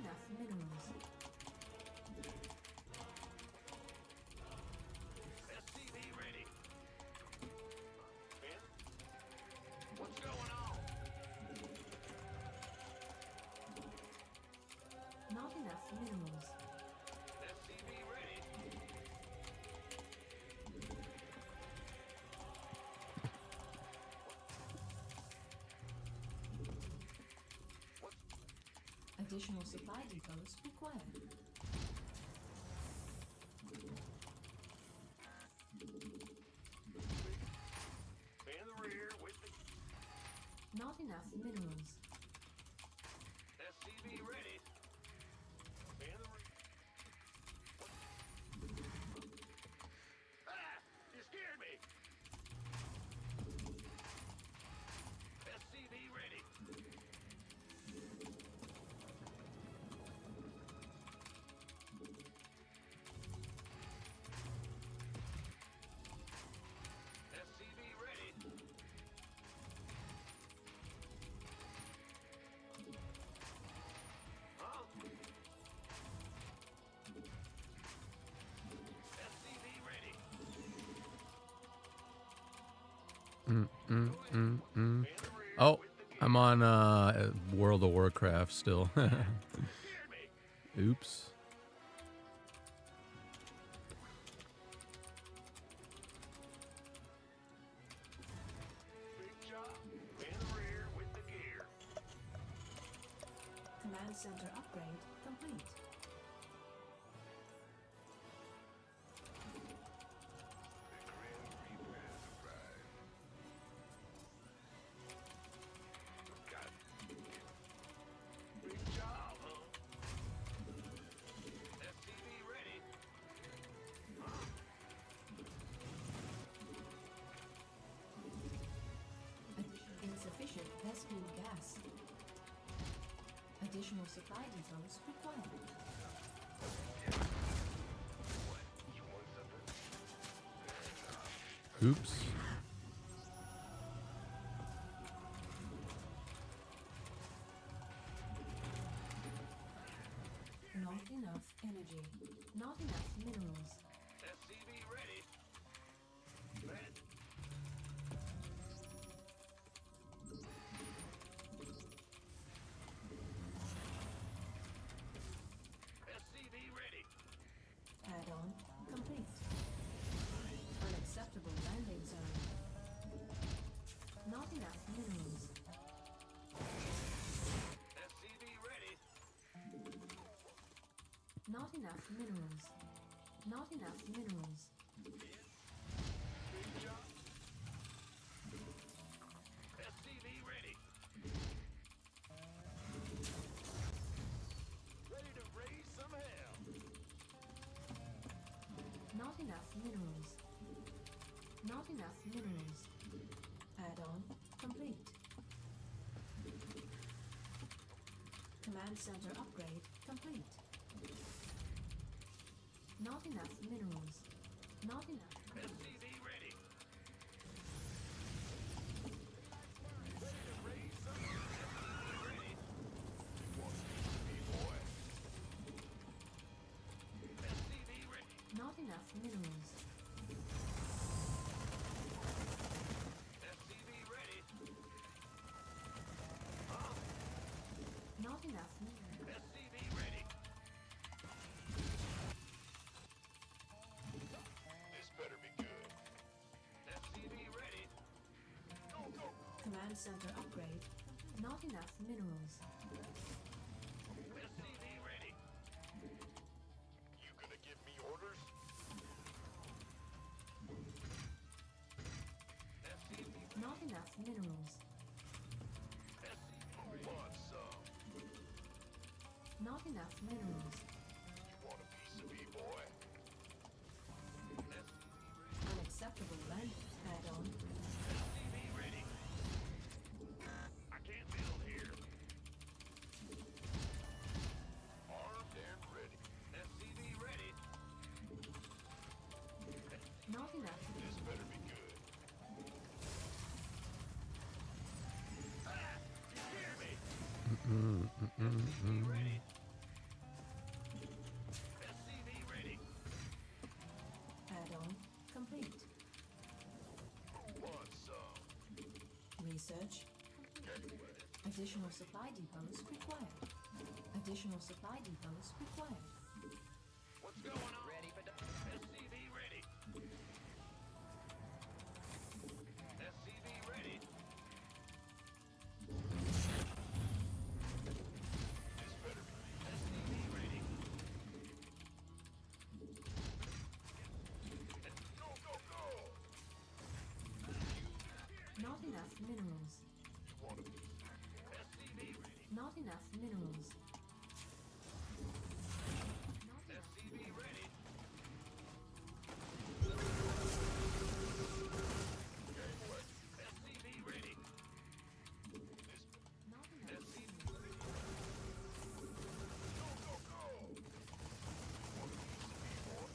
enough minerals. SCV ready. Ben? What's going on? Not enough minerals. SCV ready. Additional supply depots required. Be in the rear with me. Not enough minerals. SCV ready. Be in the rear. Ah! You scared me. SCV ready. SCV ready. Huh? SCV ready. Be in the rear Oh, with the gear. I'm on World of Warcraft still. Scared me. Oops. Big job. Be in the rear with the gear. Command center upgrade complete. The Grim Reaper has arrived. Got big job, huh? SCV ready. Huh? Insufficient Vespine gas. Additional supply depots required. What? You want something? Oops. Not enough energy. Not enough minerals. SCV ready. Bet. SCV ready. Add-on complete. Unacceptable landing zone. Not enough minerals. SCV ready. Not enough minerals. Not enough minerals. Big job. SCV ready. Ready to raise some hell. Not enough minerals. Not enough minerals. Add-on complete. Command center upgrade complete. Not enough minerals. Not enough. SCV ready. Ready to raise some hell. SCV ready. Want to be boy. SCV ready. Not enough minerals. SCV ready. Huh? Not enough minerals. SCV ready. This better be good. SCV ready. Go, go. Command center upgrade. Not enough minerals. SCV ready. You gonna give me orders? SCV. Not enough minerals. SCV want some. Not enough minerals. You want a piece of me, boy? SCV Unacceptable land add-on. ready. I can't build here. Armed and ready. SCV ready. Not enough. This better be good. Ah! You scared me! SCV ready. complete. Want some? Research. Additional supply depots required. Additional supply depots required. What's going on? Ready for SCV ready. SCV ready. This better be. SCV ready. Go, go, go! Not enough minerals. Want to be SCV ready. Not enough minerals. SCV ready. Gateway. SCV ready. This Not enough. SCV ready. Go, go, go! Want to be boy?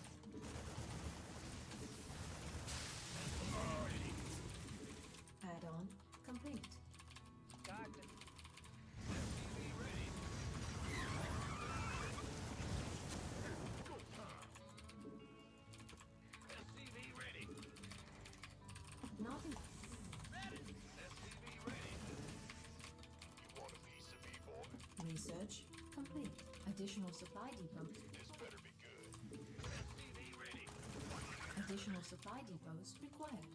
Ready. Add-on complete. Doctor. SCV ready. Go time. SCV ready. Not enough. SCV ready. You want a piece of me, boy? Research complete. Additional supply depots. This better be good. SCV ready. Additional supply depots required.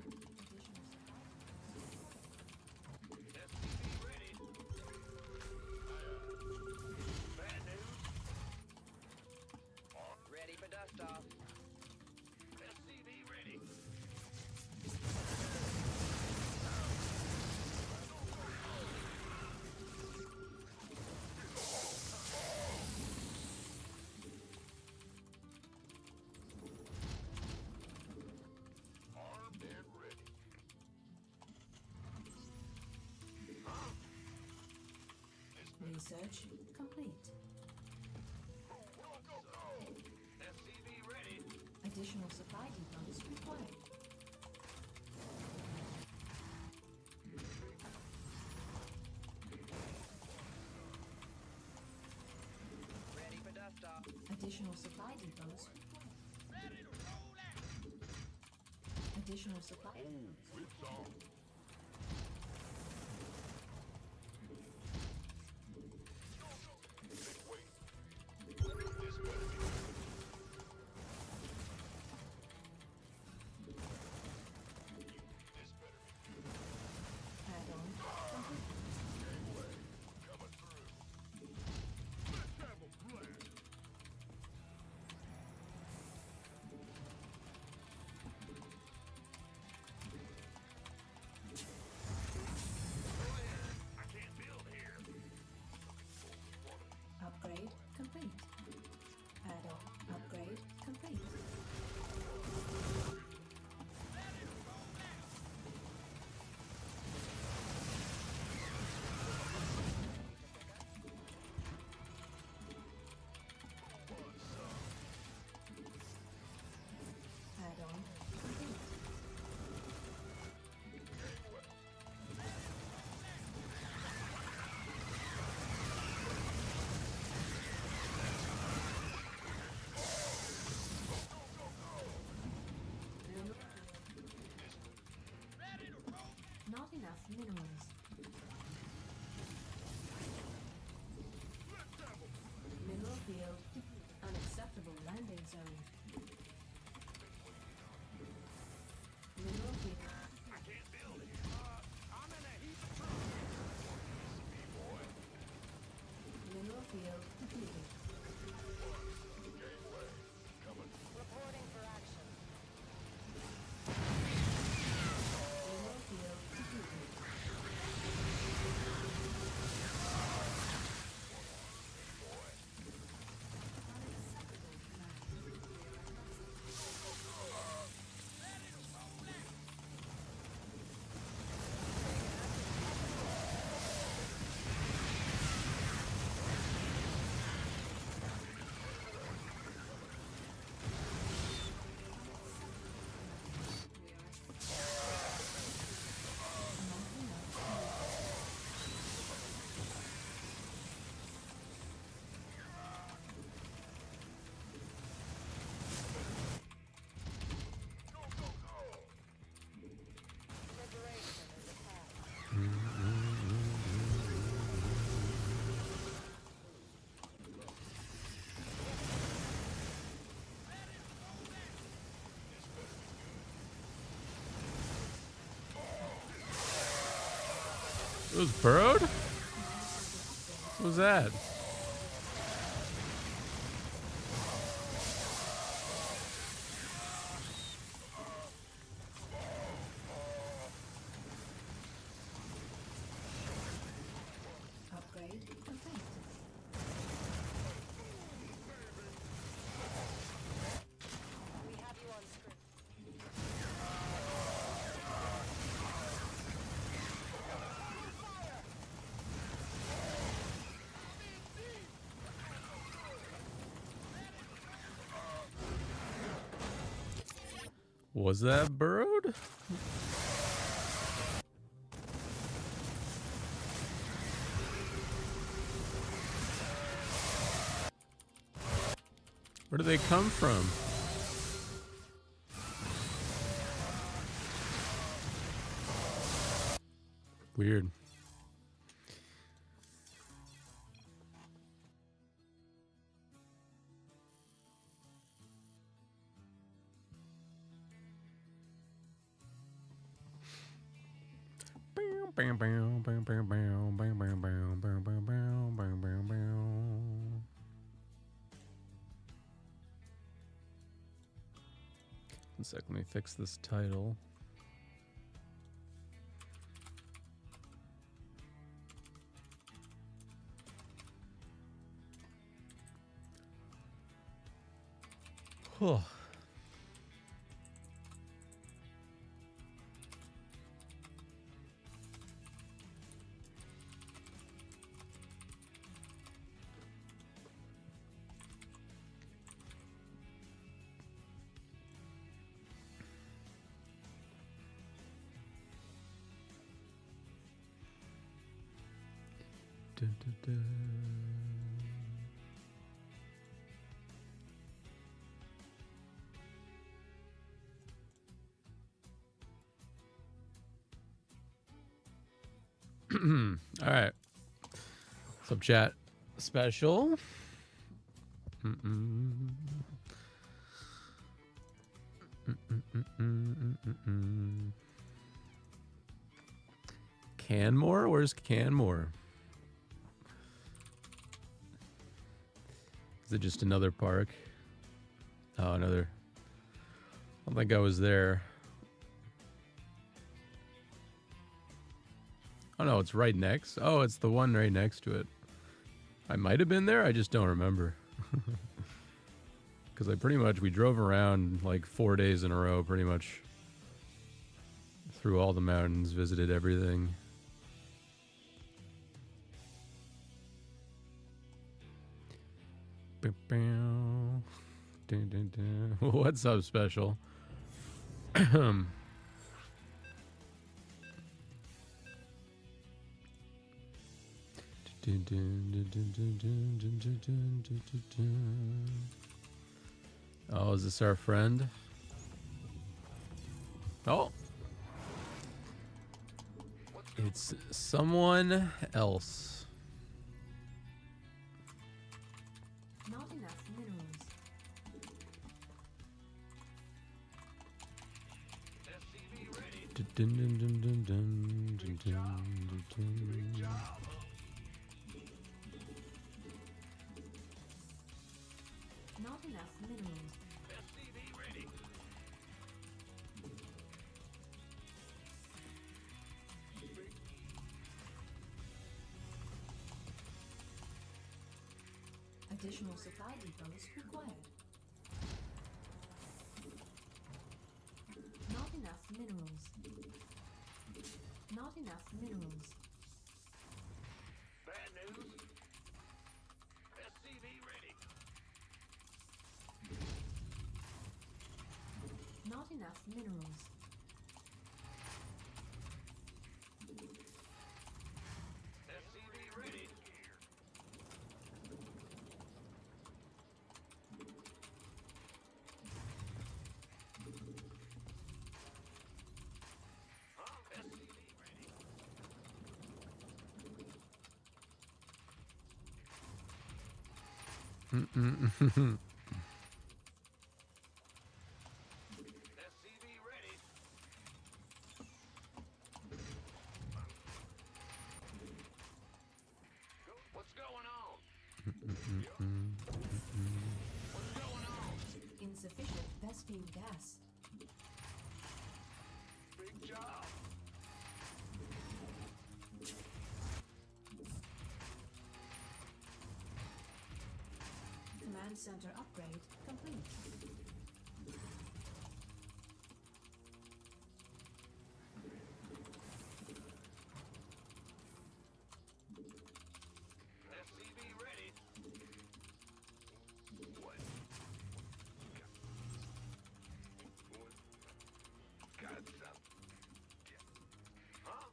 Additional supply. SCV ready. Bad news. On. Ready for dust off. SCV ready. Armed and ready. This better Research complete. go, go, go! SCV ready. Additional supply depots required. Ready for dust off. Additional supply depots required. Ready to roll out. Additional supply. Oh, it's on. Make way. This better be. This better be. Add-on complete. Gateway coming through. Let's have a blast. I can't build here. Upgrade complete. Add-on upgrade complete. Add-on complete. Not enough minerals. Mineral field. Unacceptable landing zone. Mineral field. I can't build here. I'm in a heap of trouble. Mineral field depleted. Gateway coming. Reporting for action. Mineral field depleted. was burrowed? What was that? Upgrade complete. We have you on script. Was that burrowed? Where do they come from? Weird. One sec, let me fix this title. Whew. Dun, dun, dun. All right. What's up, chat? Special. Canmore? Where's Canmore? Is it just another park? Oh, another. I don't think I was there. Oh no, it's right next. Oh, it's the one right next to it. I might have been there, I just don't remember. Because we drove around like 4 days in a row, pretty much. Through all the mountains, visited everything. What's up, Special? Oh, is this our friend? Oh. It's someone else. Not enough minerals. SCV ready. Dun, dun, dun, dun, dun, dun, dun, dun, dun. Not enough minerals. SCV ready. Additional supply depots required. Not enough minerals. Not enough minerals. Bad news. SCV ready. Not enough minerals. SCV ready. SCV ready. SCV ready. Vespine gas. Big job. Command center upgrade complete. SCV ready. What? Got some. Huh?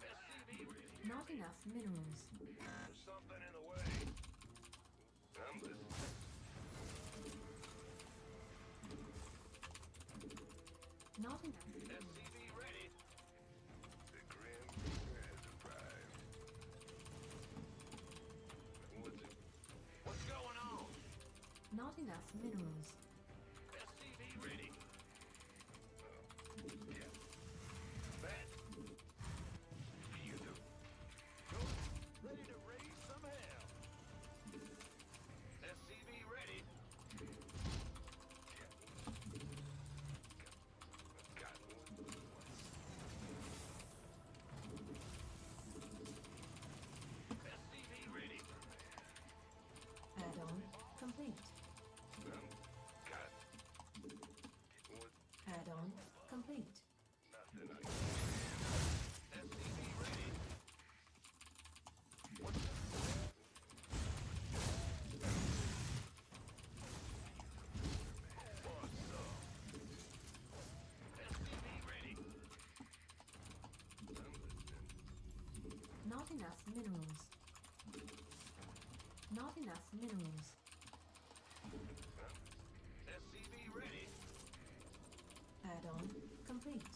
SCV ready. Not enough minerals. There's something in the way. I'm listening. Not enough minerals. SCV ready. The Grim Reaper has arrived. What's going on? Not enough minerals. SCV ready. Yeah. That. You do. Go. Ready to raise some hell. SCV ready. Yeah. Got one. SCV ready. Add-on complete. Got one. Add-on complete. Nothing I can SCV ready. What? What's up? SCV ready. I'm listening. Not enough minerals. Not enough minerals. SCV ready. Add-on complete.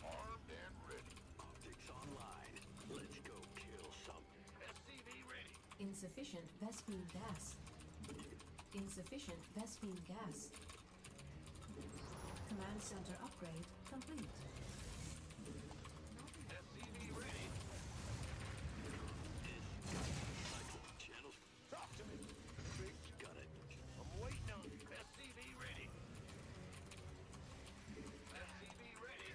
Armed and ready. Optics online. Let's go kill some. SCV ready. Insufficient Vespine gas. Insufficient Vespine gas. Command center upgrade complete. SCV ready. Channels. Talk to me. Big got it. I'm waiting on you. SCV ready. SCV ready.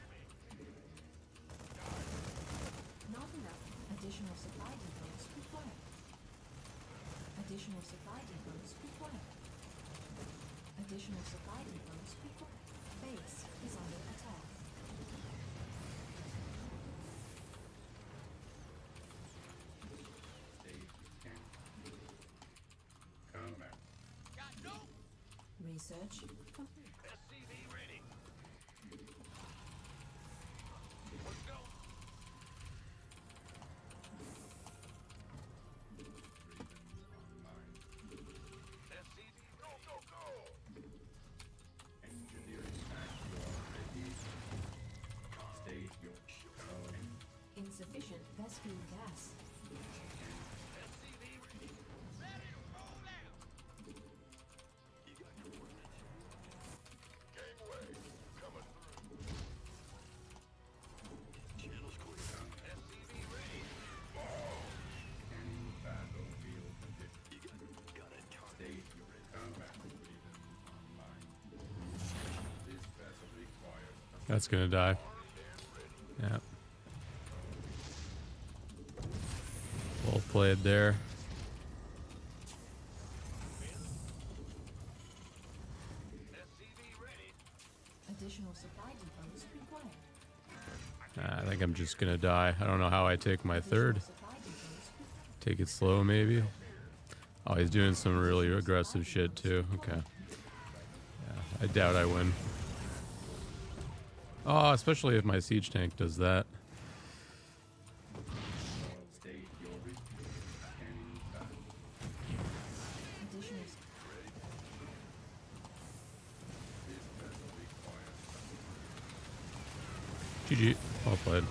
Not enough additional supply depots required. Additional supply depots required. Additional supply depots required. Base is under attack. Got no. Research complete. SCV ready. Let's go. SCV. Go, go, go. Insufficient Vespine gas. SCV ready. Ready to roll out. You got coordinates. Gangway coming through. Channels clear. SCV ready. You got a target. That's gonna die. Yeah. Well played there. SCV ready. Additional supply depots required. I think I'm just gonna die. I don't know how I take my third. Additional supply depots required. Take it slow, maybe. Oh, he's doing some really aggressive shit too. Okay. Yeah, I doubt I win. Oh, especially if my siege tank does that. Additional GG. Well played.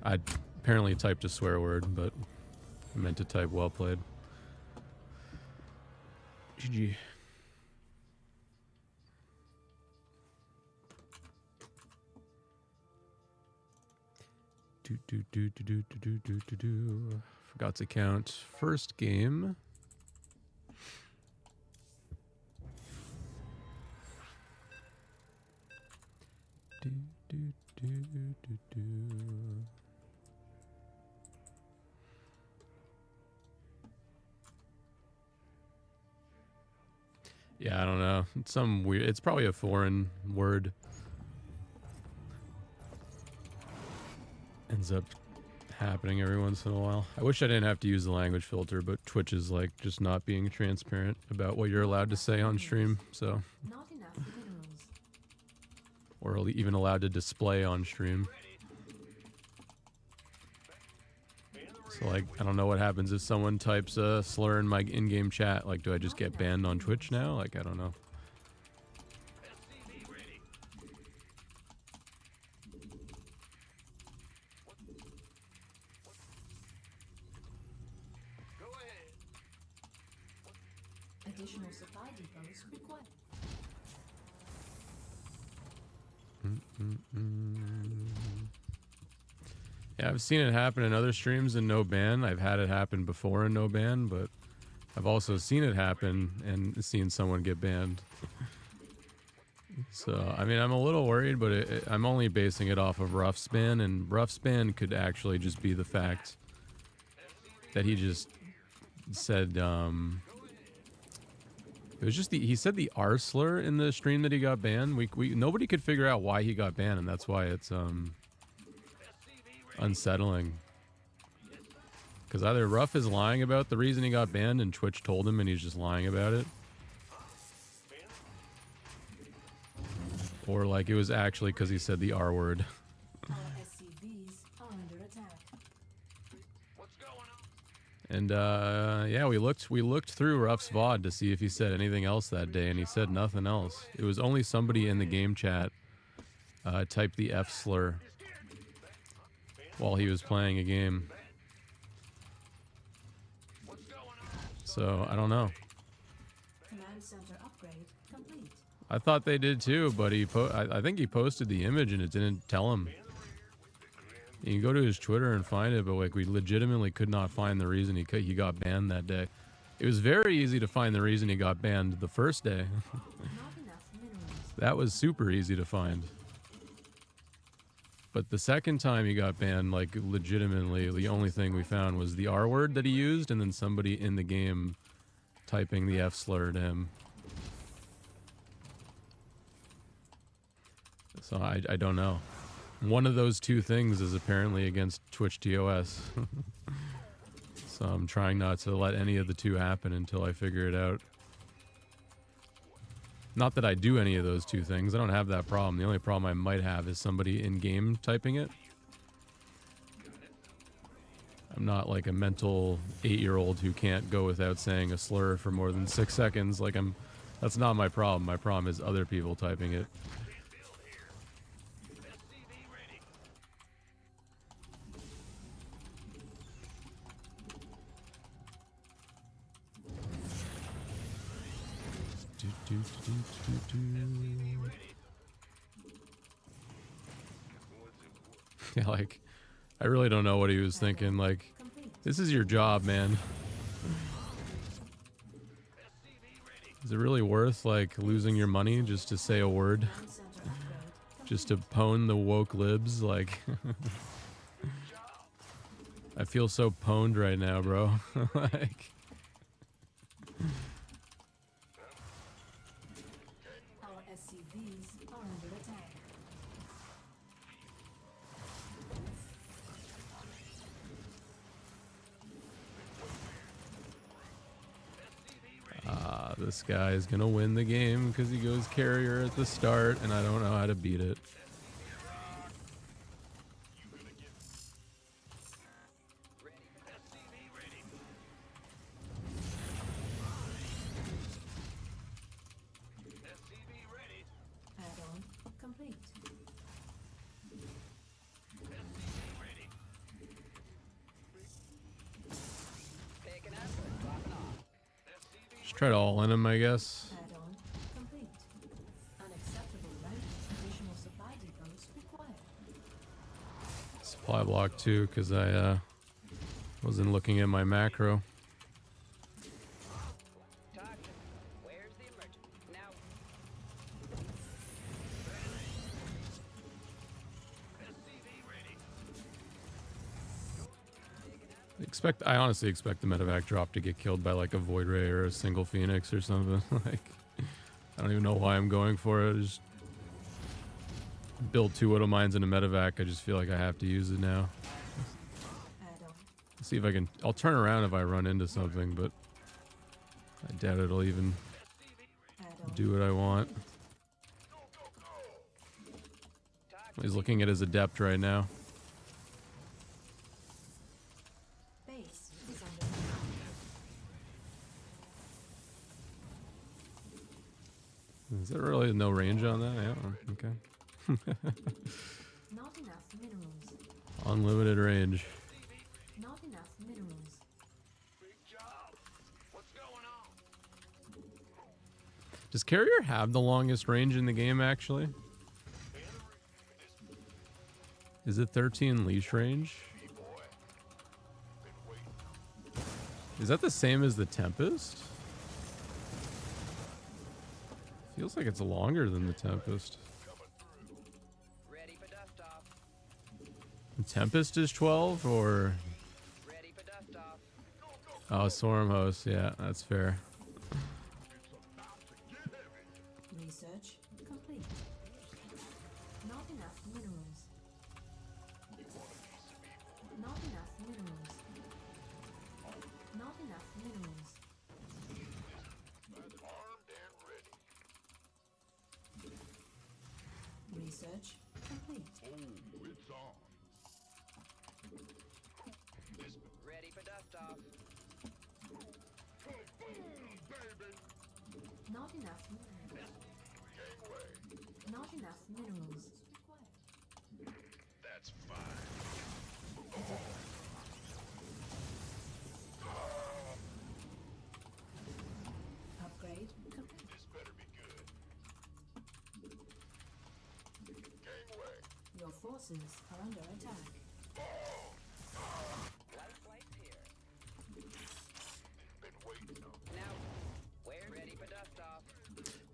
I apparently typed a swear word, but I meant to type well played. GG. Forgot to count. First game do, do, do, do, do. Yeah, I don't know. It's some weird. It's probably a foreign word. Ends up happening every once in a while. I wish I didn't have to use the language filter, but Twitch is like just not being transparent about what you're allowed to say on stream, so Not enough minerals. or even allowed to display on stream. So like, I don't know what happens if someone types a slur in my in-game chat. Like, do I just get banned on Twitch now? Like, I don't know. SCV ready. Go ahead. Additional supply depots required. Yeah, I've seen it happen in other streams in no ban. I've had it happen before in no ban, but I've also seen it happen and seen someone get banned. So, I mean, I'm a little worried, but I'm only basing it off of Ruff's ban, and Ruff's ban could actually just be the fact that he just said, it was just he said the R slur in the stream that he got banned. Nobody could figure out why he got banned, and that's why it's, unsettling. Because either Ruff is lying about the reason he got banned and Twitch told him and he's just lying about it, or like it was actually because he said the R word. Our SCVs are under attack. What's going on? And yeah, we looked through Ruff's VOD to see if he said anything else that day, and he said nothing else. It was only somebody in the game chat typed the F slur while he was playing a game. So I don't know. Command center upgrade complete. I thought they did too, but I think he posted the image and it didn't tell him. You can go to his Twitter and find it, but like we legitimately could not find the reason he got banned that day. It was very easy to find the reason he got banned the first day. Not enough minerals. That was super easy to find. But the second time he got banned, like legitimately, the only thing we found was the R word that he used, and then somebody in the game typing the F slur to him. So I don't know. One of those two things is apparently against Twitch TOS. So I'm trying not to let any of the two happen until I figure it out. Not that I do any of those two things. I don't have that problem. The only problem I might have is somebody in-game typing it. I'm not like a mental 8-year-old who can't go without saying a slur for more than 6 seconds. Like that's not my problem. My problem is other people typing it. Yeah, like, I really don't know what he was thinking. Like, this is your job, man. Is it really worth, like, losing your money just to say a word? Command center upgrade Just to pwn the woke libs? Like, I feel so pwned right now, bro. Like, Our SCVs are under attack. this guy is gonna win the game because he goes carrier at the start, and I don't know how to beat it. Add-on complete. Picking up and dropping off. Just try to all in him, I guess. Add-on complete. Unacceptable length. Additional supply depots required. Supply block too, because I wasn't looking at my macro. Talk to me. Where's the emergency? Now, I honestly expect the medevac drop to get killed by like a void ray or a single phoenix or something. Like, I don't even know why I'm going for it. Just build 2 widow mines in a medevac. I just feel like I have to use it now. Add-on. See if I can. I'll turn around if I run into something, but I doubt it'll even Add-on. do what I want. He's looking at his adept right now. Base is under attack. Is there really no range on that? Yeah, okay. Not enough minerals. Unlimited range. Not enough minerals. Big job. What's going on? Does Carrier have the longest range in the game, actually? Is it 13 leash range? Is that the same as the Tempest? Feels like it's longer than the Tempest. Ready for dust off. The Tempest is 12, or... Ready for dust off. Oh, Swarm Host. Yeah, that's fair. Research complete. Not enough minerals. Not enough minerals. Not enough minerals. Armed and ready. Research complete. Oh, it's on. Ready for dust off. Not enough minerals. Not enough minerals. That's fine. Upgrade complete. This better be good. Gangway. Your forces are under attack. Light flights here. Been waiting on. Now, where? Ready for dust off.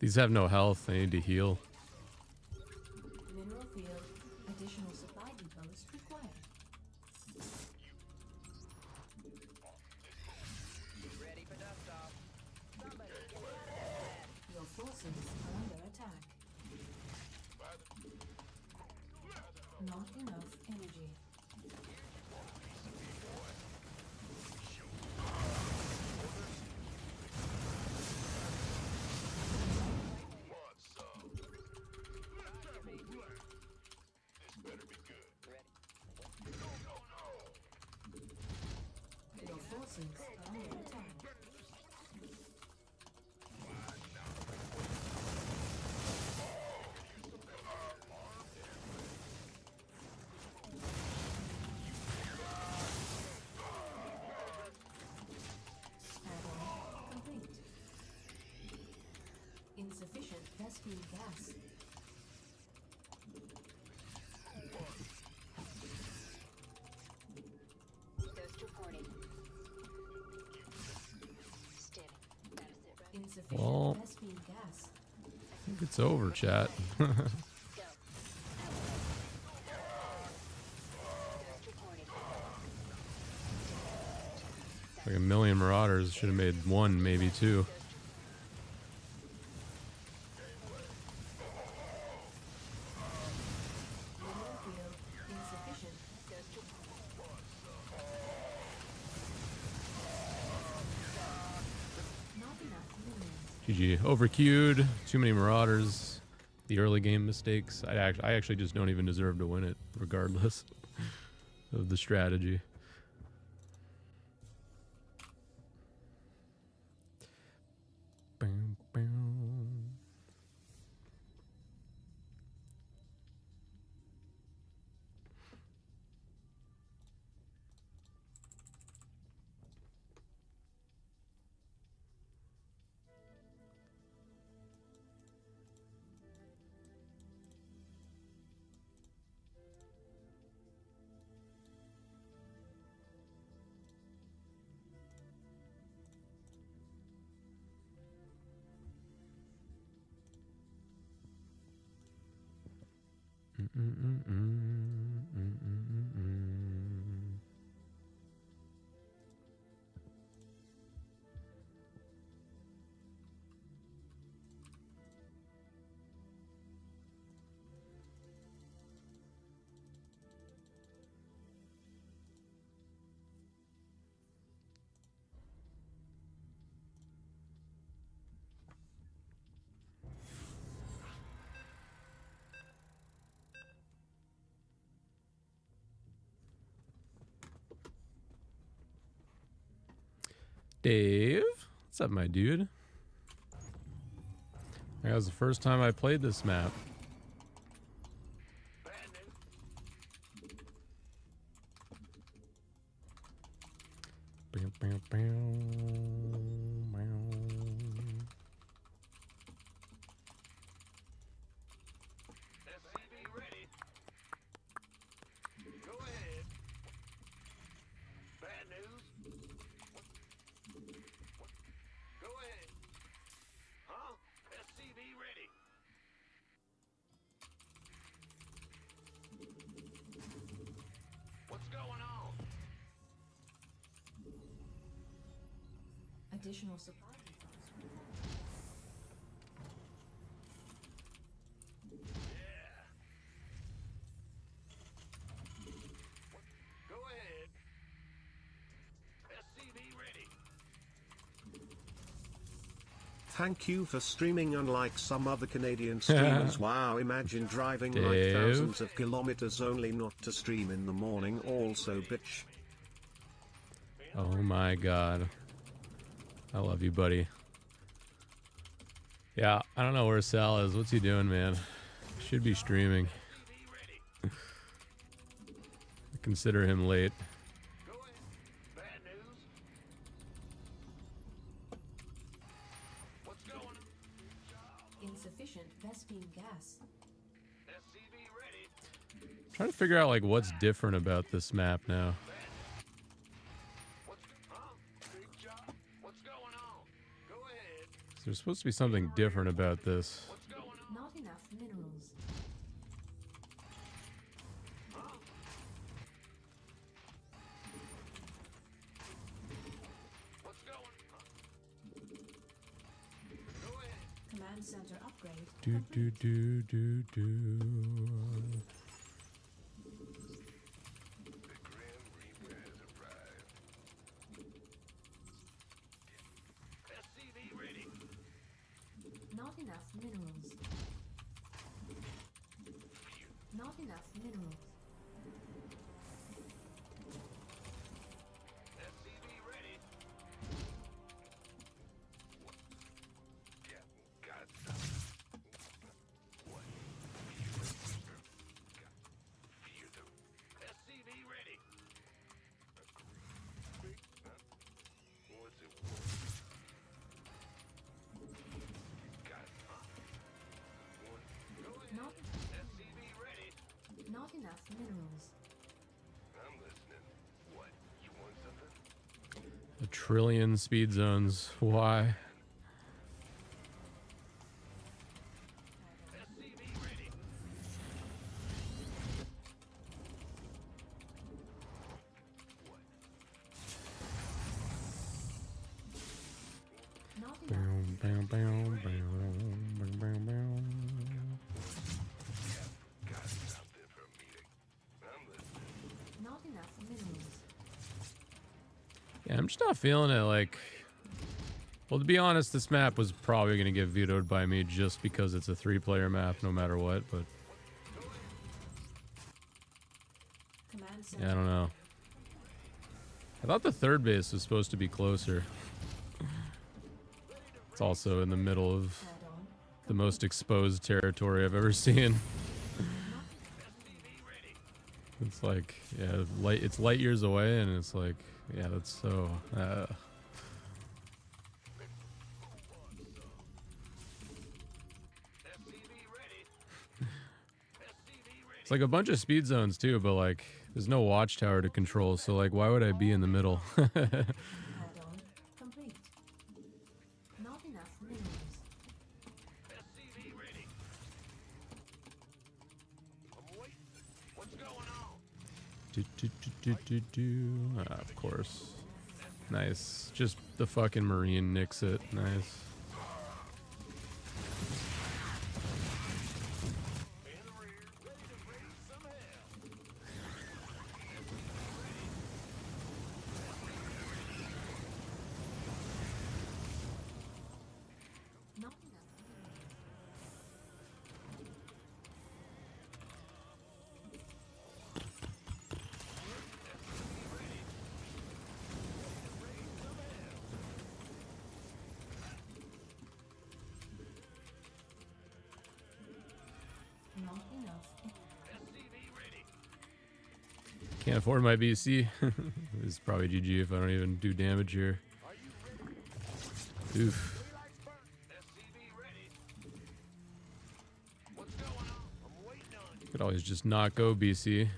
These have no health. They need to heal. Mineral field. Additional supply depots required. Ready for dust off. Somebody get Your forces are under attack. Not enough energy. Want some? This better be good. ready. Your forces are under attack. Add-on complete. Insufficient Vespine gas. Ghost reporting. Standing. That is it, right? Insufficient Well. Vespine gas. I think it's over, chat. Go. Ghost reporting. Like a million Marauders. Should have made 1, maybe 2. Mineral field insufficient. Ghost reporting. Not enough minerals. GG. Overqueued. Too many Marauders. The early game mistakes. I actually just don't even deserve to win it, regardless of the strategy. Bam, bam. Dave, what's up, my dude? That was the first time I played this map. SCV ready. Go ahead. Bad news. Go ahead. Huh? SCV ready. What's going on? Additional supply depots. Go ahead. SCV ready. Thank you for streaming unlike some other Canadian streamers. Wow, imagine driving like Dave. thousands of kilometers only not to stream in the morning. Also, bitch. Oh my god. I love you, buddy. Yeah, I don't know where Sal is. What's he doing, man? Should be streaming. SCV ready. Consider him late. Go ahead. Bad news. What's going on? Insufficient Vespine gas. SCV ready. Trying to figure out like what's different about this map now. Big job. What's going on? Go ahead. There's supposed to be something different about this. What's going on? Not enough minerals. What's going on? Go ahead. Command center upgrade. Do do complete. do do do. The Grim Reaper has arrived. SCV ready. Not enough minerals. Not enough minerals. SCV ready. Yeah, got some. What? Fear them. SCV ready. What's it worth? Got it, huh? One. Go ahead. Not SCV ready. not enough minerals. I'm listening. What? You want something? A trillion speed zones. Why? SCV ready. What? Not Bow, enough. bow, bow, bow, bow, bow, bow. Got something for a meeting. I'm listening. Not enough minerals. Yeah, I'm just not feeling it. Like, well, to be honest, this map was probably going to get vetoed by me just because it's a 3-player map, no matter what. But Command center. yeah, I don't know. I thought the third base was supposed to be closer. It's also in the middle of Add-on. the most exposed territory I've ever seen. It's like, yeah, it's light years away, and it's like, yeah, that's so. SCV ready. SCV ready. It's like a bunch of speed zones too, but like, there's no watchtower to control, so like, why would I be in the middle? Add-on complete. Not enough minerals. SCV ready. I'm waiting. What's going on? Do, do, do, do, do. Of course. Nice. Just the fucking Marine nicks it. Nice. In the rear, ready to raise some hell. Not enough minerals. Can't afford my BC. This is probably GG if I don't even do damage here. Oof. Could always just not go BC.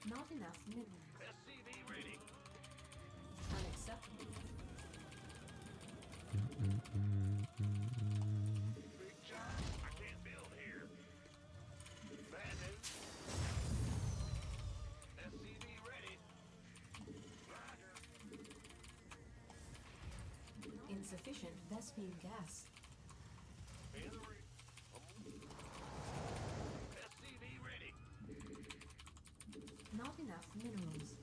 Not enough minerals. Unacceptable. Insufficient Vespine gas. Not enough minerals.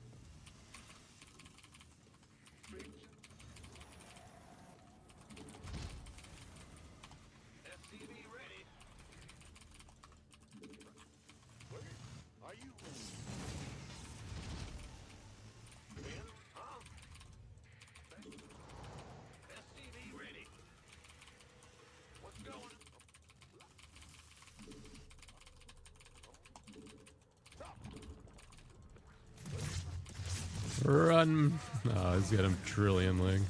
Run! Oh, he's got him trillion ling.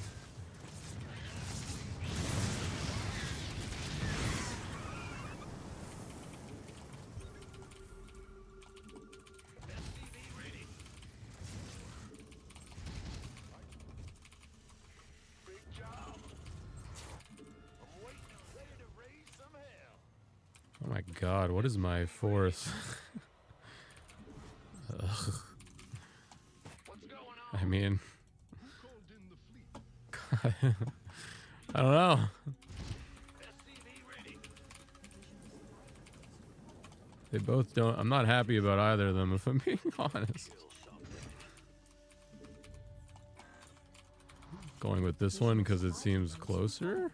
Oh my god, what is my fourth? Ugh. I mean, God, I don't know. They both don't. I'm not happy about either of them, if I'm being honest. Going with this one because it seems closer.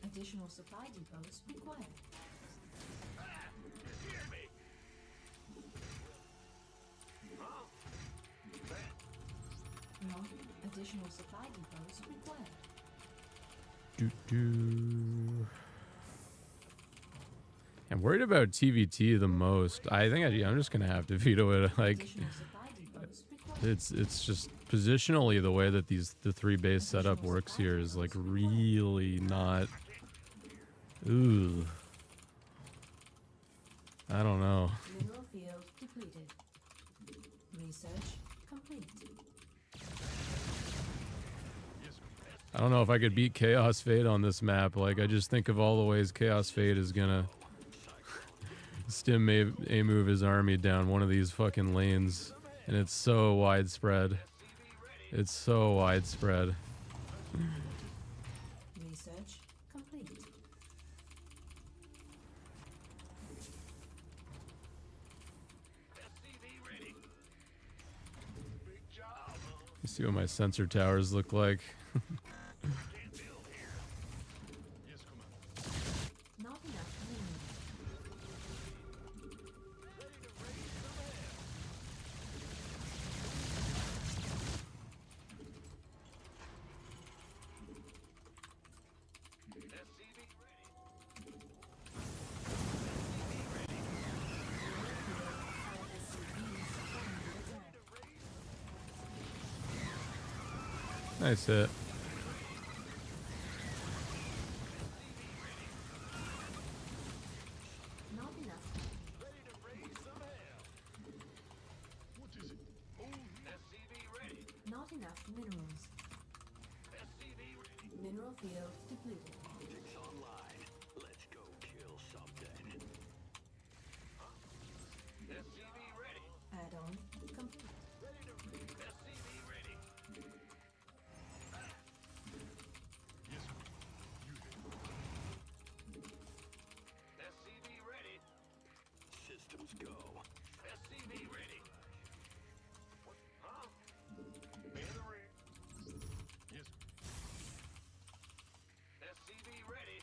Additional supply depots required. No additional supply depots required. I'm worried about TVT the most. I think I'm just gonna have to veto it. Like, Additional supply depots required. it's just positionally the way that the three base setup works here is like really not. Ooh, I don't know. Mineral field depleted. Research complete. I don't know if I could beat Chaos Fade on this map. Like, I just think of all the ways Chaos Fade is gonna stim a move his army down one of these fucking lanes, and it's so widespread. It's so widespread. Research complete. You see what my sensor towers look like. Not enough minerals. Nice hit. Not enough. Not enough minerals. Mineral field depleted. Optics online. Let's go kill something. SCV ready. Add-on complete. SCV ready. SCV ready. Systems go. SCV ready. What? Huh? In the rear. Yes. SCV ready.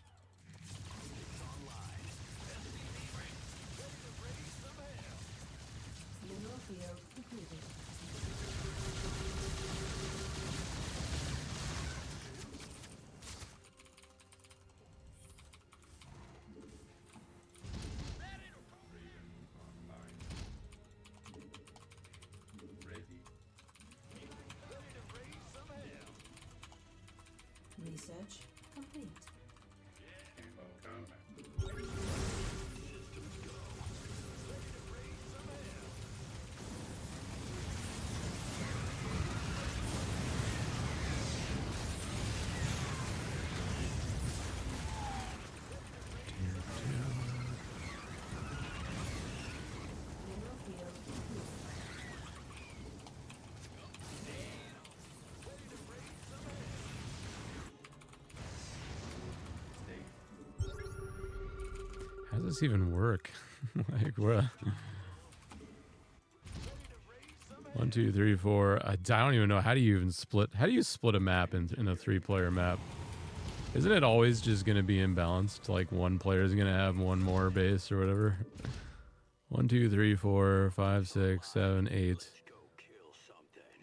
Optics online. SCV ready. Ready to raise some hell. Mineral field Research complete. Mineral field complete. How does this even work? Like, what? 1, 2, 3, 4. I don't even know. How do you even split? How do you split a map in a 3-player map? Isn't it always just going to be imbalanced? Like one player is going to have one more base or whatever. 1, 2, 3, 4, 5, 6, 7, 8,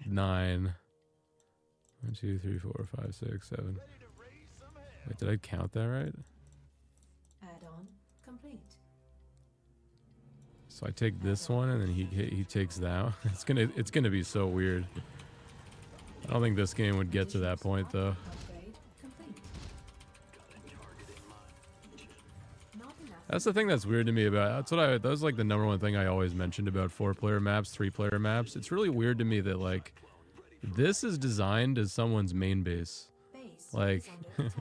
9. 1, 2, 3, 4, 5, 6, 7. Wait, did I count that right? Add-on complete. So I take this one and then he takes that. It's gonna be so weird. I don't think this game would get to that point though. Upgrade complete. Not enough. That's the thing that's weird to me about. That was like the #1 thing I always mentioned about 4-player maps, 3-player maps. It's really weird to me that like this is designed as someone's main base. Base Like, is under attack.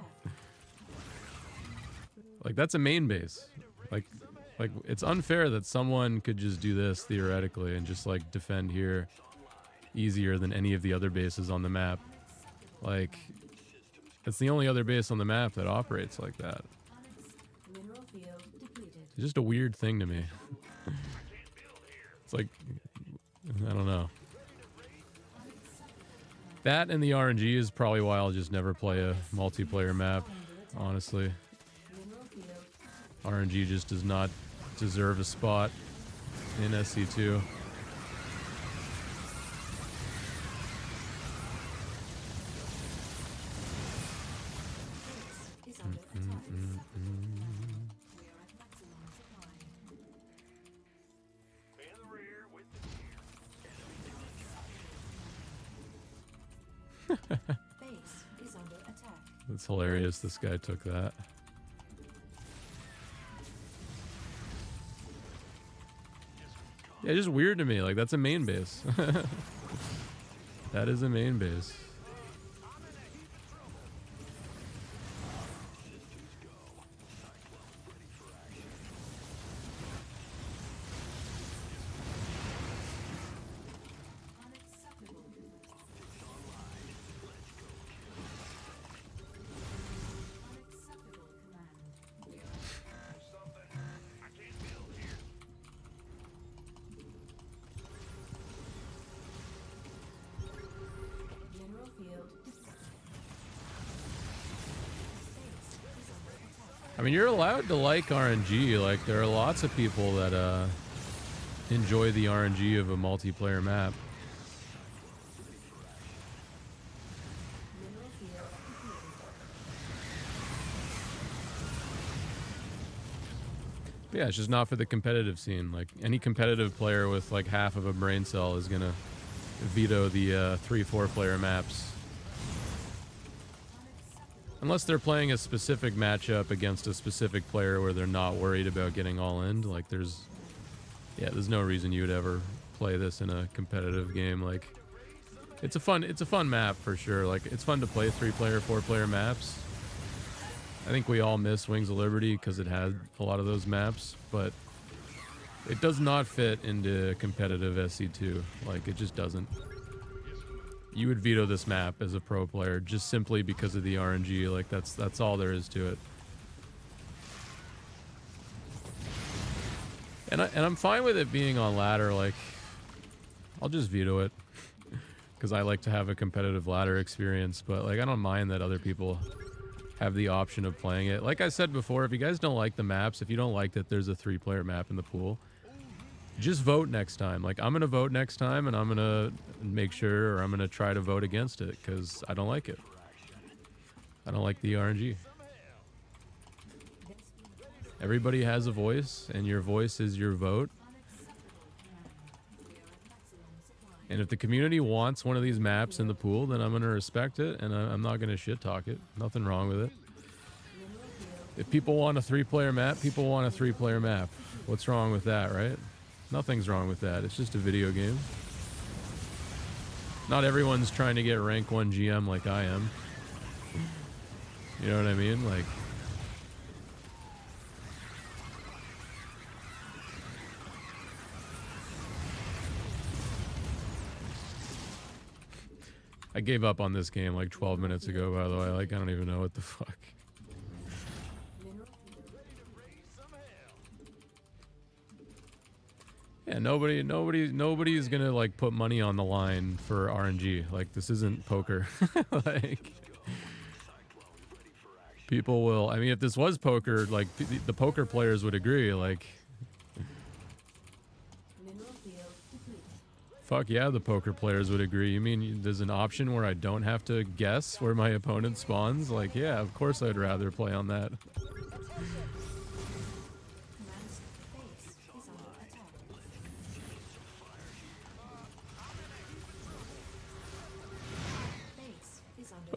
like that's a main base. Like it's unfair that someone could just do this theoretically and just like defend here easier than any of the other bases on the map. Like it's the only other base on the map that operates like that. Mineral field depleted. It's just a weird thing to me. It's like, I don't know. That and the RNG is probably why I'll just never play a multiplayer map, honestly. Mineral field RNG just does not deserve a spot in SC2. base is under attack. We are at maximum supply. In the rear with the Base is under attack. That's hilarious, this guy took that. Yeah, just weird to me. Like, that's a main base. That is a main base. Unacceptable. Unacceptable command. something. I can't build here. Mineral field depleted. Base is under attack. I mean, you're allowed to like RNG. Like, there are lots of people that enjoy the RNG of a multiplayer map. Mineral field depleted. But yeah, it's just not for the competitive scene. Like, any competitive player with like half of a brain cell is gonna veto the 3-4 player maps. Unless they're playing a specific matchup against a specific player where they're not worried about getting all in. Like, there's no reason you would ever play this in a competitive game. Like, it's a fun map for sure. Like, it's fun to play 3-player, 4-player maps. I think we all miss Wings of Liberty because it had a lot of those maps, but it does not fit into competitive SC2. Like, it just doesn't. You would veto this map as a pro player just simply because of the RNG. Like, that's all there is to it. And I'm fine with it being on ladder. Like, I'll just veto it because I like to have a competitive ladder experience. But like, I don't mind that other people have the option of playing it. Like I said before, if you guys don't like the maps, if you don't like that there's a 3-player map in the pool, just vote next time. Like, I'm gonna vote next time, and I'm gonna make sure, or I'm gonna try to vote against it because I don't like it. I don't like the RNG. Everybody has a voice, and your voice is your vote. Unacceptable command. We are at maximum supply. And if the community wants one of these maps in the pool, then I'm going to respect it, and I'm not going to shit talk it. Nothing wrong with it. If people want a 3-player map, people want a 3-player map. What's wrong with that, right? Nothing's wrong with that. It's just a video game. Not everyone's trying to get rank 1 GM like I am. You know what I mean? Like, I gave up on this game like 12 minutes ago, by the way. Like, I don't even know what the fuck. Yeah, nobody's gonna like put money on the line for RNG. Like, this isn't poker. Like, people will. I mean, if this was poker, like the poker players would agree. Like, fuck yeah, the poker players would agree. You mean there's an option where I don't have to guess where my opponent spawns? Like, yeah, of course I'd rather play on that.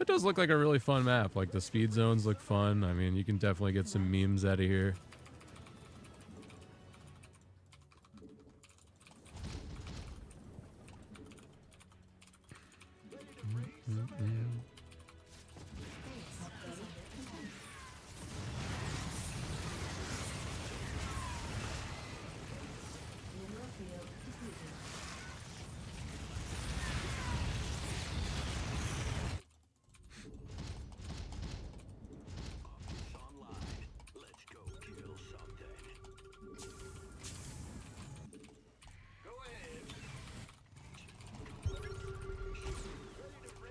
It does look like a really fun map. Like, the speed zones look fun. I mean, you can definitely get some memes out of here.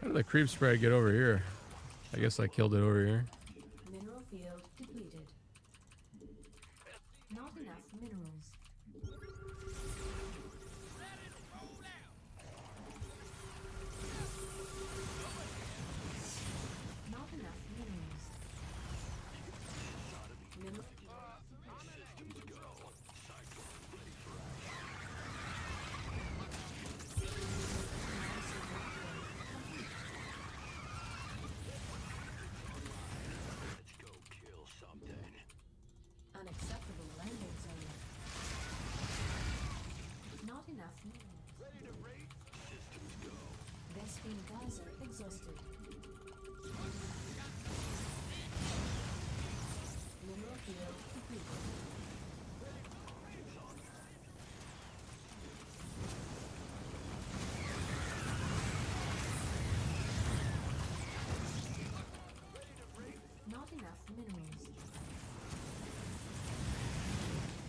How did the creep spread get over here? I guess I killed it over here. Mineral field depleted. Not enough minerals. Not enough minerals. Mineral unacceptable landing zone. Not enough minerals. Vespine geyser exhausted. Mineral field depleted. Not enough minerals.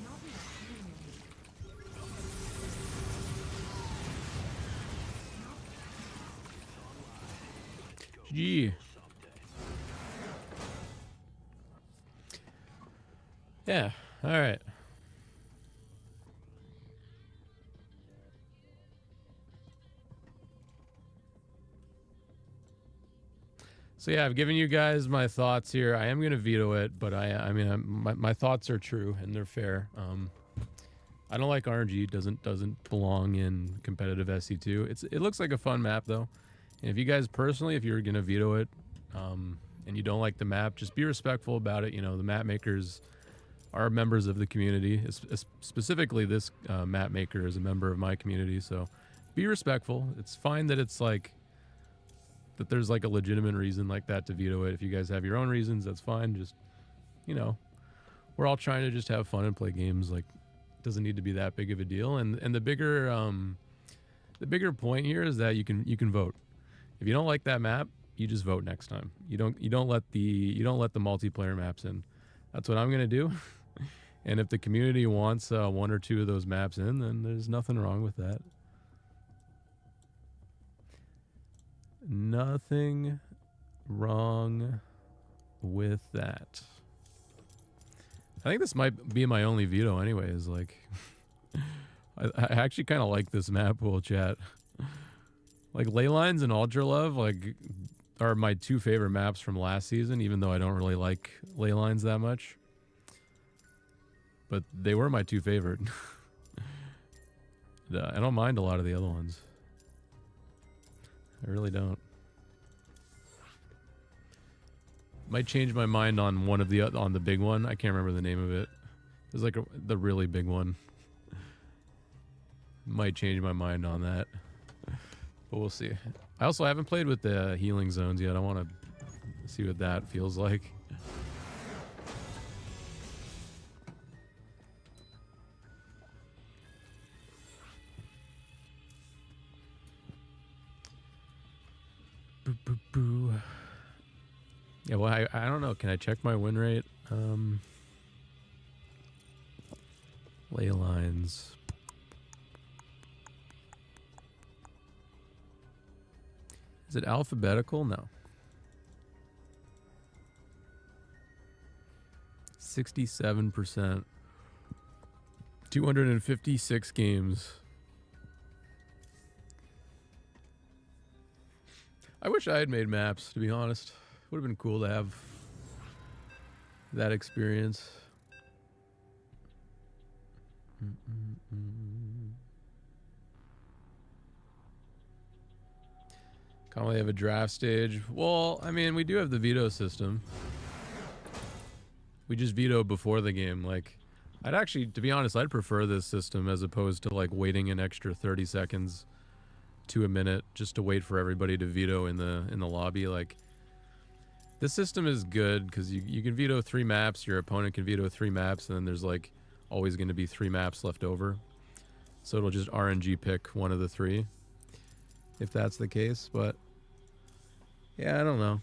Not enough minerals. Gee. Yeah, alright. So yeah, I've given you guys my thoughts here. I am going to veto it, but I mean, my thoughts are true and they're fair. I don't like RNG. Doesn't belong in competitive SC2. It looks like a fun map though. And if you guys personally, if you're going to veto it, and you don't like the map, just be respectful about it. You know, the map makers are members of the community. Specifically, this map maker is a member of my community, so be respectful. It's fine that it's like that there's like a legitimate reason like that to veto it. If you guys have your own reasons, that's fine. Just, you know, we're all trying to just have fun and play games. Like, it doesn't need to be that big of a deal. And the bigger point here is that you can vote. If you don't like that map, you just vote next time. You don't let the multiplayer maps in. That's what I'm gonna do. And if the community wants 1 or 2 of those maps in, then there's nothing wrong with that. Nothing wrong with that. I think this might be my only veto anyways. Like, I actually kind of like this map pool, chat. Like, ley lines and ultra love, like, are my 2 favorite maps from last season, even though I don't really like ley lines that much. But they were my 2 favorite. I don't mind a lot of the other ones. I really don't. Might change my mind on one of the on the big one. I can't remember the name of it. It's like the really big one. Might change my mind on that, but we'll see. I also haven't played with the healing zones yet. I want to see what that feels like. Boo, boo, boo. Yeah, well, I don't know. Can I check my win rate? Ley lines. Is it alphabetical? No. 67%. 256 games. I wish I had made maps, to be honest. Would have been cool to have that experience. Can't really have a draft stage. Well, I mean, we do have the veto system. We just veto before the game. Like, I'd actually, to be honest, I'd prefer this system as opposed to like waiting an extra 30 seconds to a minute just to wait for everybody to veto in the lobby. Like, this system is good because you can veto 3 maps, your opponent can veto 3 maps, and then there's like always going to be 3 maps left over. So it'll just RNG pick one of the 3 if that's the case. But yeah, I don't know.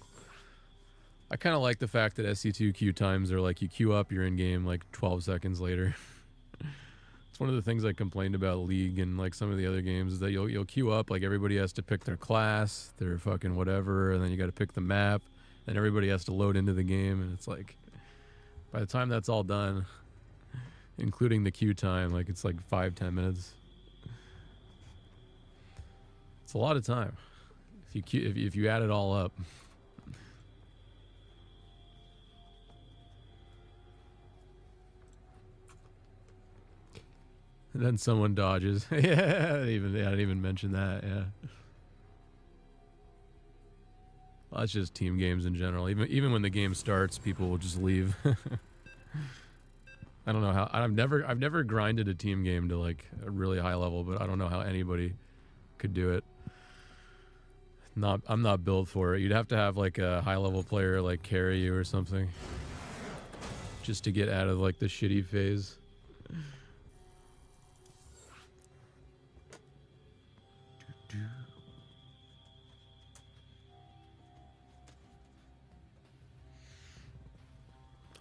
I kind of like the fact that SC2 queue times are like you queue up, you're in game like 12 seconds later. It's one of the things I complained about League and like some of the other games is that you'll queue up, like everybody has to pick their class, their fucking whatever, and then you got to pick the map, and everybody has to load into the game, and it's like by the time that's all done, including the queue time, like it's like 5-10 minutes. It's a lot of time if you add it all up. And then someone dodges. Yeah, I didn't even mention that. Yeah, well, that's just team games in general. Even when the game starts, people will just leave. I don't know how. I've never grinded a team game to like a really high level, but I don't know how anybody could do it. I'm not built for it. You'd have to have like a high level player like carry you or something, just to get out of like the shitty phase.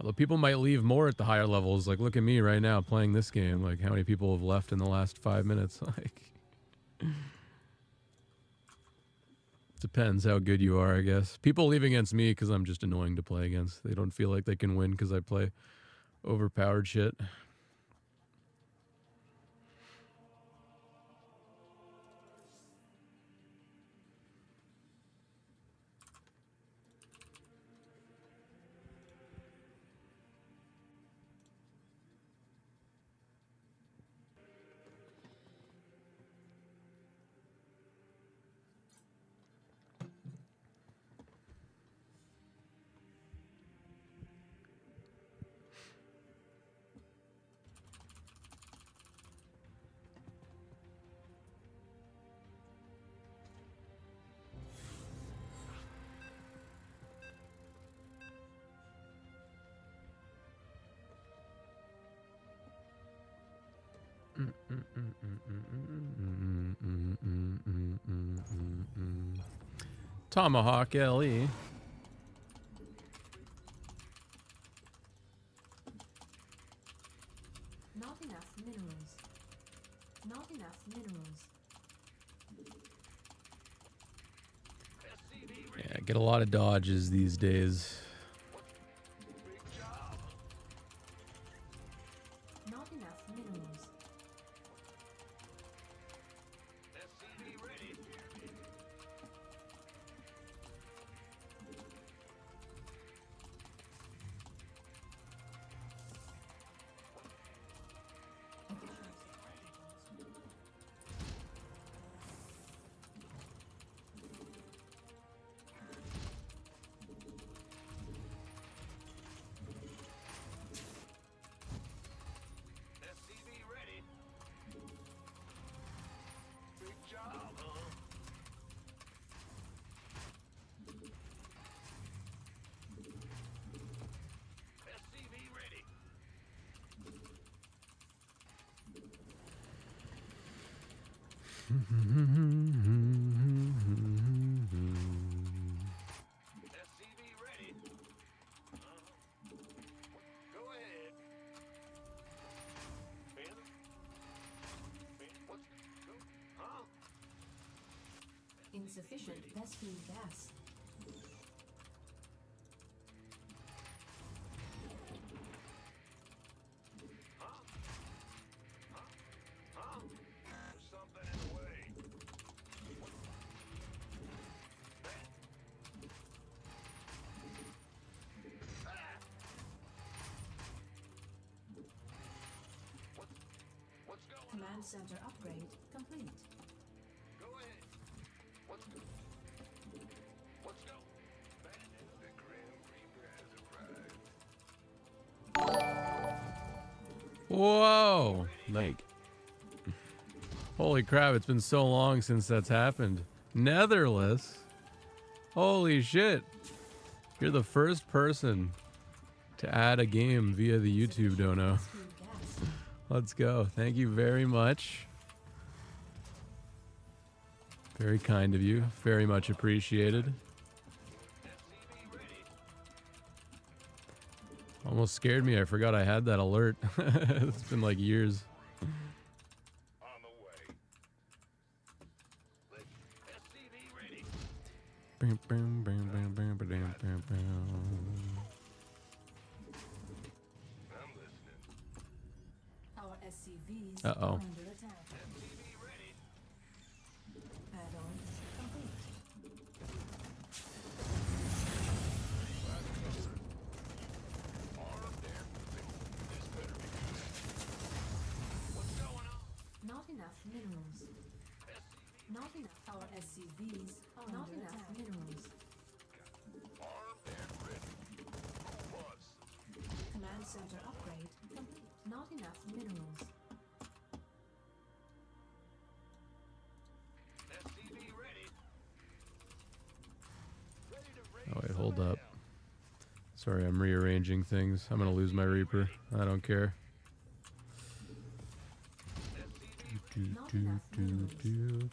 Although people might leave more at the higher levels. Like, look at me right now playing this game. Like, how many people have left in the last 5 minutes? Like, depends how good you are, I guess. People leave against me because I'm just annoying to play against. They don't feel like they can win because I play overpowered shit. Tomahawk LE. Not enough minerals. Not enough minerals. Yeah, get a lot of dodges these days. Not enough minerals. SCV ready. SCV ready. Go ahead. Panther? What's go? Huh? Insufficient Vespine gas. There's something in the way. What's going on? Command center upgrade complete. Go ahead. What's go? The Grim Reaper has arrived. Whoa! Like, holy crap! It's been so long since that's happened. Netherless. Holy shit! You're the first person to add a game via the YouTube dono. Vespine gas. Let's go. Thank you very much. Very kind of you. Very much appreciated. Almost scared me. I forgot I had that alert. It's been like years. On the way. SCV ready. Bam, bam, bam, bam, bam, bam, bam, bam. I'm listening. Our SCVs Uh-oh. are under attack. SCV ready. Add-on complete. Armed and ready. This better be good. What's going on? Not enough minerals. Not enough. Our SCVs are not enough minerals. Armed and ready. Who was? Command center upgrade complete. Not enough minerals. SCV ready. Ready to raise Oh wait, hold up. Sorry, I'm rearranging things. I'm gonna lose my Reaper. I don't care. Not enough minerals.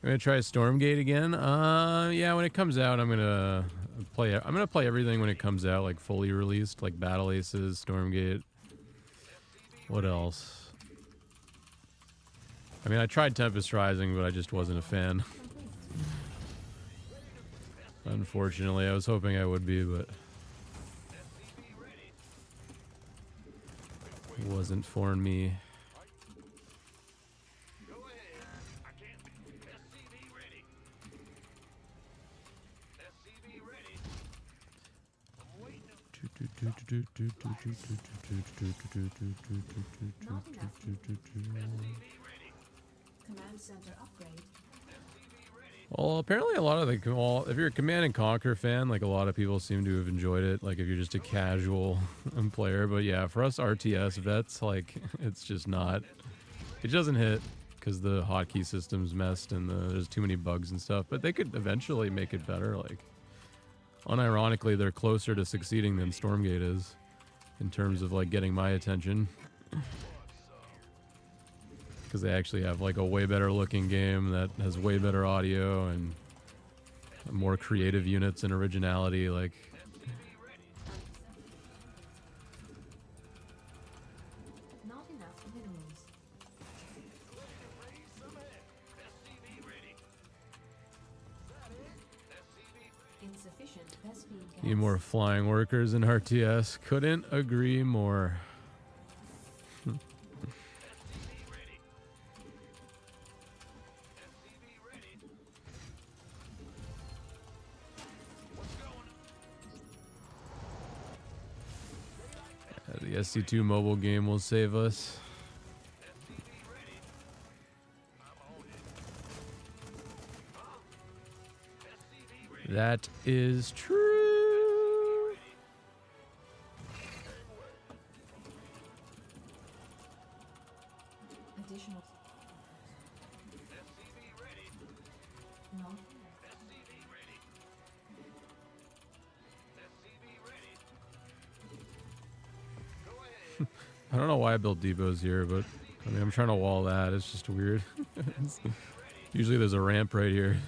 I'm gonna try Stormgate again. Yeah, when it comes out, I'm gonna play everything when it comes out, like fully released, like Battle Aces, Stormgate. What else? I mean, I tried Tempest Rising, but I just wasn't a fan. Unfortunately, I was hoping I would be, but it wasn't for me. Go ahead. I can't be. SCV ready. SCV ready. I'm waiting. Not enough. SCV ready. Command center upgrade. SCV ready. Well, apparently a lot of the, well, if you're a Command and Conquer fan, like a lot of people seem to have enjoyed it. Like if you're just a casual player, but yeah, for us RTS vets, like it's just not. It doesn't hit because the hotkey system's messed and there's too many bugs and stuff. But they could eventually make it better. Like, unironically, they're closer to succeeding than Stormgate is in terms of like getting my attention. Because they actually have like a way better looking game that has way better audio and more creative units and originality. Like, Not enough minerals. Raise some head. SCV ready. Is that it? SCV Insufficient Vespine gas. need more flying workers in RTS. Couldn't agree more. SCV ready. SCV ready. What's going on? The SC2 mobile game will save us. SCV ready. I'm on it. SCV ready. That is true. Additional. SCV ready. Not SCV ready. SCV ready. Go ahead. I don't know why I built depots here, but I mean, I'm trying to wall that. It's just weird. ready. Usually there's a ramp right here.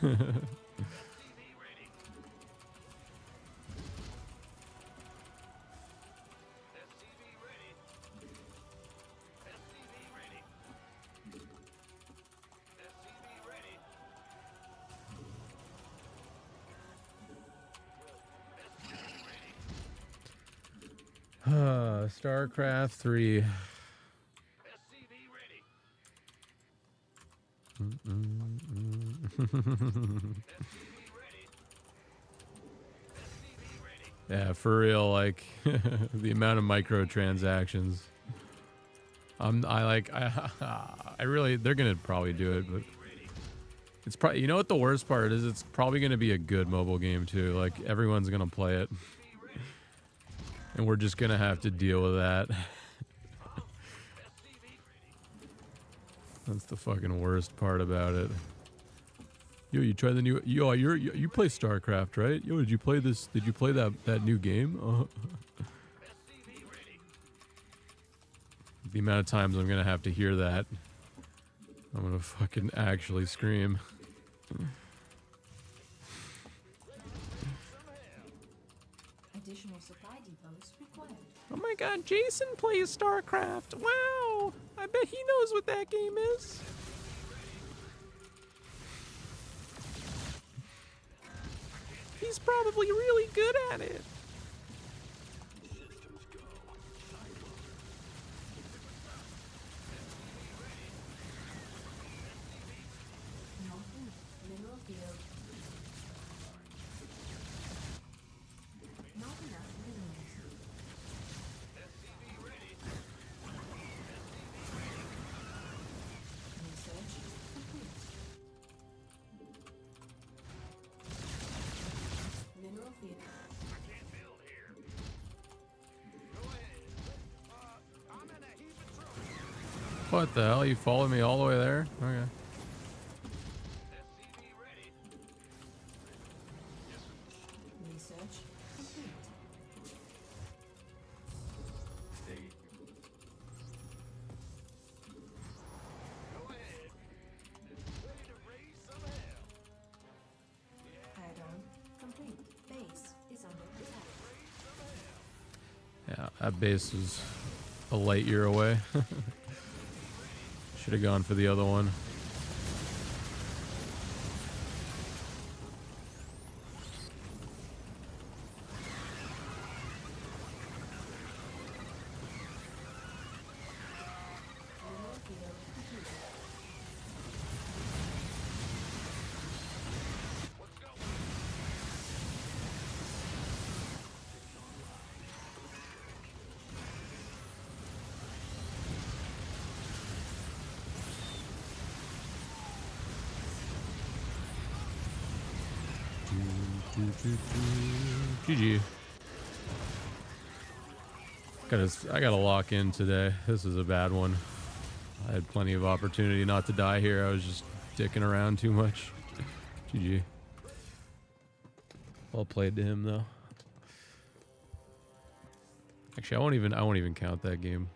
StarCraft 3. Yeah, for real, like the amount of microtransactions. I really, they're gonna probably do it, but it's probably, you know what the worst part is? It's probably gonna be a good mobile game too. Like everyone's gonna play it, and we're just gonna have to deal with that. That's the fucking worst part about it. Yo, you try the new? Yo, you play StarCraft, right? Yo, did you play this? Did you play that new game? The amount of times I'm gonna have to hear that, I'm gonna fucking actually scream. Additional supply depots required. Oh my god, Jason plays StarCraft. Wow, I bet he knows what that game is. He's probably really good at it. Northern mineral field. Not enough minerals. Research complete. Mineral field. What the hell? You followed me all the way there? Okay. Research complete. Add-on complete. Base is under attack. Yeah, that base is a light year away. Should have gone for the other one. Mineral field completed. GG. I gotta lock in today. This is a bad one. I had plenty of opportunity not to die here. I was just dicking around too much. GG. Well played to him though. Actually, I won't even count that game.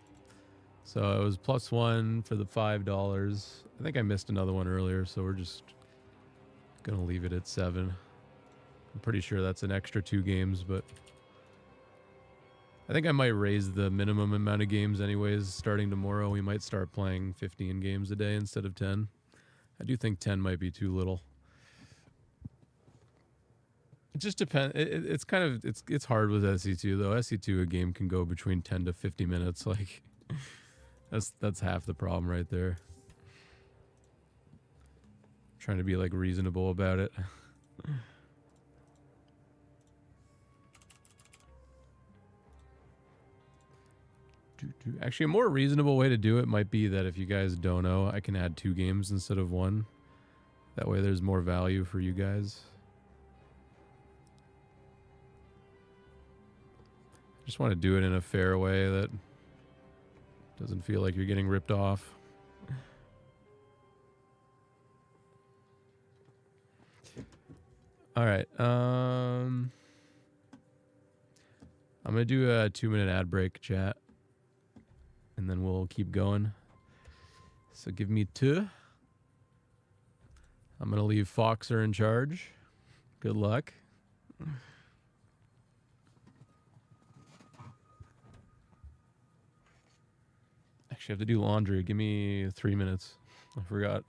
So it was +1 for the $5. I think I missed another one earlier, so we're just gonna leave it at 7. I'm pretty sure that's an extra 2 games, but I think I might raise the minimum amount of games anyways. Starting tomorrow, we might start playing 15 games a day instead of 10. I do think 10 might be too little. It just depends. It's kind of, it's hard with SE2 though. SE2, a game can go between 10 to 50 minutes. Like that's half the problem right there. Trying to be like reasonable about it. Actually, a more reasonable way to do it might be that if you guys don't know, I can add 2 games instead of 1. That way there's more value for you guys. Just want to do it in a fair way that doesn't feel like you're getting ripped off. All right. I'm going to do a 2-minute ad break, chat. And then we'll keep going. So give me 2. I'm going to leave Foxer in charge. Good luck. Actually, I have to do laundry. Give me 3 minutes. I forgot.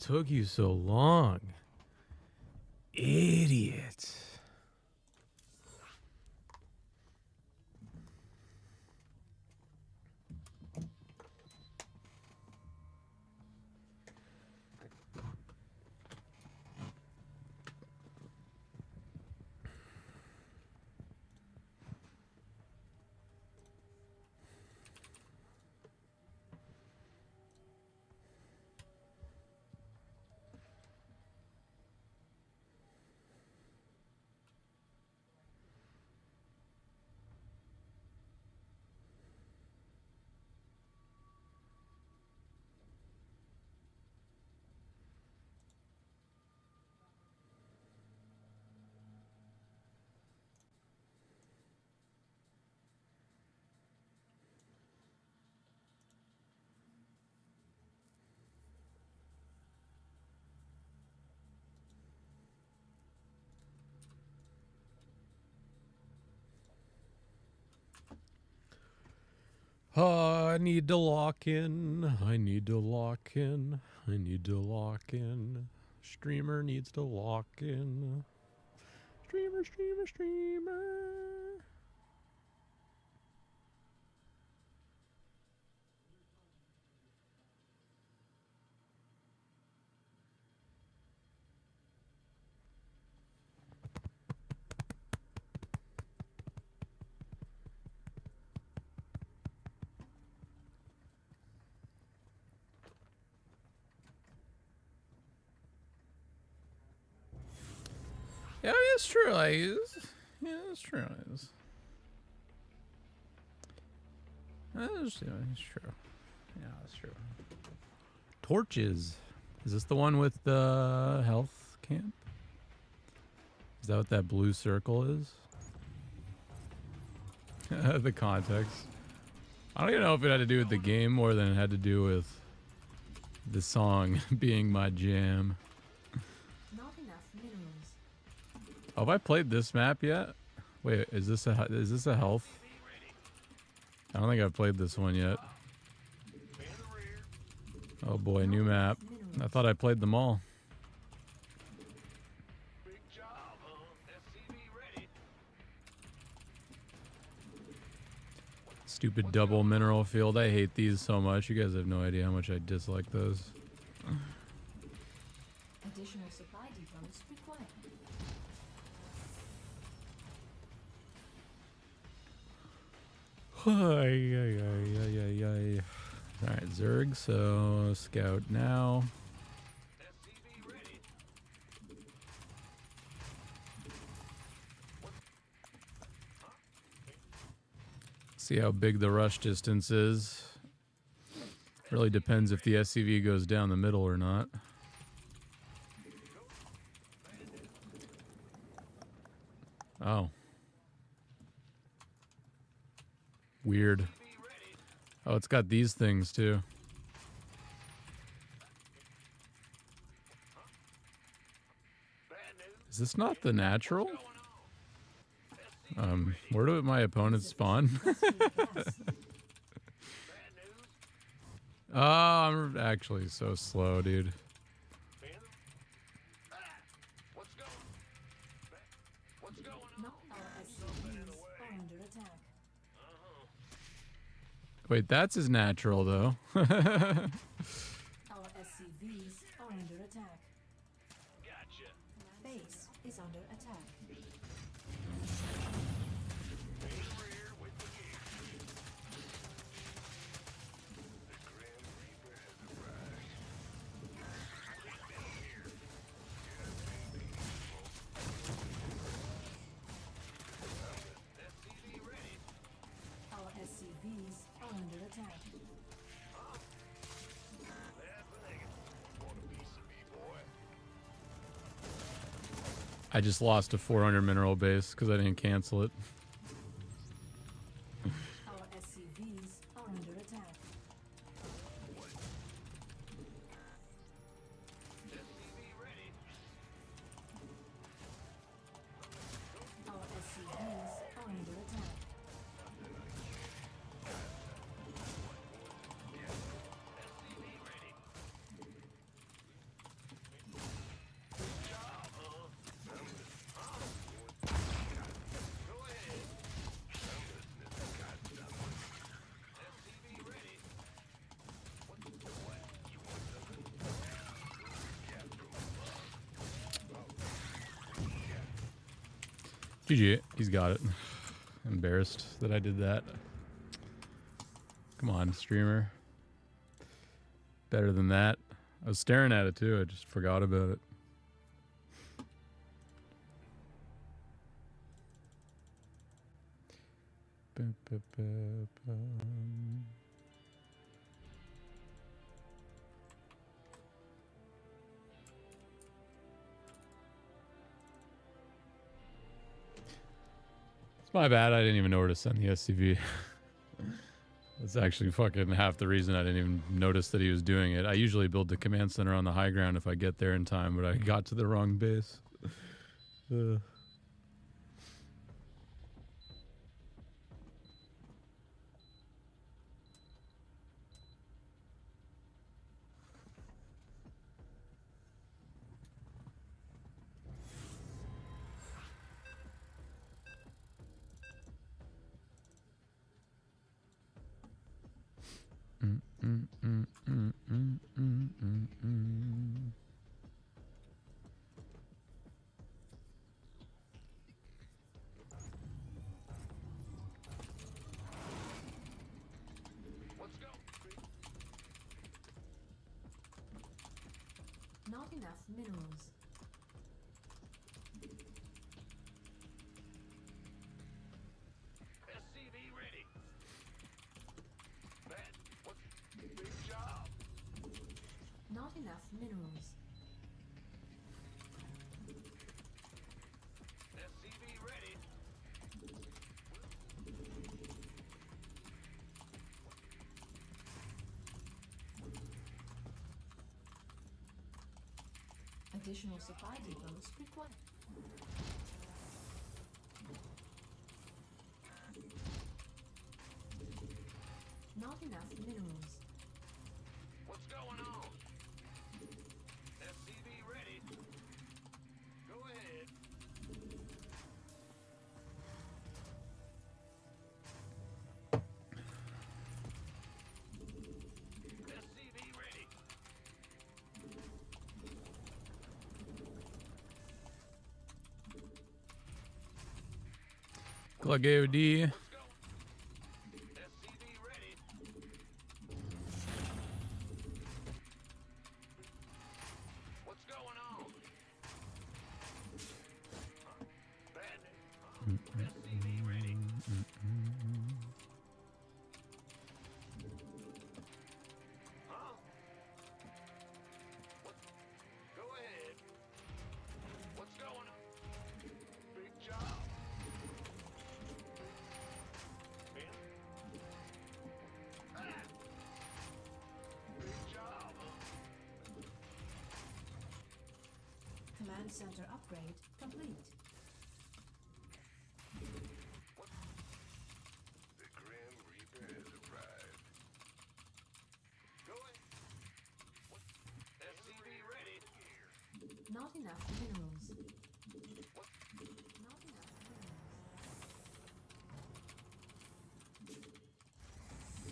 took you so long? Idiot. Oh, I need to lock in. I need to lock in. I need to lock in. Streamer needs to lock in. Streamer, streamer, streamer. Yeah, it's true. Like, yeah, it's true. It's true. Yeah, it's true. Torches. Is this the one with the health camp? Is that what that blue circle is? The context. I don't even know if it had to do with the game more than it had to do with the song being my jam. Not enough minerals. Oh, have I played this map yet? Wait, is this a health? I don't think I've played this one yet. Oh boy, new map. I thought I played them all. Big job, huh? SCV ready. Stupid double mineral field. I hate these so much. You guys have no idea how much I dislike those. Additional supply depots required. Alright, Zerg, so scout now. SCV ready. See how big the rush distance is. Really depends if the SCV goes down the middle or not. Oh. Weird. Oh, it's got these things too. Is this not the natural? Where do my opponents spawn? Oh, I'm actually so slow, dude. Not our SCVs are under attack. Wait, that's his natural though. Our SCVs are under attack. Gotcha. Base is under attack. Rear with the gear. The Grand Reaper has arrived. SCV ready. Our SCVs are under attack. Want a piece of me, boy? I just lost a 400 mineral base because I didn't cancel it. Our SCVs are under attack. SCV ready. Our SCVs are under attack. SCV ready. GG. He's got it. Embarrassed that I did that. Come on, streamer. Better than that. I was staring at it too. I just forgot about it. It's my bad. I didn't even know where to send the SCV. That's actually fucking half the reason I didn't even notice that he was doing it. I usually build the command center on the high ground if I get there in time, but I got to the wrong base. Not enough minerals. SCV ready. Man, what? Big job. Not enough minerals. SCV ready. Additional supply depots required. Not enough minerals. What's going on? SCV ready. Go ahead. SCV ready. Glagod. Let's go. SCV ready. What's going on? Bad. SCV ready. Huh? What? Go ahead. What's going on? Big job. Man. Ah. Big job. Command center upgrade complete. The Grim Reaper has arrived. Go ahead. What? SCV ready. Not enough minerals. What? Not enough minerals.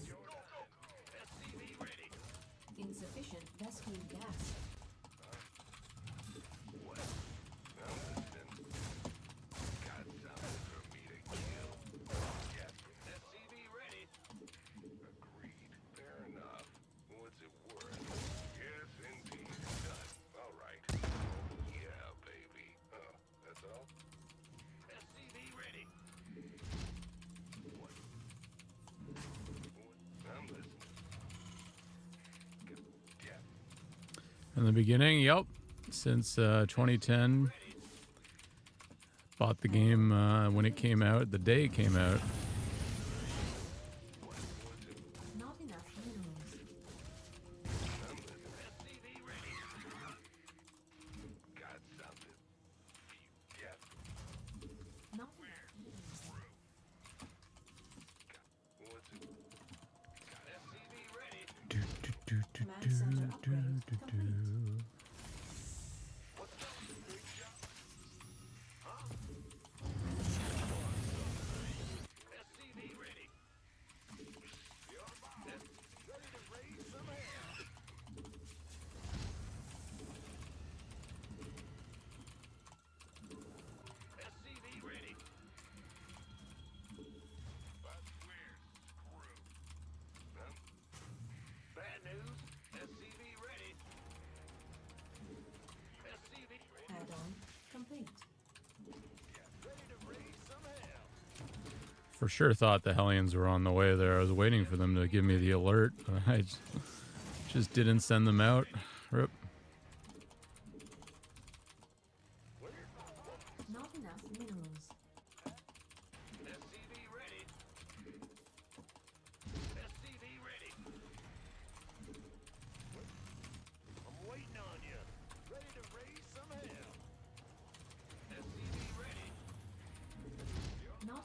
Go, go. SCV ready. Insufficient rescue gas. What? I'm listening. Got something for me to kill. Yes. SCV ready. Agreed. Fair enough. What's it worth? Yes, indeed. Done. All right. Yeah, baby. That's all? SCV ready. What? I'm listening. Yeah. In the beginning, yep. Since 2010. Bought the game when it came out, the day it came out. Not enough minerals. SCV ready. Got something. Yeah. Not enough minerals. What's it? Got SCV ready. Command center upgrade complete. What's up? Big job. Huh? SCV ready. You're ready to raise some hell. SCV ready. For sure thought the Hellions were on the way there. I was waiting for them to give me the alert, but I just didn't send them out. Rip. Not enough minerals. SCV ready. SCV ready. I'm waiting on you. Ready to raise some hell. SCV ready. Not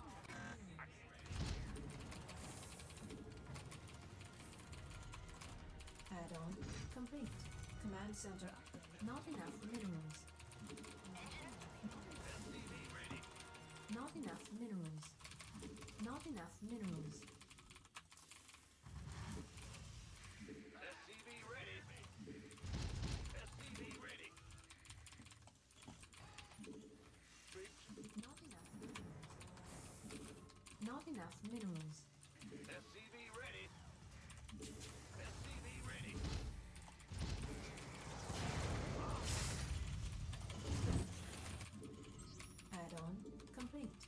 add-on complete. Command center upgrade. Not enough minerals. Not enough minerals. Not enough minerals. SCV ready. SCV ready. Not enough minerals. Not enough minerals. SCV ready. SCV ready. Add-on complete.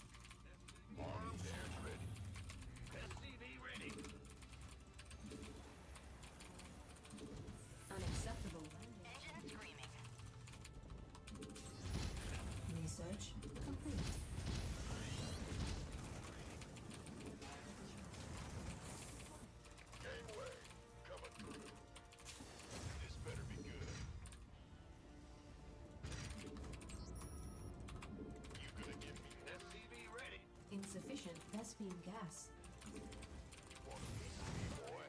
Armed and ready. SCV ready. Unacceptable landing. Research complete. Gangway coming through. This better be good. You gonna give me SCV ready? Insufficient Vespine gas. Want a piece of me, boy?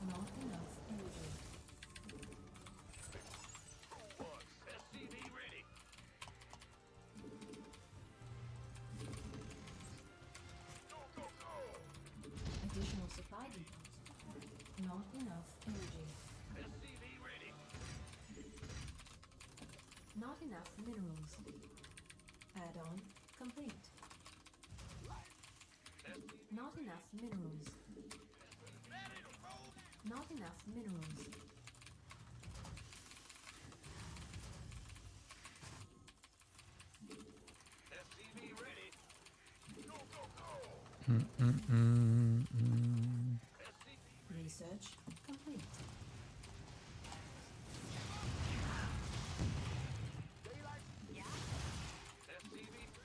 Not enough energy. Who wants SCV ready? Go, go, go! Additional supply depots. Not enough energy. SCV ready. Not enough minerals. Add-on complete. Not enough minerals. Not enough minerals. SCV ready. Go, go, go! Research complete.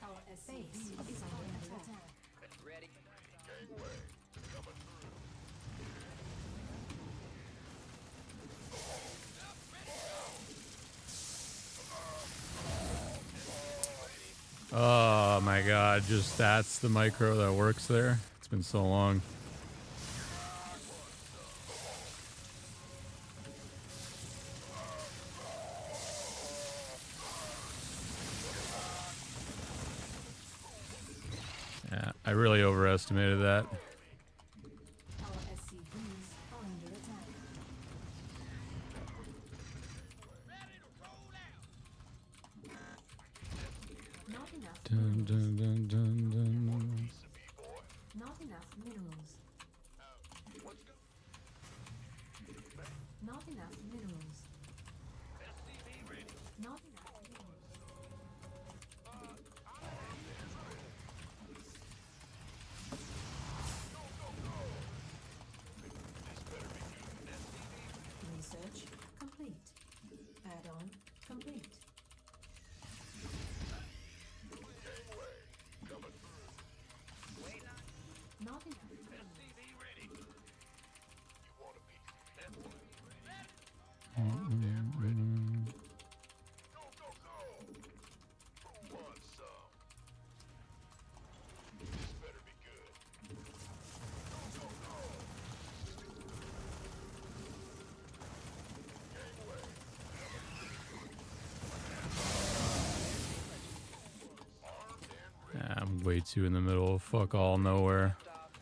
SCV Our base is under attack. Ready. gangway coming through. Oh my god, just that's the micro that works there. It's been so long. Yeah, I really overestimated that. Our SCVs are under attack. Not enough Dun, minerals. dun, dun, dun, dun. Not enough minerals. Not enough minerals. SCV ready. Not enough minerals. Research complete. Add-on complete. Gangway coming through. Waiting on. Not enough minerals. SCV ready. You want a piece? SCV ready. Go, go, go! Who wants some? This better be good. Go, go, go! Gangway. Armed and ready. Yeah, I'm way too in the middle of fuck all nowhere. Stop.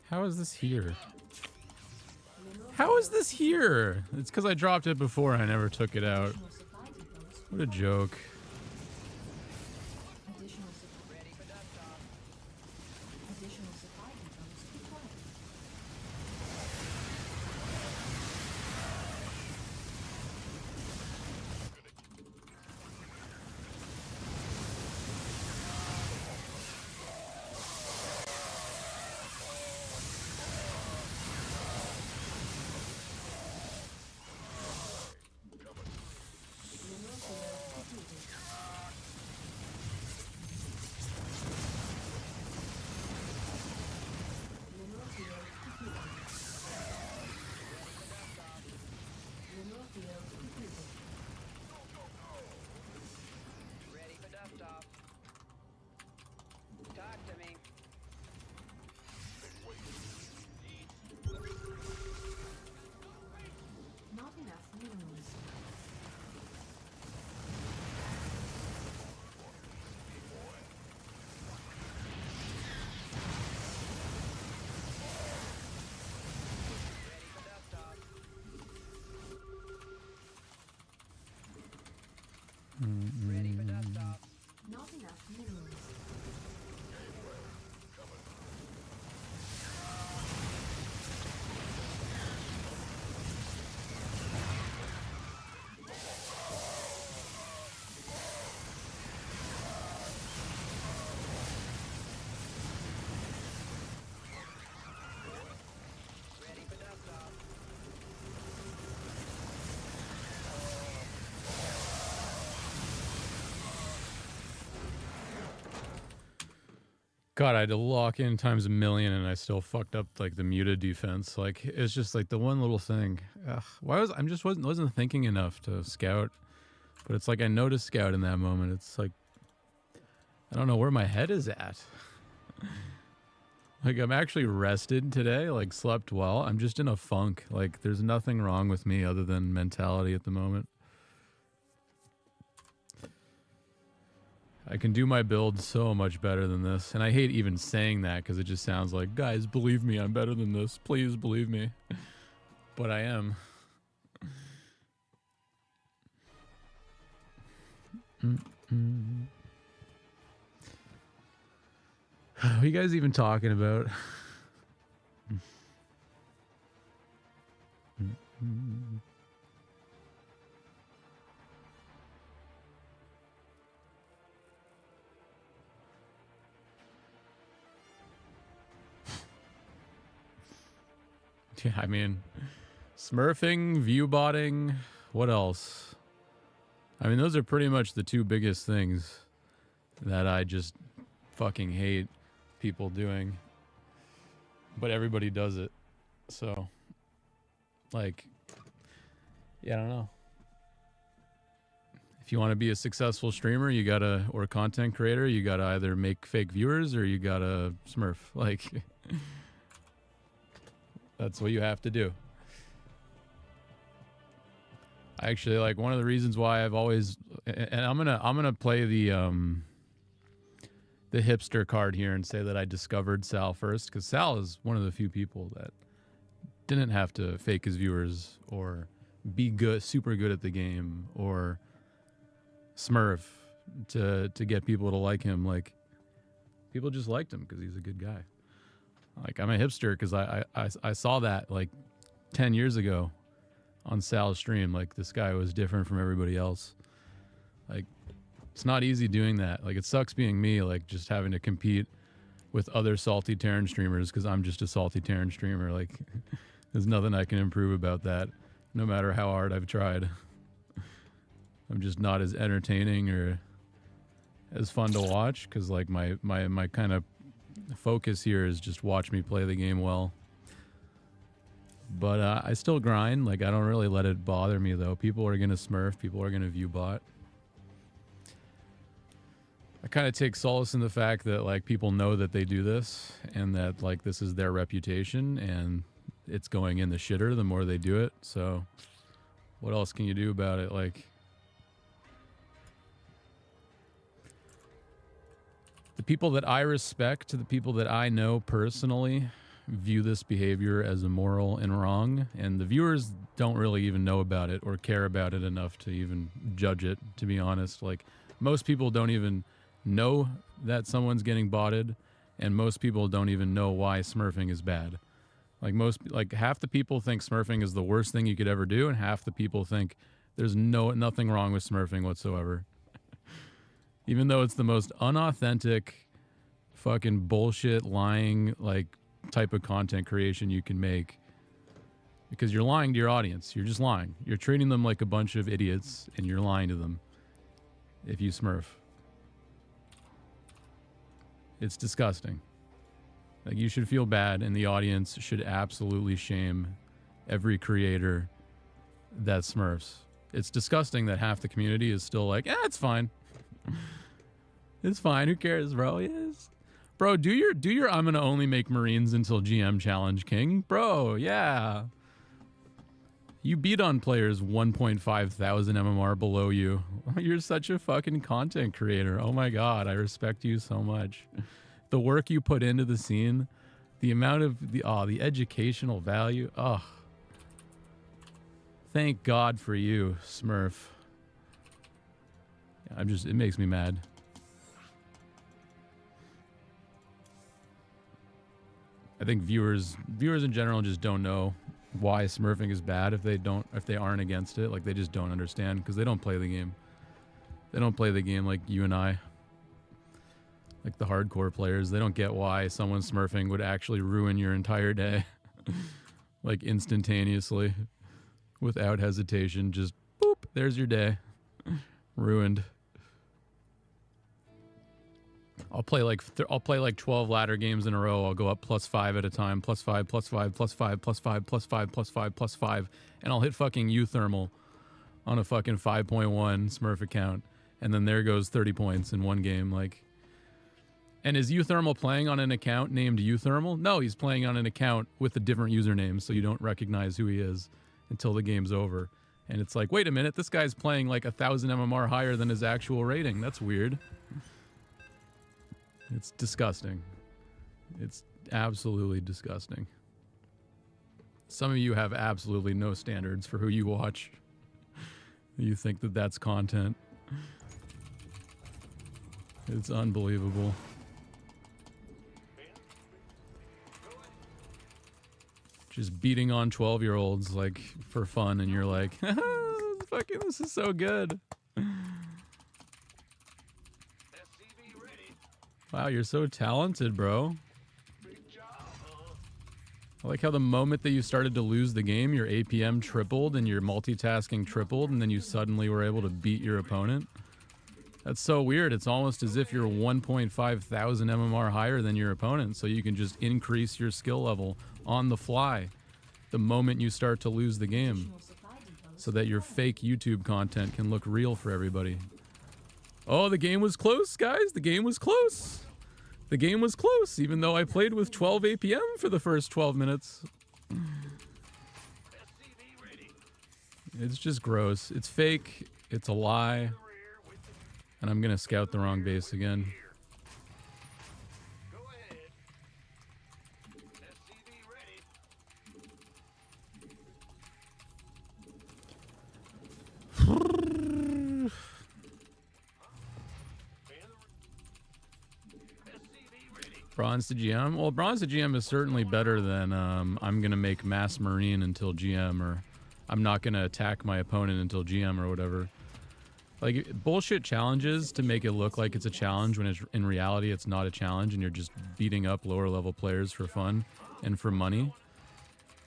How is this here? How is this here? It's because I dropped it before and I never took it out. What a joke. Additional supply. Ready. God, I had to lock in times a million, and I still fucked up like the muted defense. Like it's just like the one little thing. Ugh, I'm just wasn't thinking enough to scout, but it's like I know to scout in that moment. It's like I don't know where my head is at. Like I'm actually rested today, like slept well. I'm just in a funk. Like there's nothing wrong with me other than mentality at the moment. I can do my build so much better than this. And I hate even saying that because it just sounds like, guys, believe me, I'm better than this. Please believe me. But I am. What are you guys even talking about? Yeah, I mean, smurfing, viewbotting, what else? I mean, those are pretty much the two biggest things that I just fucking hate people doing. But everybody does it. So, like, yeah, I don't know. If you want to be a successful streamer, you gotta, or content creator, you gotta either make fake viewers or you gotta smurf. Like, that's what you have to do. Actually, like one of the reasons why I've always, and I'm gonna play the hipster card here and say that I discovered Sal first, because Sal is one of the few people that didn't have to fake his viewers or be good, super good at the game, or smurf to get people to like him. Like people just liked him because he's a good guy. Like I'm a hipster because I saw that like 10 years ago on Sal's stream. Like this guy was different from everybody else. Like it's not easy doing that. Like it sucks being me, like just having to compete with other salty Terran streamers because I'm just a salty Terran streamer. Like there's nothing I can improve about that, no matter how hard I've tried. I'm just not as entertaining or as fun to watch because like my kind of focus here is just watch me play the game well. But I still grind. Like I don't really let it bother me though. People are gonna smurf. People are gonna view bot. I kind of take solace in the fact that like people know that they do this and that like this is their reputation and it's going in the shitter the more they do it. So what else can you do about it? Like the people that I respect, the people that I know personally, view this behavior as immoral and wrong, and the viewers don't really even know about it or care about it enough to even judge it, to be honest. Like most people don't even know that someone's getting botted, and most people don't even know why smurfing is bad. Like half the people think smurfing is the worst thing you could ever do, and half the people think there's nothing wrong with smurfing whatsoever. Even though it's the most unauthentic, fucking bullshit, lying, like, type of content creation you can make. Because you're lying to your audience. You're just lying. You're treating them like a bunch of idiots, and you're lying to them if you smurf. It's disgusting. Like, you should feel bad, and the audience should absolutely shame every creator that smurfs. It's disgusting that half the community is still like, it's fine. It's fine. Who cares, bro? Yes. Bro, do your I'm gonna only make Marines until GM challenge, King. Bro, yeah. You beat on players 1.5 thousand MMR below you. You're such a fucking content creator. Oh my god, I respect you so much. The work you put into the scene, the amount of the educational value. Oh. Thank God for you, Smurf. It makes me mad. I think viewers in general just don't know why smurfing is bad if they aren't against it. Like they just don't understand because they don't play the game. They don't play the game like you and I. Like the hardcore players, they don't get why someone smurfing would actually ruin your entire day. Like instantaneously, without hesitation, just boop, there's your day. Ruined. I'll play like 12 ladder games in a row. I'll go up +5 at a time, +5, +5, +5, +5, +5, +5, +5, and I'll hit fucking Euthermal on a fucking 5.1 Smurf account, and then there goes 30 points in one game. Like, and is Euthermal playing on an account named Euthermal? No, he's playing on an account with a different username, so you don't recognize who he is until the game's over. And it's like, wait a minute, this guy's playing like 1,000 MMR higher than his actual rating. That's weird. It's disgusting. It's absolutely disgusting. Some of you have absolutely no standards for who you watch. You think that that's content. It's unbelievable. Just beating on 12-year-olds like for fun, and you're like, fucking, this is so good. Wow, you're so talented, bro. I like how the moment that you started to lose the game, your APM tripled and your multitasking tripled, and then you suddenly were able to beat your opponent. That's so weird. It's almost as if you're 1.5 thousand MMR higher than your opponent, so you can just increase your skill level on the fly the moment you start to lose the game, so that your fake YouTube content can look real for everybody. Oh, the game was close, guys. The game was close. The game was close, even though I played with 12 APM for the first 12 minutes. It's just gross. It's fake. It's a lie. And I'm going to scout the wrong base again. Bronze to GM? Well, Bronze to GM is certainly better than I'm going to make Mass Marine until GM, or I'm not going to attack my opponent until GM or whatever. Like, bullshit challenges to make it look like it's a challenge when it's, in reality it's not a challenge and you're just beating up lower level players for fun and for money.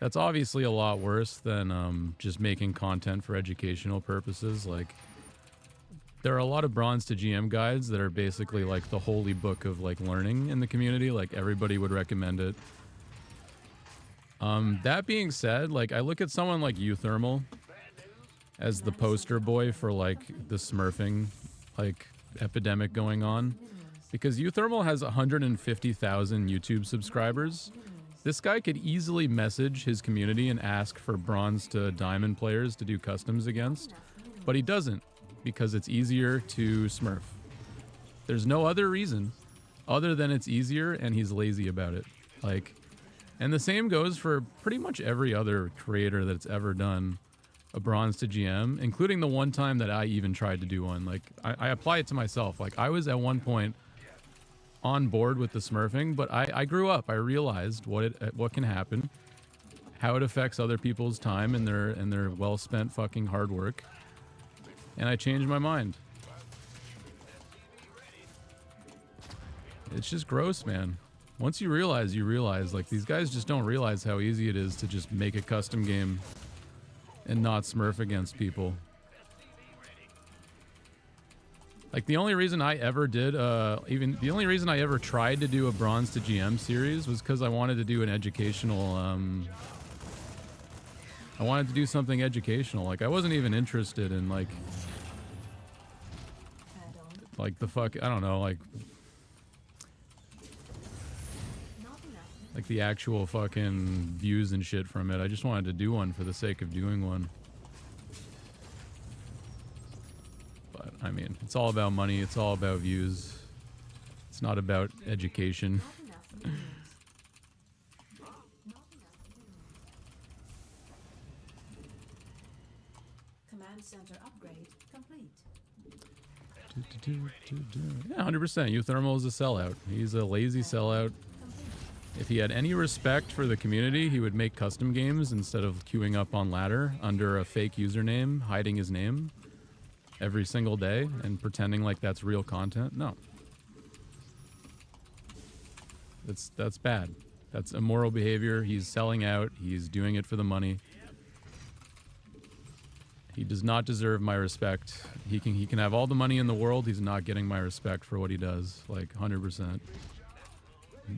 That's obviously a lot worse than just making content for educational purposes. Like, there are a lot of Bronze to GM guides that are basically like the holy book of like learning in the community. Like, everybody would recommend it. That being said, like, I look at someone like Euthermal as the poster boy for like the Smurfing like epidemic going on, because Euthermal has 150,000 YouTube subscribers. This guy could easily message his community and ask for Bronze to Diamond players to do customs against, but he doesn't, because it's easier to Smurf. There's no other reason other than it's easier, and he's lazy about it. Like, and the same goes for pretty much every other creator that's ever done a Bronze to GM, including the one time that I even tried to do one. Like, I apply it to myself. Like, I was at one point on board with the Smurfing, but I grew up. I realized what can happen, how it affects other people's time and their well-spent fucking hard work, and I changed my mind. It's just gross, man. Once you realize, like, these guys just don't realize how easy it is to just make a custom game and not Smurf against people. Like, the only reason I ever did, the only reason I ever tried to do a Bronze to GM series was because I wanted to do an educational, I wanted to do something educational. Like, I wasn't even interested in, like the fuck, I don't know, like the actual fucking views and shit from it. I just wanted to do one for the sake of doing one. But, I mean, it's all about money. It's all about views. It's not about education. Command center upgrade complete. Yeah, 100%. Euthermal is a sellout. He's a lazy sellout. If he had any respect for the community, he would make custom games instead of queuing up on ladder under a fake username, hiding his name every single day and pretending like that's real content. No. That's bad. That's immoral behavior. He's selling out. He's doing it for the money. He does not deserve my respect. He can have all the money in the world. He's not getting my respect for what he does. Like 100%.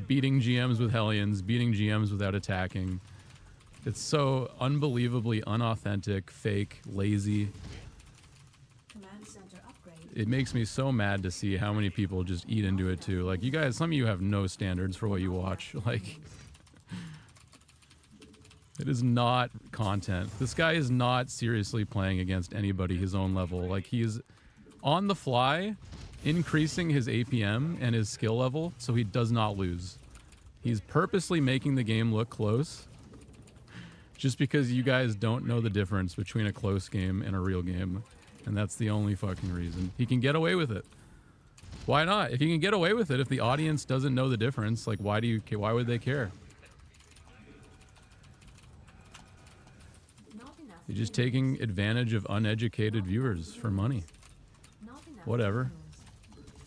Beating GMs with Hellions, beating GMs without attacking. It's so unbelievably unauthentic, fake, lazy. Command center upgrade. It makes me so mad to see how many people just eat into it too. Like, you guys, some of you have no standards for what you watch. Like, it is not content. This guy is not seriously playing against anybody his own level. Like, he's on the fly increasing his APM and his skill level so he does not lose. He's purposely making the game look close just because you guys don't know the difference between a close game and a real game. And that's the only fucking reason. He can get away with it. Why not? If he can get away with it, if the audience doesn't know the difference, like, why would they care? You're just taking advantage of uneducated viewers for money. Whatever.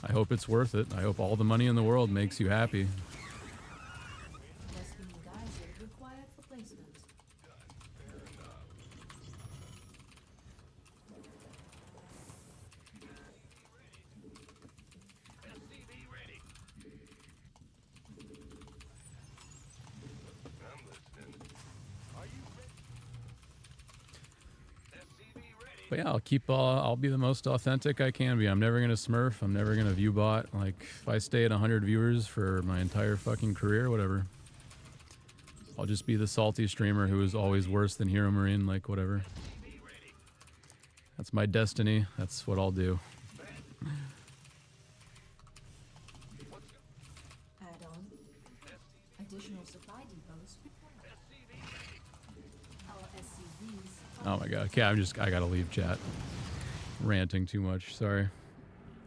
I hope it's worth it. I hope all the money in the world makes you happy. Required for placement. SCV ready. I'm listening. Are you ready? SCV ready. But yeah, I'll be the most authentic I can be. I'm never going to smurf. I'm never going to view bot. Like, if I stay at 100 viewers for my entire fucking career, whatever. I'll just be the salty streamer who is always worse than Hero Marine, like, whatever. That's my destiny. That's what I'll do. Add-on. Additional supply depots required. Our SCVs. Oh my god. Okay, I gotta leave chat. Ranting too much. Sorry.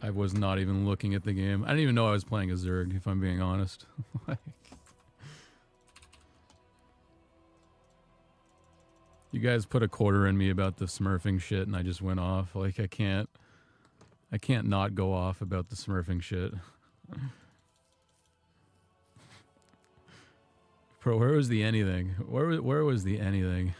I was not even looking at the game. I didn't even know I was playing a Zerg, if I'm being honest. Like, you guys put a quarter in me about the smurfing shit and I just went off. Like, I can't not go off about the smurfing shit. Bro, where was the anything? Where was the anything?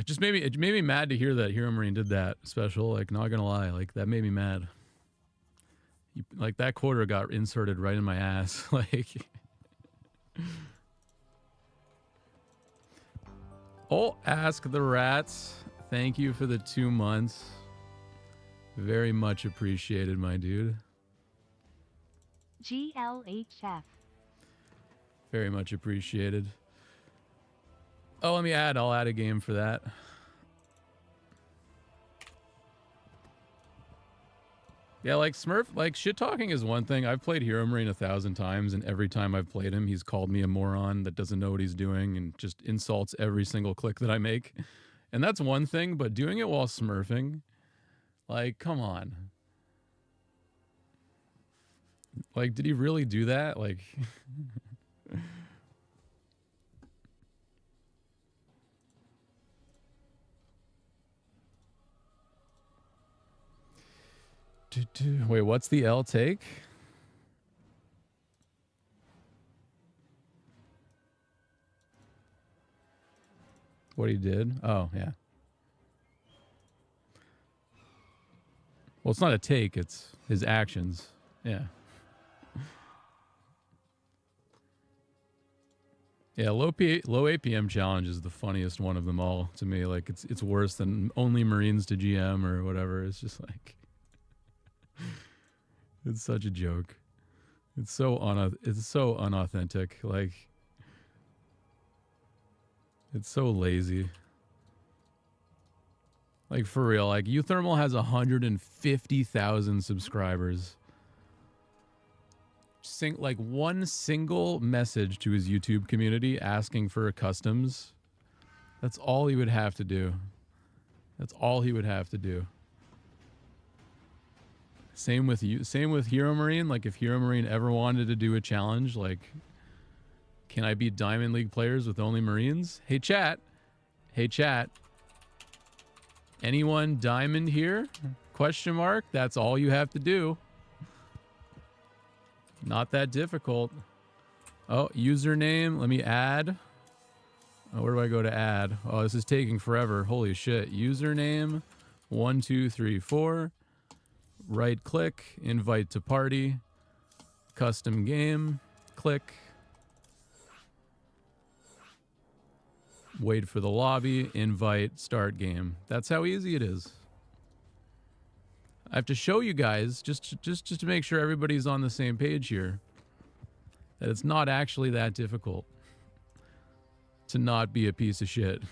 It made me mad to hear that Hero Marine did that special. Like, not gonna lie, like, that made me mad. Like, that quarter got inserted right in my ass. Like, oh, Ask the Rats. Thank you for the 2 months. Very much appreciated, my dude. GLHF. Very much appreciated. Oh, I'll add a game for that. Yeah, like Smurf, like, shit talking is one thing. I've played Hero Marine 1,000 times, and every time I've played him, he's called me a moron that doesn't know what he's doing and just insults every single click that I make. And that's one thing, but doing it while smurfing, like, come on. Like, did he really do that? Like... Wait, what's the L take? What he did? Oh, yeah. Well, it's not a take, it's his actions. Yeah. Yeah, low APM challenge is the funniest one of them all to me. Like, it's worse than only Marines to GM or whatever. It's just like... It's such a joke. It's so unauthentic. Like, it's so lazy. Like, for real. Like, Uthermal has 150,000 subscribers. Like, one single message to his YouTube community asking for customs. That's all he would have to do. That's all he would have to do. Same with you. Same with Hero Marine. Like, if Hero Marine ever wanted to do a challenge, like, can I beat Diamond League players with only Marines? Hey, chat. Hey, chat. Anyone Diamond here? question mark. That's all you have to do. Not that difficult. Oh, username. Let me add. Oh, where do I go to add? Oh, this is taking forever. Holy shit. Username 1234. Right click. Invite to party. Custom game. Click. Wait for the lobby. Invite. Start game. That's how easy it is. I have to show you guys just to make sure everybody's on the same page here. That it's not actually that difficult to not be a piece of shit.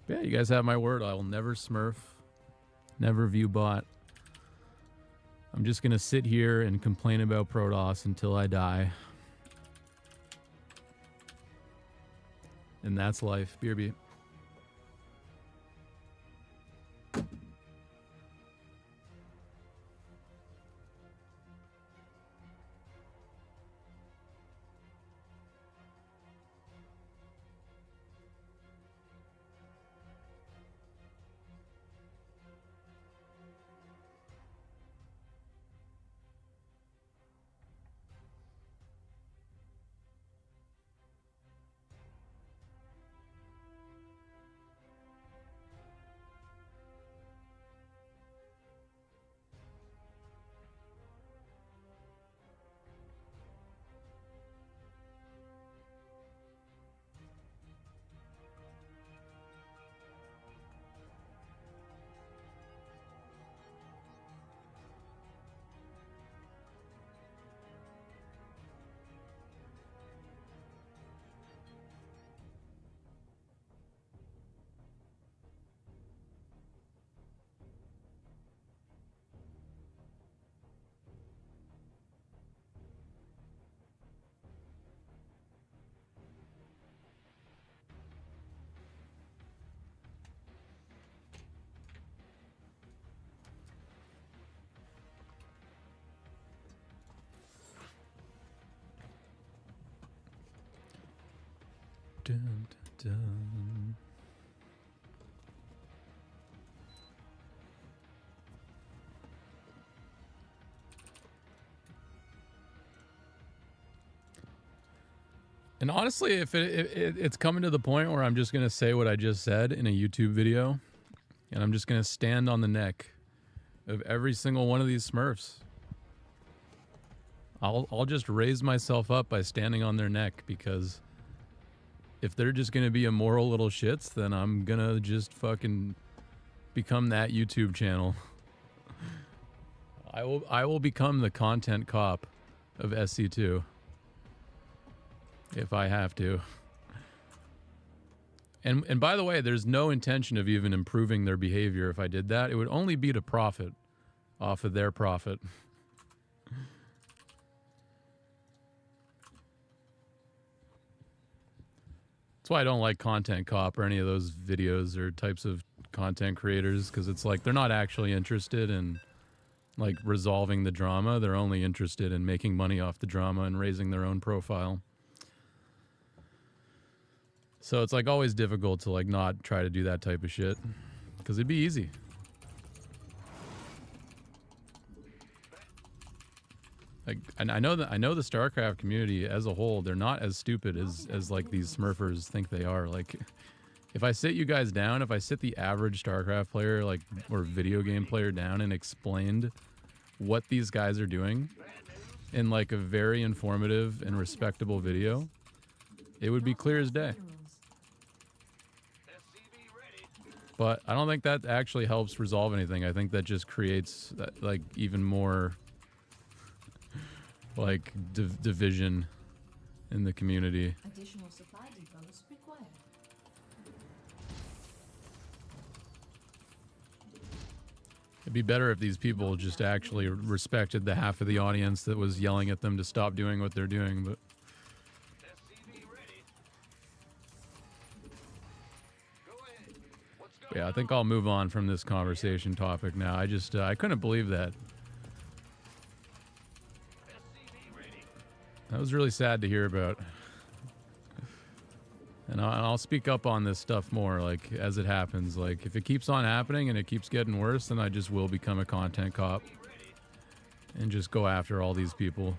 Yeah, you guys have my word. I will never smurf, never view bot. I'm just going to sit here and complain about Protoss until I die. And that's life. Beer beat. Dun, dun, dun. And honestly, if it's coming to the point where I'm just going to say what I just said in a YouTube video, and I'm just going to stand on the neck of every single one of these Smurfs. I'll just raise myself up by standing on their neck, because if they're just going to be immoral little shits, then I'm going to just fucking become that YouTube channel. I will become the content cop of SC2 if I have to. And by the way, there's no intention of even improving their behavior if I did that. It would only be to profit off of their profit. That's why I don't like Content Cop or any of those videos or types of content creators, because it's like they're not actually interested in like resolving the drama. They're only interested in making money off the drama and raising their own profile. So it's like always difficult to like not try to do that type of shit, because it'd be easy. Like, and I know the StarCraft community as a whole, they're not as stupid as like these Smurfers think they are. Like, if I sit you guys down, if I sit the average StarCraft player, like, or video game player down and explained what these guys are doing in like a very informative and respectable video, it would be clear as day. But I don't think that actually helps resolve anything. I think that just creates like even more like division in the community. Additional supply depots required. It'd be better if these people just actually respected the half of the audience that was yelling at them to stop doing what they're doing, but yeah, I think I'll move on from this conversation topic now. I couldn't believe that. That was really sad to hear about. And I'll speak up on this stuff more, like, as it happens. Like, if it keeps on happening and it keeps getting worse, then I just will become a content cop. And just go after all these people.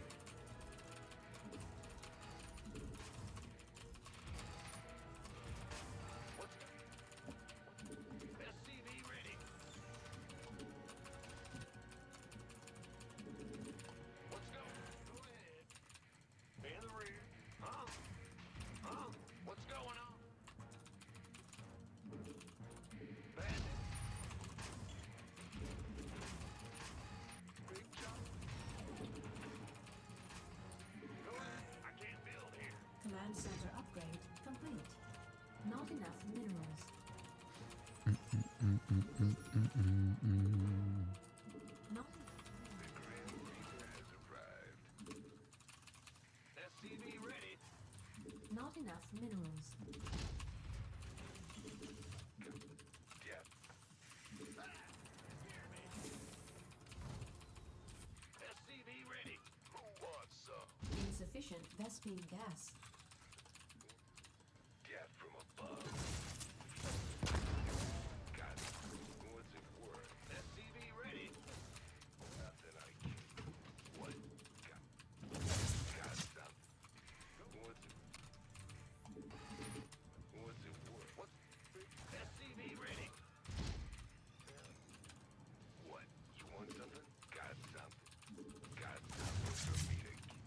Command center upgrade complete. Not enough minerals. Not SCV ready. Not enough minerals. Yep. SCV ready. Who wants some? Insufficient Vespine gas. Get from above. Got it. What's it worth? SCV ready. Nothing I can. What? Got some. What's it worth? What? SCV ready. What? You want something? Got something. Got something for me to get.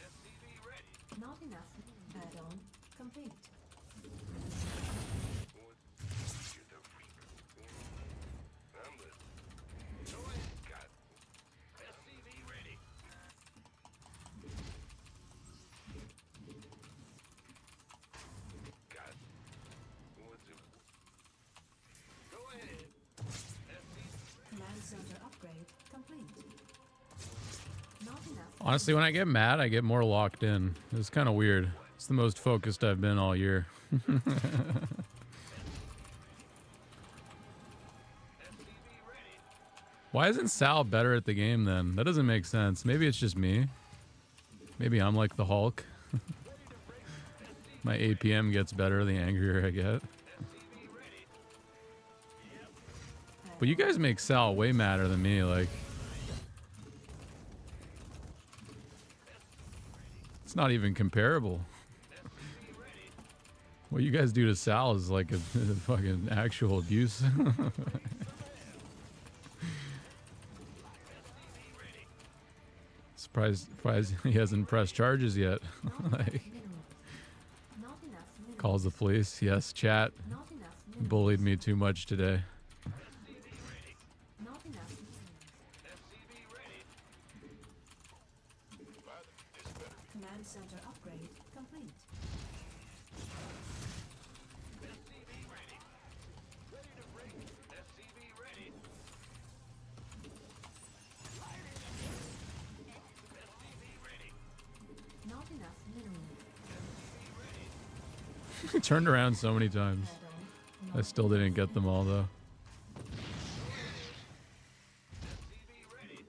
SCV ready. Not enough. Add-on complete. What? You're the reaper. I'm the... Go ahead. Got SCV ready. Got what's it? Go ahead. SCV. Command center upgrade complete. Not enough. Honestly, when I get mad, I get more locked in. It's kind of weird. It's the most focused I've been all year. SCV ready. Why isn't Sal better at the game then? That doesn't make sense. Maybe it's just me. Maybe I'm like the Hulk. My APM gets better the angrier I get. But you guys make Sal way madder than me, like... It's not even comparable. What you guys do to Sal is like a fucking actual abuse. Surprised he hasn't pressed charges yet. Like, Not enough minerals. calls the police. Yes, chat Not enough minerals. bullied me too much today. Not enough minerals. SCV ready. Command center upgrade complete. SCV ready. Ready to bring. SCV ready. SCV ready. Not enough minerals. He turned around so many times. Add-on. I still didn't get them all though. SCV ready.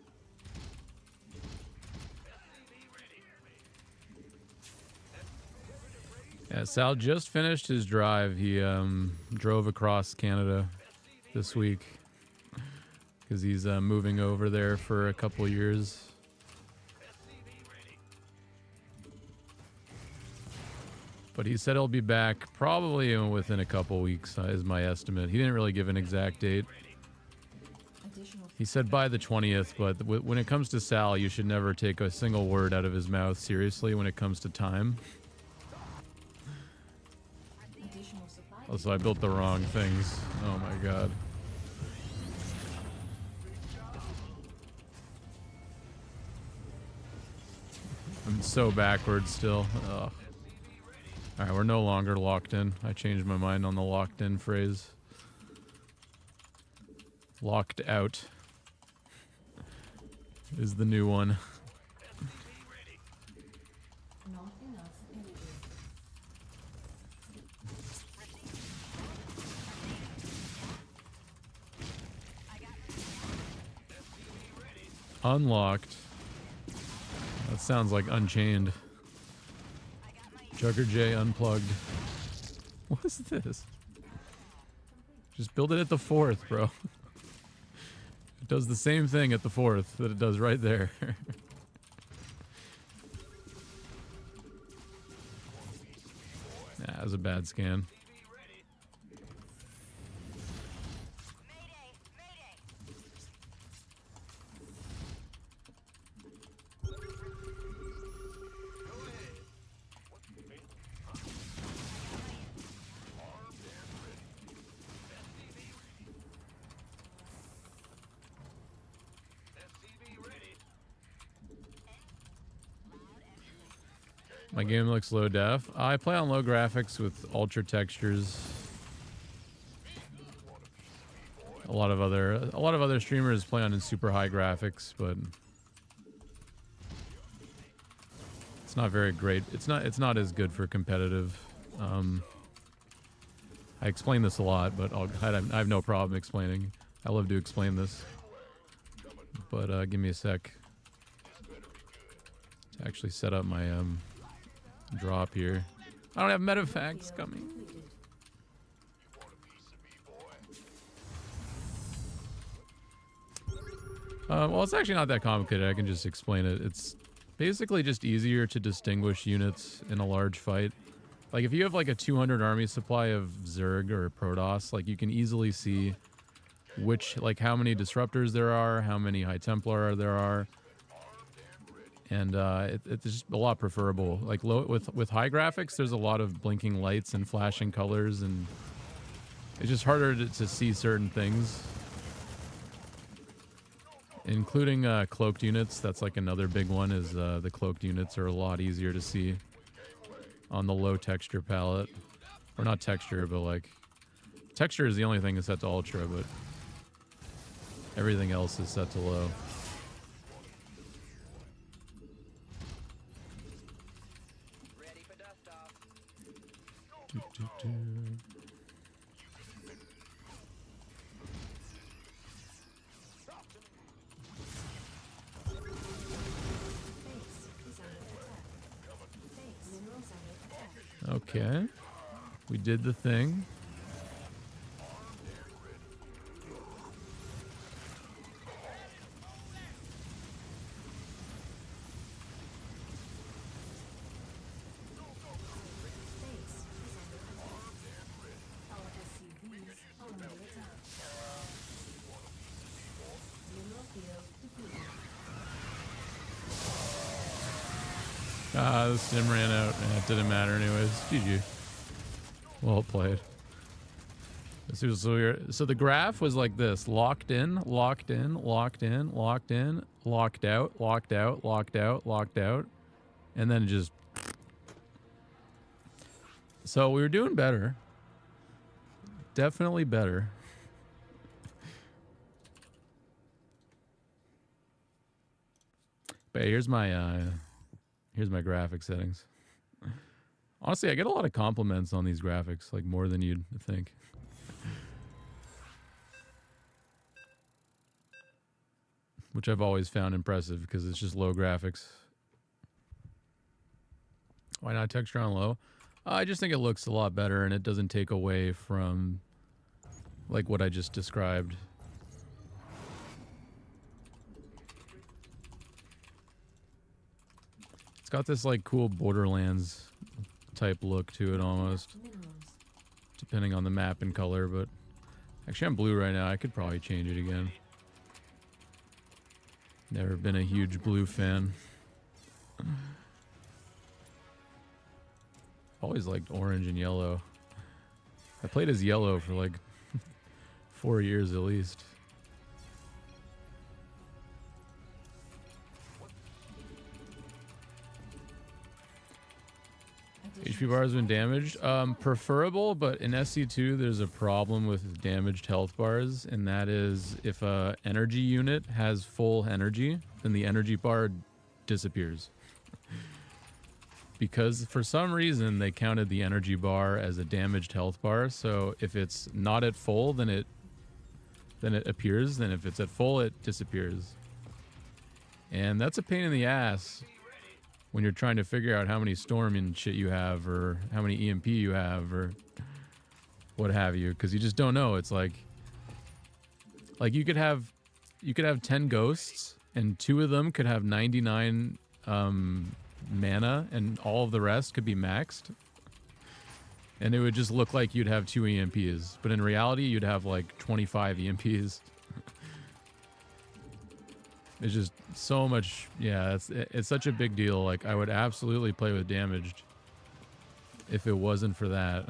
SCV ready. Yeah, Sal just finished his drive. He drove across Canada this week because he's moving over there for a couple years. SCV ready. But he said he'll be back probably within a couple weeks, is my estimate. He didn't really give an exact date. Additional He said by the 20th, but when it comes to Sal, you should never take a single word out of his mouth seriously when it comes to time. additional supply. Also, I built the wrong things. Oh my god. I'm so backwards still. Ugh. Alright, we're no longer locked in. I changed my mind on the locked in phrase. Locked out is the new one. Not enough energy. Unlocked. That sounds like Unchained. JuggerJ unplugged. What is this? Just build it at the 4th, bro. It does the same thing at the 4th that it does right there. Nah, that was a bad scan. My game looks low def. I play on low graphics with ultra textures. A lot of other streamers play on in super high graphics, but it's not very great. It's not as good for competitive. I explain this a lot, but I have no problem explaining. I love to explain this. But give me a sec to actually set up my drop here. I don't have metafacts coming. Well, it's actually not that complicated. I can just explain it. It's basically just easier to distinguish units in a large fight. Like if you have like a 200 army supply of Zerg or Protoss, like you can easily see which, like how many disruptors there are, how many High Templar there are. And it's just a lot preferable. Like with high graphics, there's a lot of blinking lights and flashing colors, and it's just harder to see certain things, including cloaked units. That's like another big one. Is the cloaked units are a lot easier to see on the low texture palette, or not texture, but like texture is the only thing that's set to ultra, but everything else is set to low. Okay, we did the thing. The sim ran out. It didn't matter anyways. GG. Well played. So the graph was like this: locked in, locked in, locked in, locked in, locked out, locked out, locked out, locked out, and then just. So we were doing better. Definitely better. But here's my graphic settings. Honestly, I get a lot of compliments on these graphics, like more than you'd think. Which I've always found impressive because it's just low graphics. Why not texture on low? I just think it looks a lot better and it doesn't take away from like what I just described. It's got this like cool Borderlands type look to it almost, depending on the map and color, but actually I'm blue right now. I could probably change it again. Never been a huge blue fan. Always liked orange and yellow. I played as yellow for like 4 years at least. HP bar has been damaged. Preferable, but in SC2 there's a problem with damaged health bars, and that is if a energy unit has full energy, then the energy bar disappears. Because for some reason they counted the energy bar as a damaged health bar, so if it's not at full, then it appears, then if it's at full, it disappears. And that's a pain in the ass when you're trying to figure out how many storm and shit you have, or how many EMP you have, or what have you, because you just don't know. It's like you could have 10 ghosts, and 2 of them could have 99 mana, and all of the rest could be maxed. And it would just look like you'd have 2 EMPs, but in reality, you'd have like 25 EMPs. It's just so much. Yeah, it's such a big deal. Like, I would absolutely play with damaged if it wasn't for that.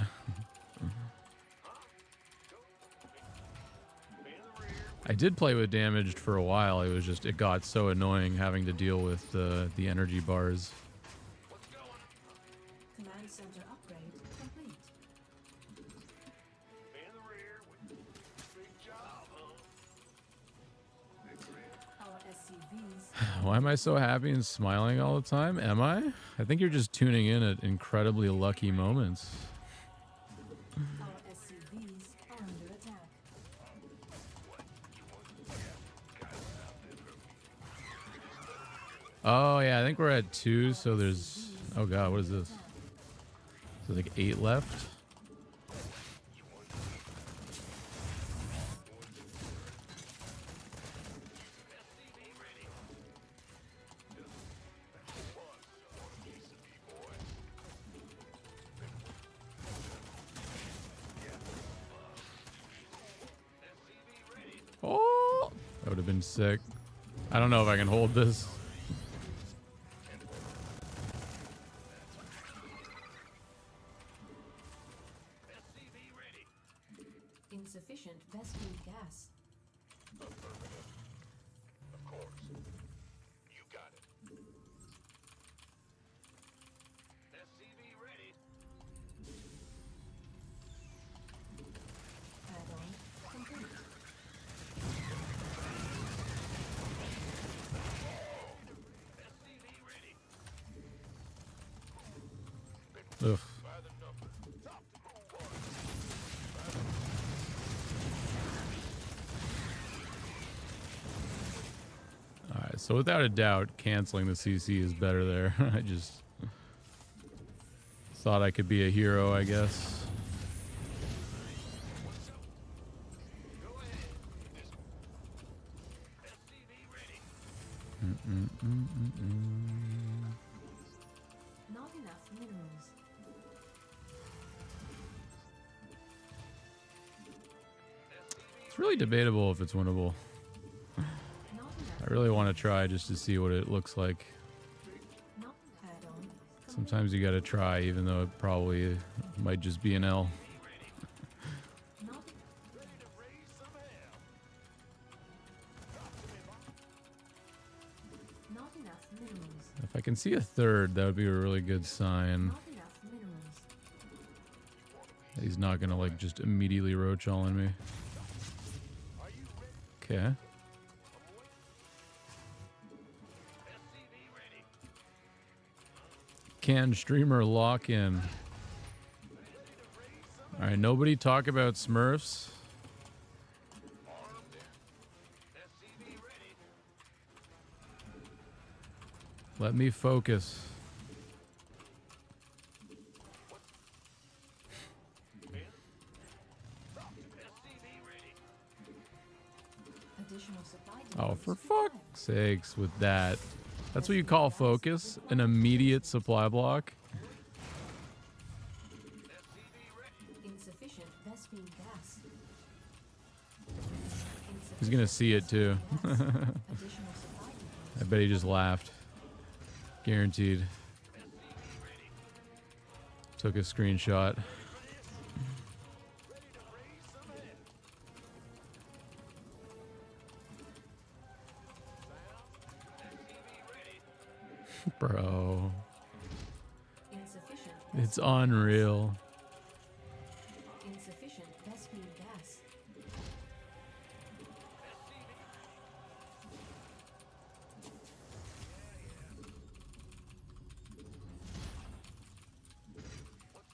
I did play with damaged for a while. It got so annoying having to deal with the energy bars. Command center upgrade complete. Our SCVs. Why am I so happy and smiling all the time? Am I? I think you're just tuning in at incredibly lucky moments. Our SCVs are under attack. Oh yeah, I think we're at 2, so there's... Oh god, what is this? There's like 8 left. Oh! That would have been sick. I don't know if I can hold this. Insufficient Vespene gas. Of course. You got it. SCV ready. Add-on complete. SCV ready. Ugh. By the number. Top to move on. Alright, so without a doubt, canceling the CC is better there. I just thought I could be a hero, I guess. Go ahead. SCV ready. Not enough minerals. It's really debatable if it's winnable. Not I enough. really want to try just to see what it looks like. Not add-on. Sometimes you gotta try, even though it probably might just be an L. Not Ready to raise some hell. not enough minerals. If I can see a third, that would be a really good sign. Not enough minerals. He's not gonna like just immediately roach all in me. Okay. SCV ready. Can streamer lock in? Alright, nobody talk about Smurfs. SCV ready. Let me focus. SCV ready. Additional supply Oh, depots for required. fuck's sakes with that. That's what you call focus? An immediate supply block? SCV ready. Insufficient Vespene gas. He's gonna see it too. Additional supply depots. I bet he just laughed. Guaranteed. Took a screenshot. Bro. Insufficient. It's unreal. Insufficient Vespene gas.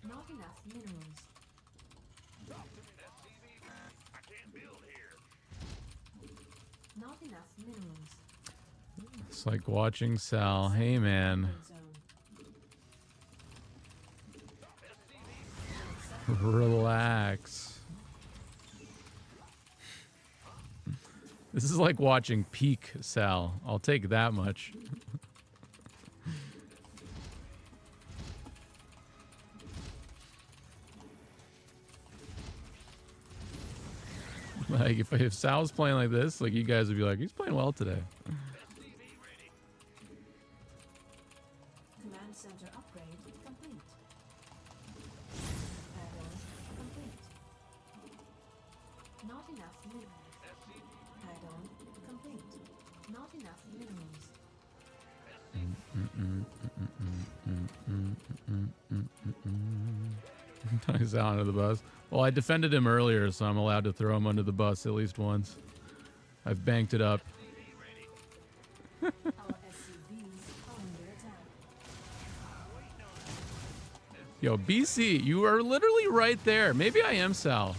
Not enough minerals. I can't build here. Not enough minerals. It's like watching Sal. Hey man. Zone. Relax. This is like watching peak Sal. I'll take that much. Like if Sal's playing like this, like you guys would be like, he's playing well today. Command center upgrade complete. Add-on complete. Not enough minerals. Add-on complete. Not enough minerals. He's out under the bus. Well, I defended him earlier, so I'm allowed to throw him under the bus at least once. I've banked it up. Our SCVs are under attack. Yo, BC, you are literally right there. Maybe I am Sal.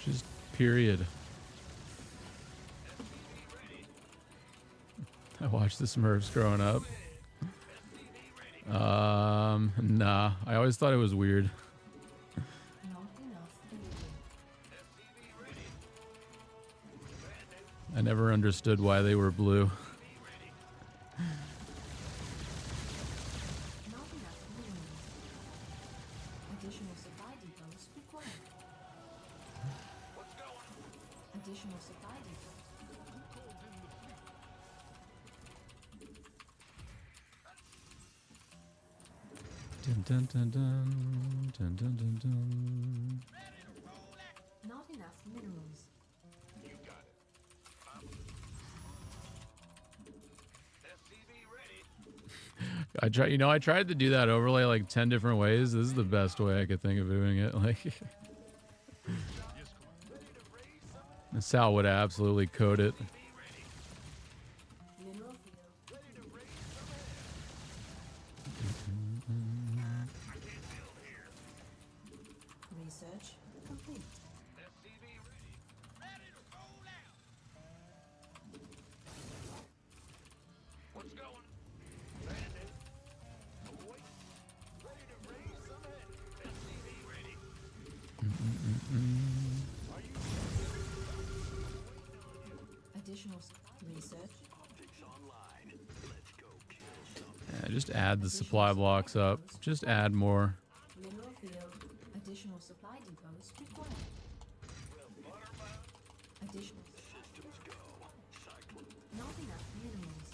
Just period. I watched the Smurfs growing up. Nah. I always thought it was weird. Not enough delivery. I never understood why they were blue. Not enough minerals. Additional supply depots required. Additional supply depots. Dun, dun, dun, dun, dun, dun, dun, dun. Not enough minerals. I tried to do that overlay like 10 different ways. This is the best way I could think of doing it. Like, Sal would absolutely code it. Mineral field. Research complete. Additional research. Yeah, just add the supply blocks up. Just add more. Mineral field. Additional supply depots required. Additional. Not enough minerals.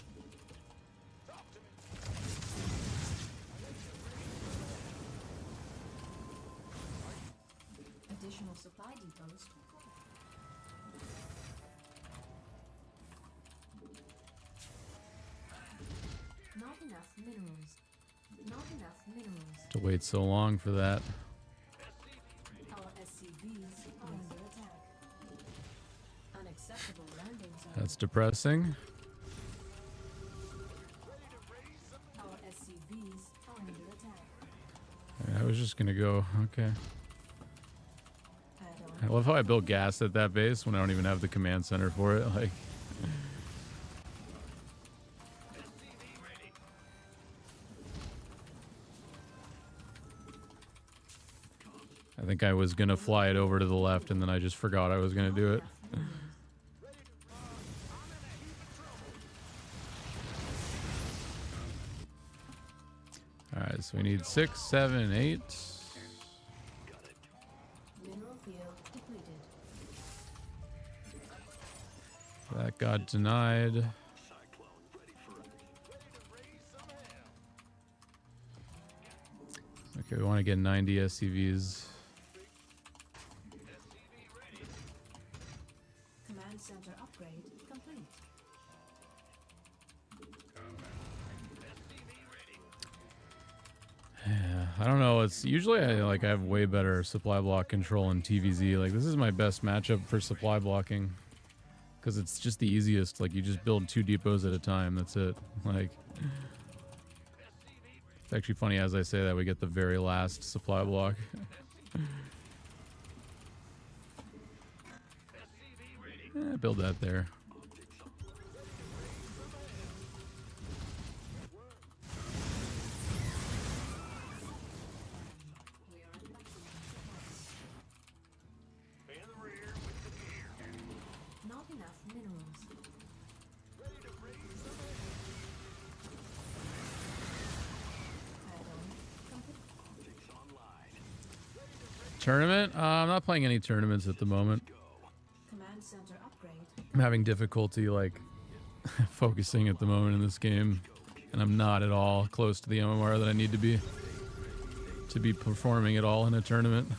Additional supply depots required. Not enough minerals. Not enough minerals. To wait so long for that. Our SCVs are under attack. Unacceptable landing zone. That's depressing. Our SCVs are under attack. I was just gonna go. Okay. I Add-on. love how I built gas at that base when I don't even have the command center for it. Like, I think I was gonna fly it over to the left, and then I just forgot I was gonna do it. All right, so we need 6, 7, 8. Mineral field depleted. That got denied. Okay, we want to get 90 SCVs. Command center upgrade complete. Yeah, I don't know. It's usually I have way better supply block control in TVZ. Like, this is my best matchup for supply blocking because it's just the easiest. Like, you just build 2 depots at a time. That's it. Like, it's actually funny as I say that we get the very last supply block. Build that there. Tournament? I'm not playing any tournaments at the moment. Command center upgrade. I'm having difficulty like focusing at the moment in this game, and I'm not at all close to the MMR that I need to be performing at all in a tournament.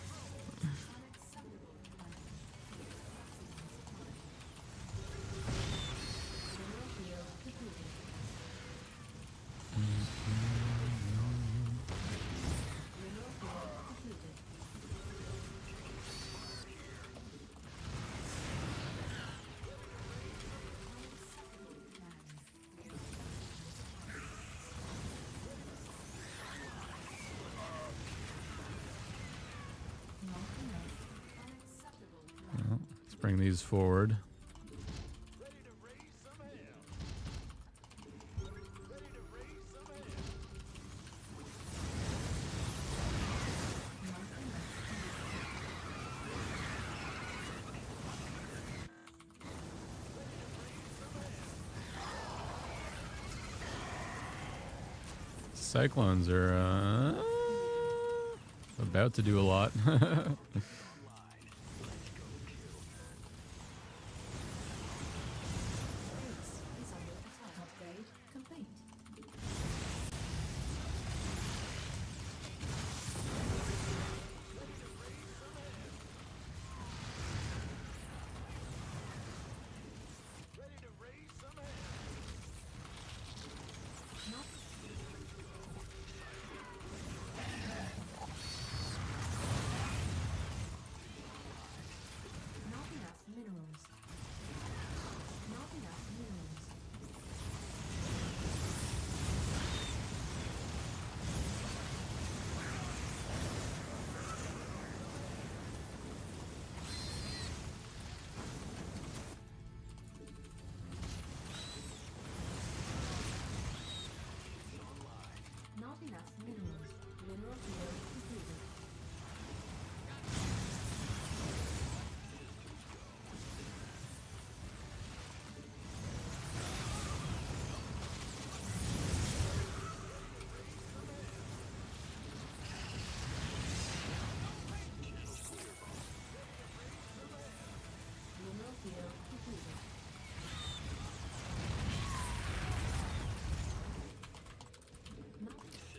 Well, let's bring these forward. Cyclones are about to do a lot. Is under attack. Upgrade complete. Not enough minerals. Not enough minerals. Not enough minerals. Mineral field completed. Mineral field completed.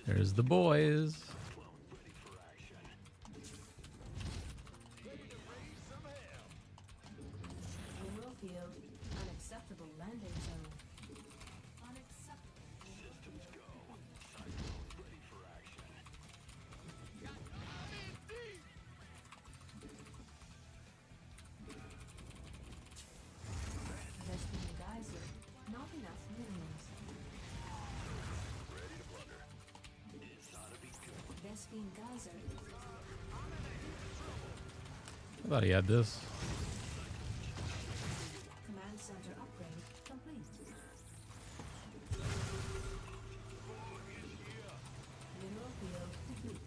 There's the boys. Mineral field. Unacceptable landing zone. Unacceptable. Vesting geyser. Not enough minerals. Vesting geyser. I thought he had this. Command center upgrade complete. Mineral field complete.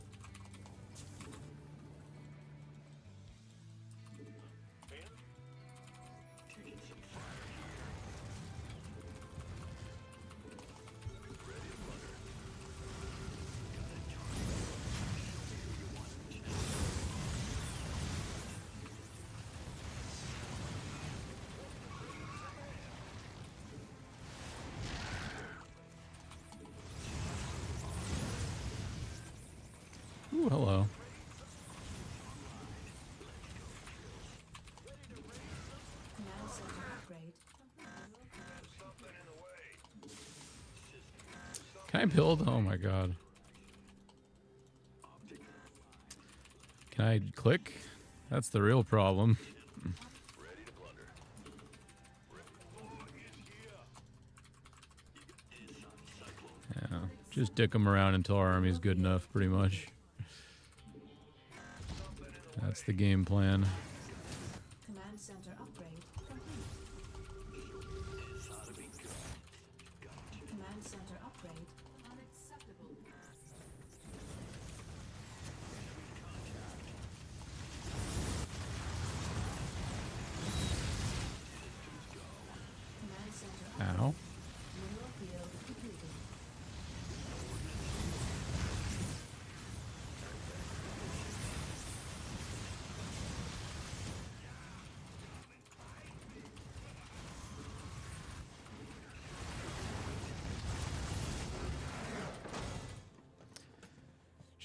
Ooh, hello. Command center upgrade. Can I build? Oh my god. Can I click? That's the real problem. Yeah, just dick them around until our army's good enough, pretty much. That's the game plan. Command center upgrade complete. Command center upgrade unacceptable. Command center upgrade. Ow. Mineral field completed.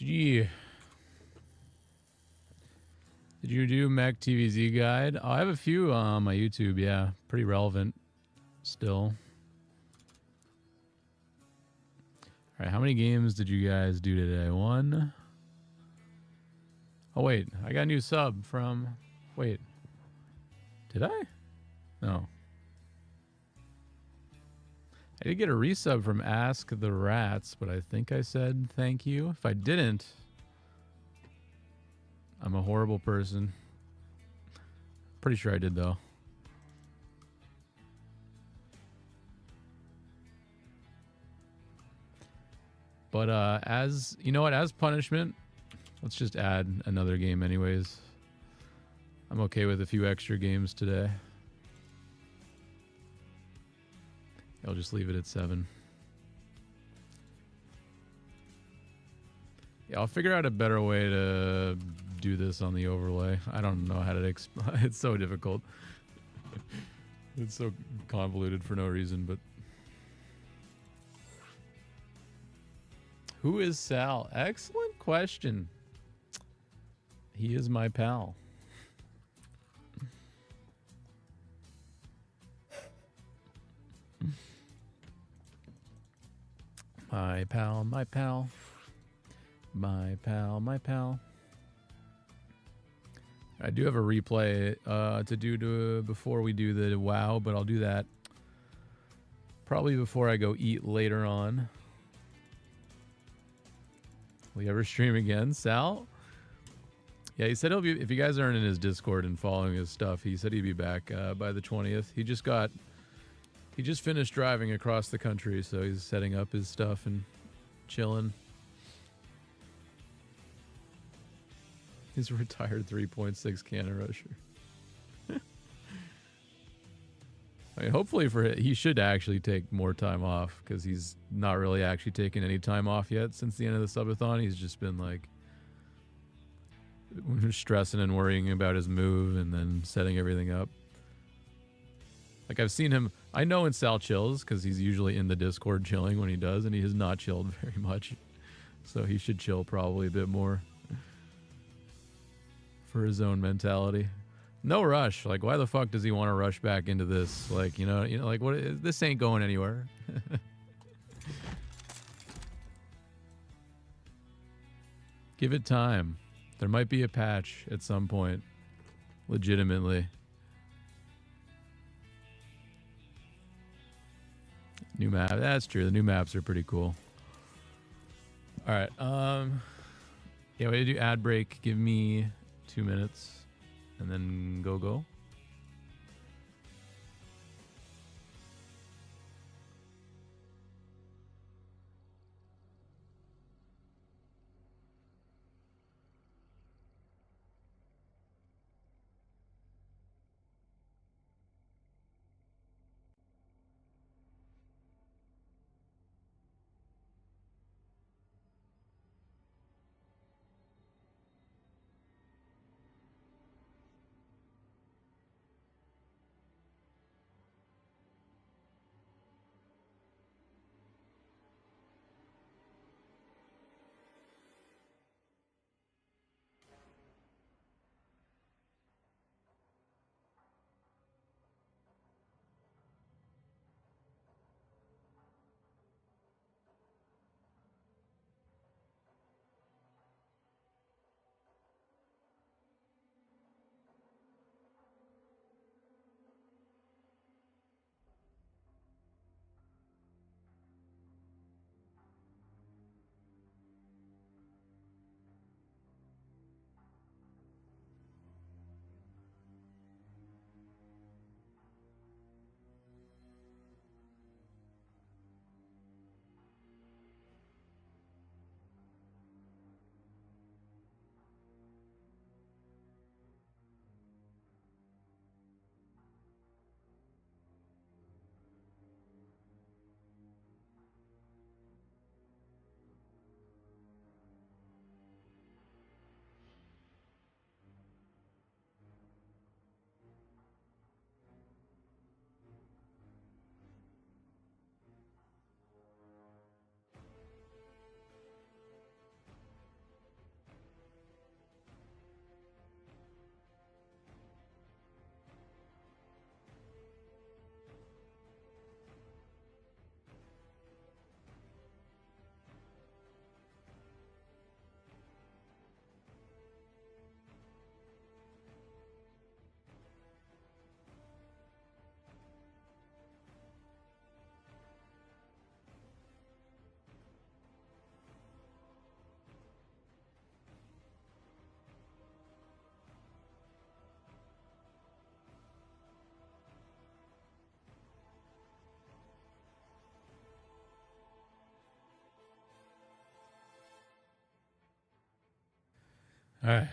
Gee. Did you do Mech TVZ guide? Oh, I have a few on my YouTube, yeah. Pretty relevant still. Alright, how many games did you guys do today? One. Oh, wait. I got a new sub from... Wait. Did I? No. I did get a resub from Ask the Rats, but I think I said thank you. If I didn't... I'm a horrible person. Pretty sure I did, though. But as you know what, as punishment, let's just add another game anyways. I'm okay with a few extra games today. I'll just leave it at 7. Yeah, I'll figure out a better way to do this on the overlay. I don't know how to it's so difficult. It's so convoluted for no reason, but who is Sal? Excellent question. He is my pal. My pal, my pal. My pal, my pal. I do have a replay to do before we do the WoW, but I'll do that probably before I go eat later on. Will you ever stream again, Sal? Yeah, he said he'll be, if you guys aren't in his Discord and following his stuff, he said he'd be back by the 20th. He just finished driving across the country, so he's setting up his stuff and chilling. He's a retired 3.6 cannon rusher. I mean, hopefully he should actually take more time off, because he's not really actually taken any time off yet since the end of the subathon. He's just been like stressing and worrying about his move and then setting everything up. Like, I've seen him, I know when Sal chills, because he's usually in the Discord chilling when he does, and he has not chilled very much. So he should chill probably a bit more for his own mentality. No rush. Like, why the fuck does he want to rush back into this? Like, you know, like, what? This ain't going anywhere. Give it time. There might be a patch at some point. Legitimately. New map. That's true. The new maps are pretty cool. All right. Yeah, we do ad break. Give me 2 minutes, and then go. All right.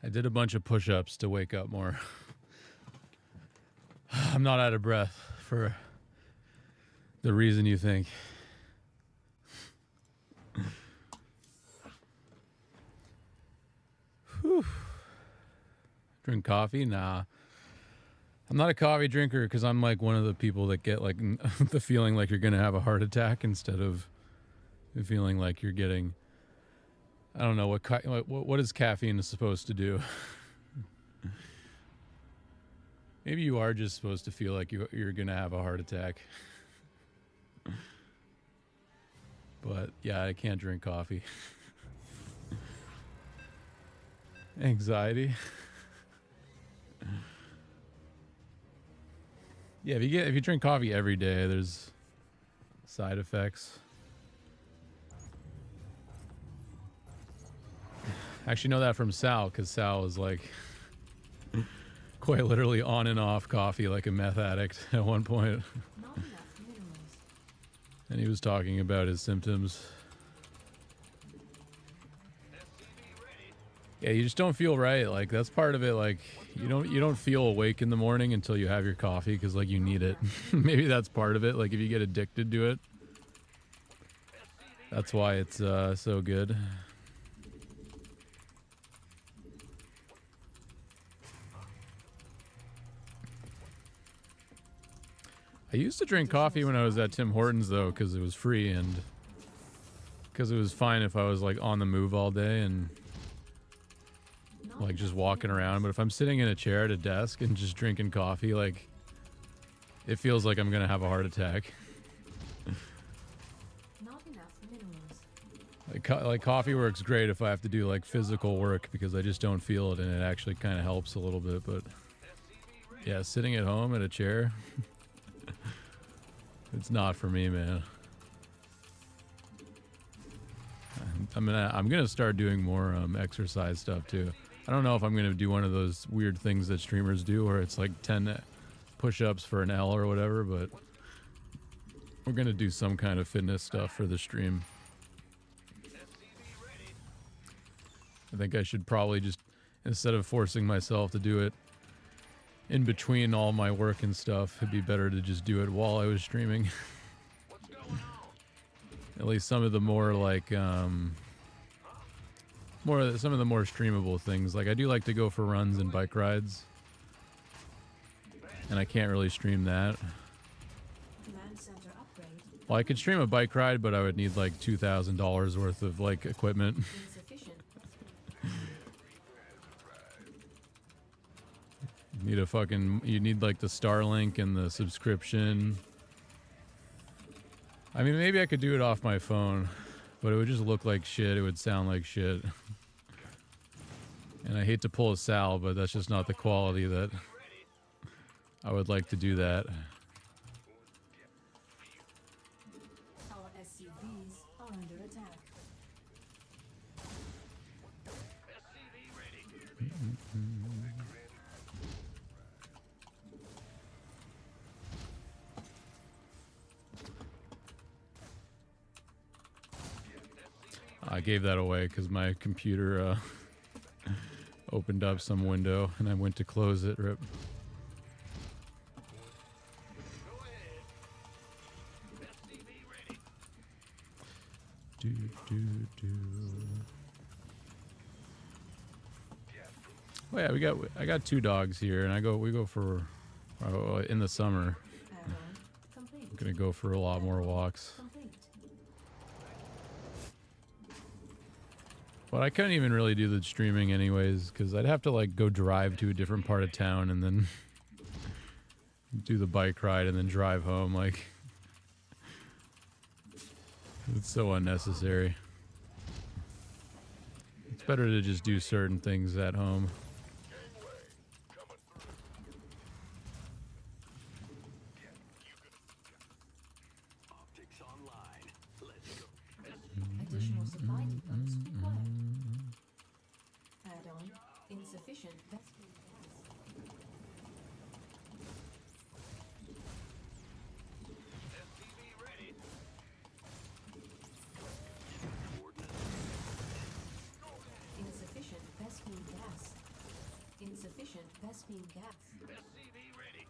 I did a bunch of push-ups to wake up more. I'm not out of breath for the reason you think. Whew. Drink coffee? Nah. I'm not a coffee drinker because I'm like one of the people that get like the feeling like you're going to have a heart attack instead of the feeling like you're getting, I don't know, what is caffeine supposed to do? Maybe you are just supposed to feel like you're going to have a heart attack. But yeah, I can't drink coffee. Anxiety. Yeah, if you drink coffee every day, there's side effects. I actually know that from Sal, because Sal was like quite literally on and off coffee like a meth addict at one point. Not enough minerals. And he was talking about his symptoms. Yeah, you just don't feel right. Like that's part of it. Like you don't feel awake in the morning until you have your coffee because like you need it. Maybe that's part of it. Like if you get addicted to it, that's why it's so good. I used to drink coffee when I was at Tim Hortons though, because it was free and because it was fine if I was like on the move all day and like just walking around. But if I'm sitting in a chair at a desk and just drinking coffee, like it feels like I'm gonna have a heart attack. Not enough minerals. Like coffee works great if I have to do like physical work because I just don't feel it and it actually kind of helps a little bit. But yeah, sitting at home at a chair, it's not for me, man. I'm gonna start doing more exercise stuff too. I don't know if I'm gonna do one of those weird things that streamers do where it's like 10 push-ups for an L or whatever, but we're gonna do some kind of fitness stuff for the stream. I think I should probably just, instead of forcing myself to do it in between all my work and stuff, it'd be better to just do it while I was streaming. At least some of the more like some of the more streamable things. Like I do like to go for runs and bike rides, and I can't really stream that. Command center upgrade. Well, I could stream a bike ride, but I would need like $2,000 worth of like equipment. Insufficient. You need like the Starlink and the subscription. I mean, maybe I could do it off my phone, but it would just look like shit. It would sound like shit. And I hate to pull a Sal, but that's just not the quality that I would like to do that. Our SCVs are under attack. I gave that away because my computer opened up some window and I went to close it. Rip. Do, do, do. Oh yeah, I got 2 dogs here, and we go for in the summer. Add-on complete. I'm gonna go for a lot more walks. Complete. But I couldn't even really do the streaming anyways, because I'd have to like go drive to a different part of town and then do the bike ride and then drive home. Like, it's so unnecessary. It's better to just do certain things at home. Optics online. Let's go. Additional supply depots required. Add-on insufficient. Vesting gas. SCV ready. Insufficient Vespine gas. SCV ready.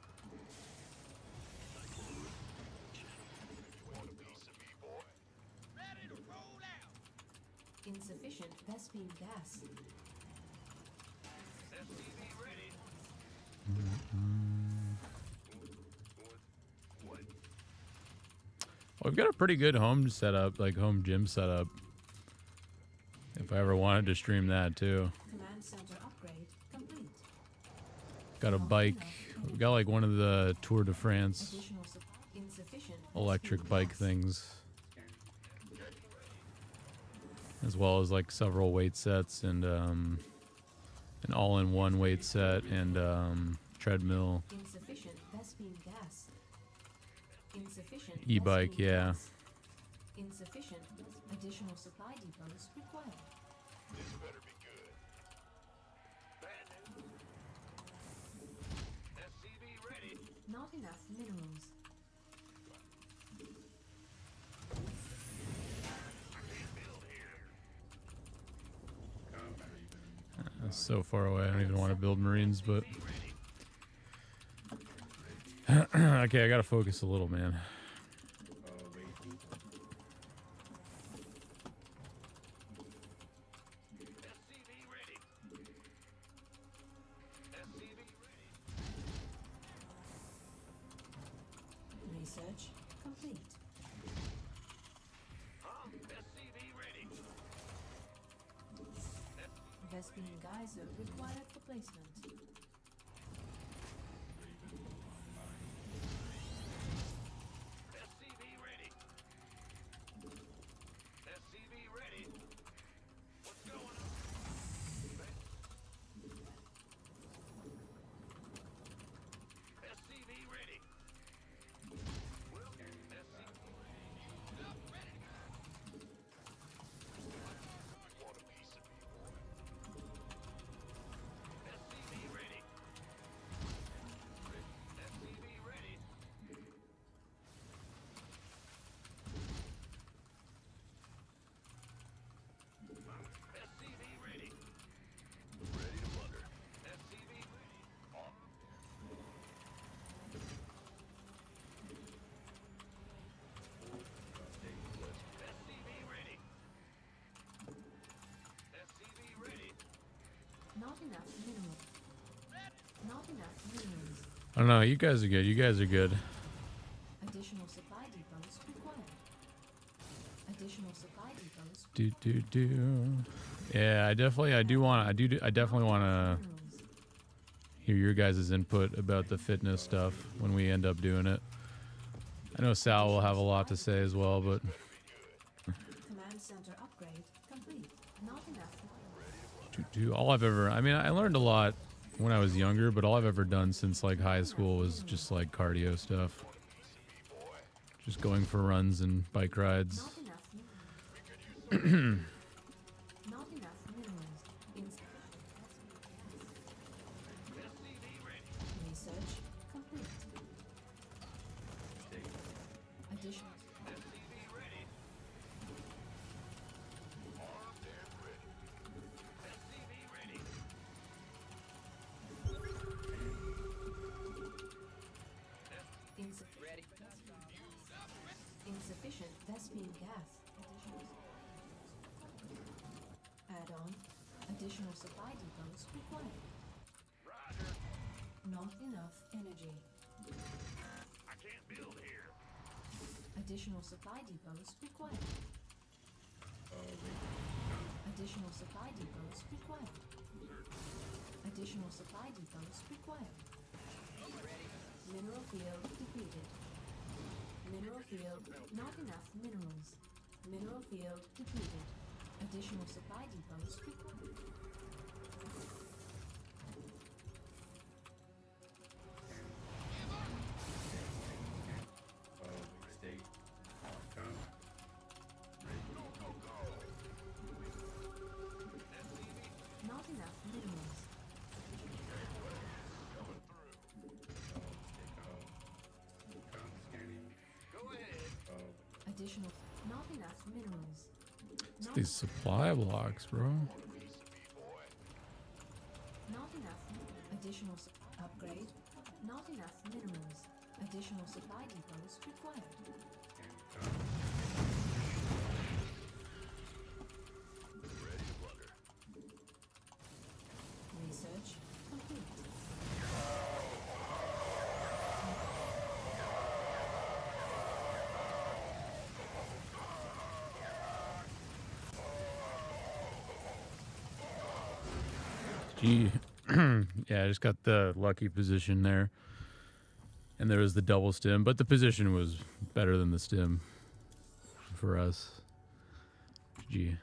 Want a piece of me, boy? Ready to roll out. Insufficient Vespine gas. SCV ready. What? Well, we've got a pretty good home setup, like home gym setup. If I ever wanted to stream that too. Command center upgrade complete. Got a bike. We got like one of the Tour de France Additional supply. Insufficient electric Vespine bike gas. things. As well as like several weight sets and an all-in-one weight set and treadmill. Insufficient Vespine gas. Insufficient E-bike, Vespine yeah. gas. Insufficient additional supply depots required. This better be good. Bad news. SCV ready. Not enough minerals. That's so far away. I don't even want to build Marines, but okay, I gotta focus a little, man. SCV ready. SCV ready. Research complete. SCV ready. Vespine geyser required for placement. SCV ready. SCV ready. What's going on? SCV ready. Well, SCV ready. Want a piece of me, boy? SCV ready. SCV ready. SCV ready. Ready to bugger. SCV ready. On. SCV ready. SCV ready. Not enough minerals. Not enough minerals. I don't know. You guys are good. You guys are good. Additional supply depots required. Additional supply depots. Do. Yeah, I definitely want to Minerals. hear your guys' input about the fitness stuff when we end up doing it. I know Sal will have a lot to say as well, but Command center upgrade complete. Not enough. I learned a lot when I was younger, but all I've ever done since like high school was just like cardio stuff. Just going for runs and bike rides. Not enough minerals. Not enough minerals. Insufficient. SCV ready. Research complete. Additional. SCV ready. Armed and ready. SCV ready. Insufficient. Insufficient Vespine gas. Add-on. Additional supply depots required. Roger. Not enough energy. I can't build here. Additional supply depots required. Additional supply depots required. Additional supply depots required. Mineral field depleted. Mineral field, not enough minerals. Mineral field depleted. Additional supply depots required. Not enough minerals. Go ahead. Additional, not enough minerals. It's these supply blocks, bro. Not enough. Additional upgrade. Not enough minerals. Additional supply depots required. Ready to blunder. Research complete. Gee. Yeah, I just got the lucky position there. And there was the double stim, but the position was better than the stim for us. Gee.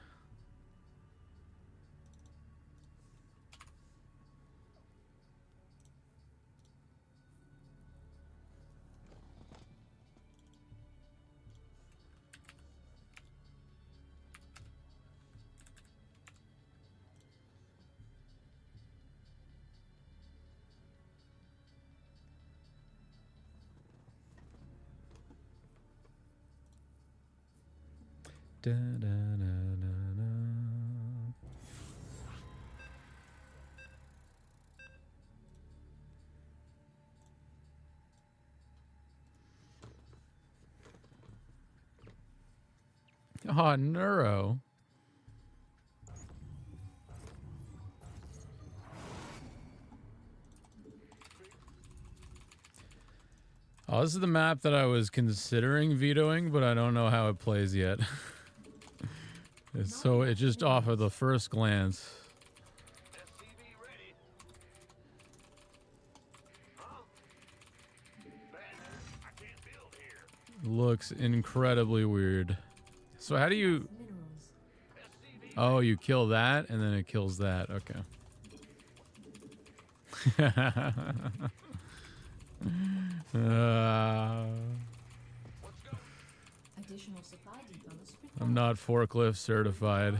Da, da, da, da, da. Oh, Neuro. Oh, this is the map that I was considering vetoing, but I don't know how it plays yet. It's just off of the first glance. SCV ready. Huh? Bad. I can't build here. Looks incredibly weird. So how do you... Minerals. SCV. Oh, you kill that, and then it kills that. Okay. Let's go. Additional supply depots required. I'm not forklift certified.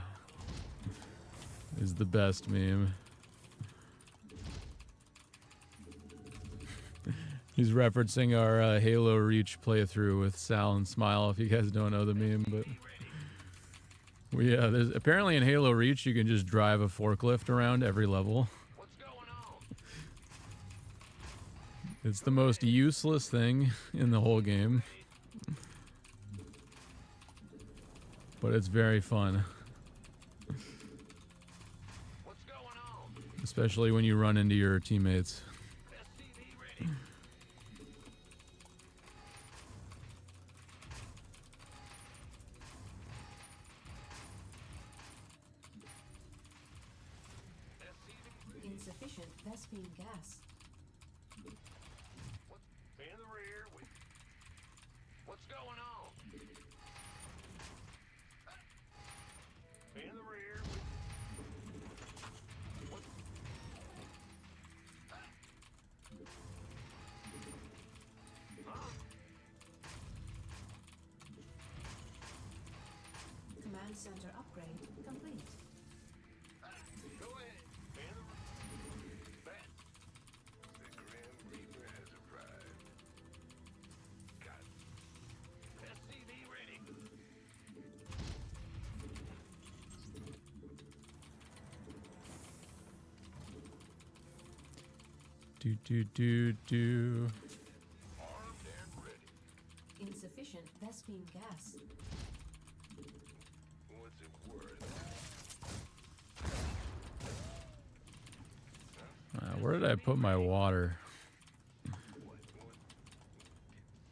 Is the best meme. He's referencing our Halo Reach playthrough with Sal and Smile, if you guys don't know the meme, but there's apparently in Halo Reach you can just drive a forklift around every level. What's going on? It's the most useless thing in the whole game, but it's very fun, What's going on? especially when you run into your teammates. SCV ready. Insufficient Vespine gas. In the rear. What's going on? In the rear. Command center upgrade complete. Go ahead. Back. The Grim Reaper has arrived. Got it. SCV ready. Do. Armed and ready. Insufficient Vespine gas. What's it worth? Where did I put my water?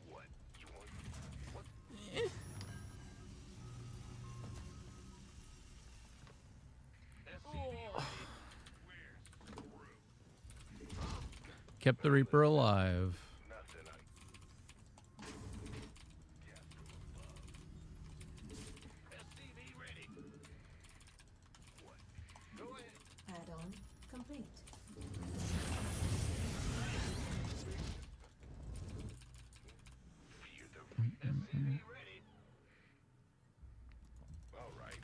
What? You want? What? SCV ready. Where's the room? Kept the Reaper alive. Nothing I. Gas from above. SCV ready. What? Go ahead. Add-on complete. Fear the SCV ready. All right.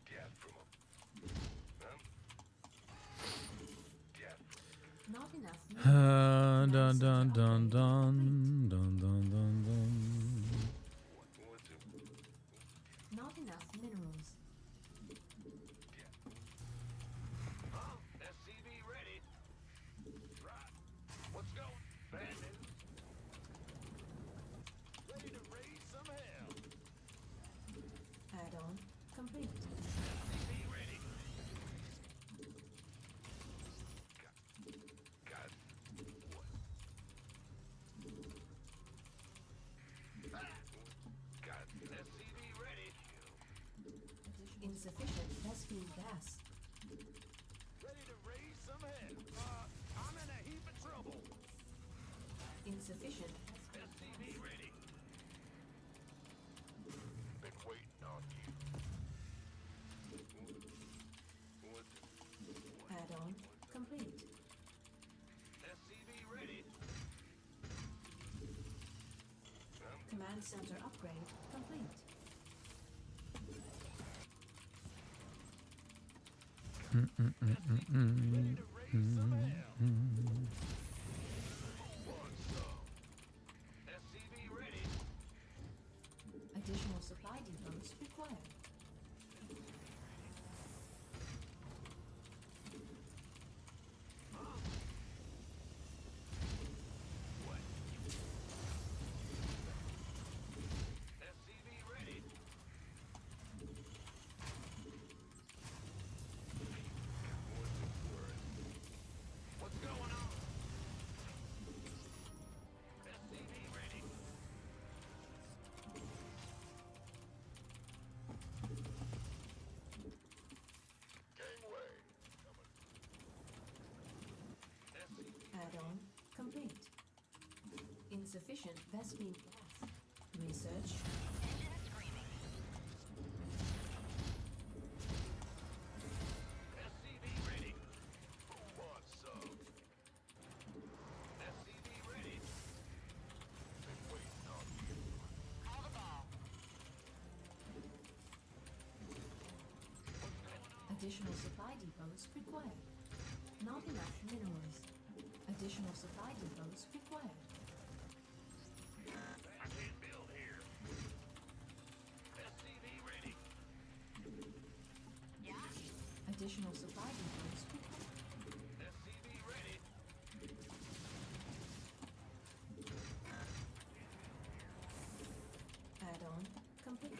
Gas from above. Gas from Not enough Dun minerals. dun Command dun center dun upgrade. dun dun dun dun. what's it? Not enough minerals. gas. Ready to raise some hell. I'm in a heap of trouble. Insufficient. SCV ready. Been waiting on you. Add-on complete. SCV ready. Command center upgrade complete. Ready to raise some hell. Want some? SCV ready. Additional supply depots required. What? SCV ready. What's going on? SCV ready. Gangway. SCV Add-on complete. Insufficient Vespine gas. Research. SCV ready. Who wants some? SCV ready. Been waiting on you. Call the ball. Additional supply depots required. Not enough minerals. Additional supply depots required. I can't build here. SCV ready. Yeah. Additional supply depots required. SCV ready. Add-on complete.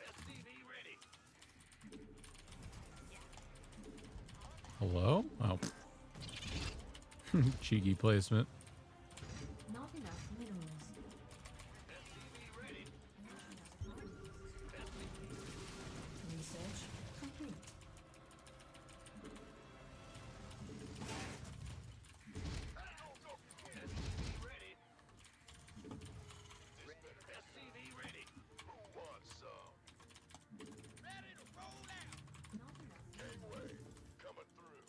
SCV ready. Hello? Oh. Cheeky placement. Not enough minerals. SCV ready. Research complete. SCV ready. SCV ready. Who wants some? Ready to roll out. Not enough. Gangway coming through.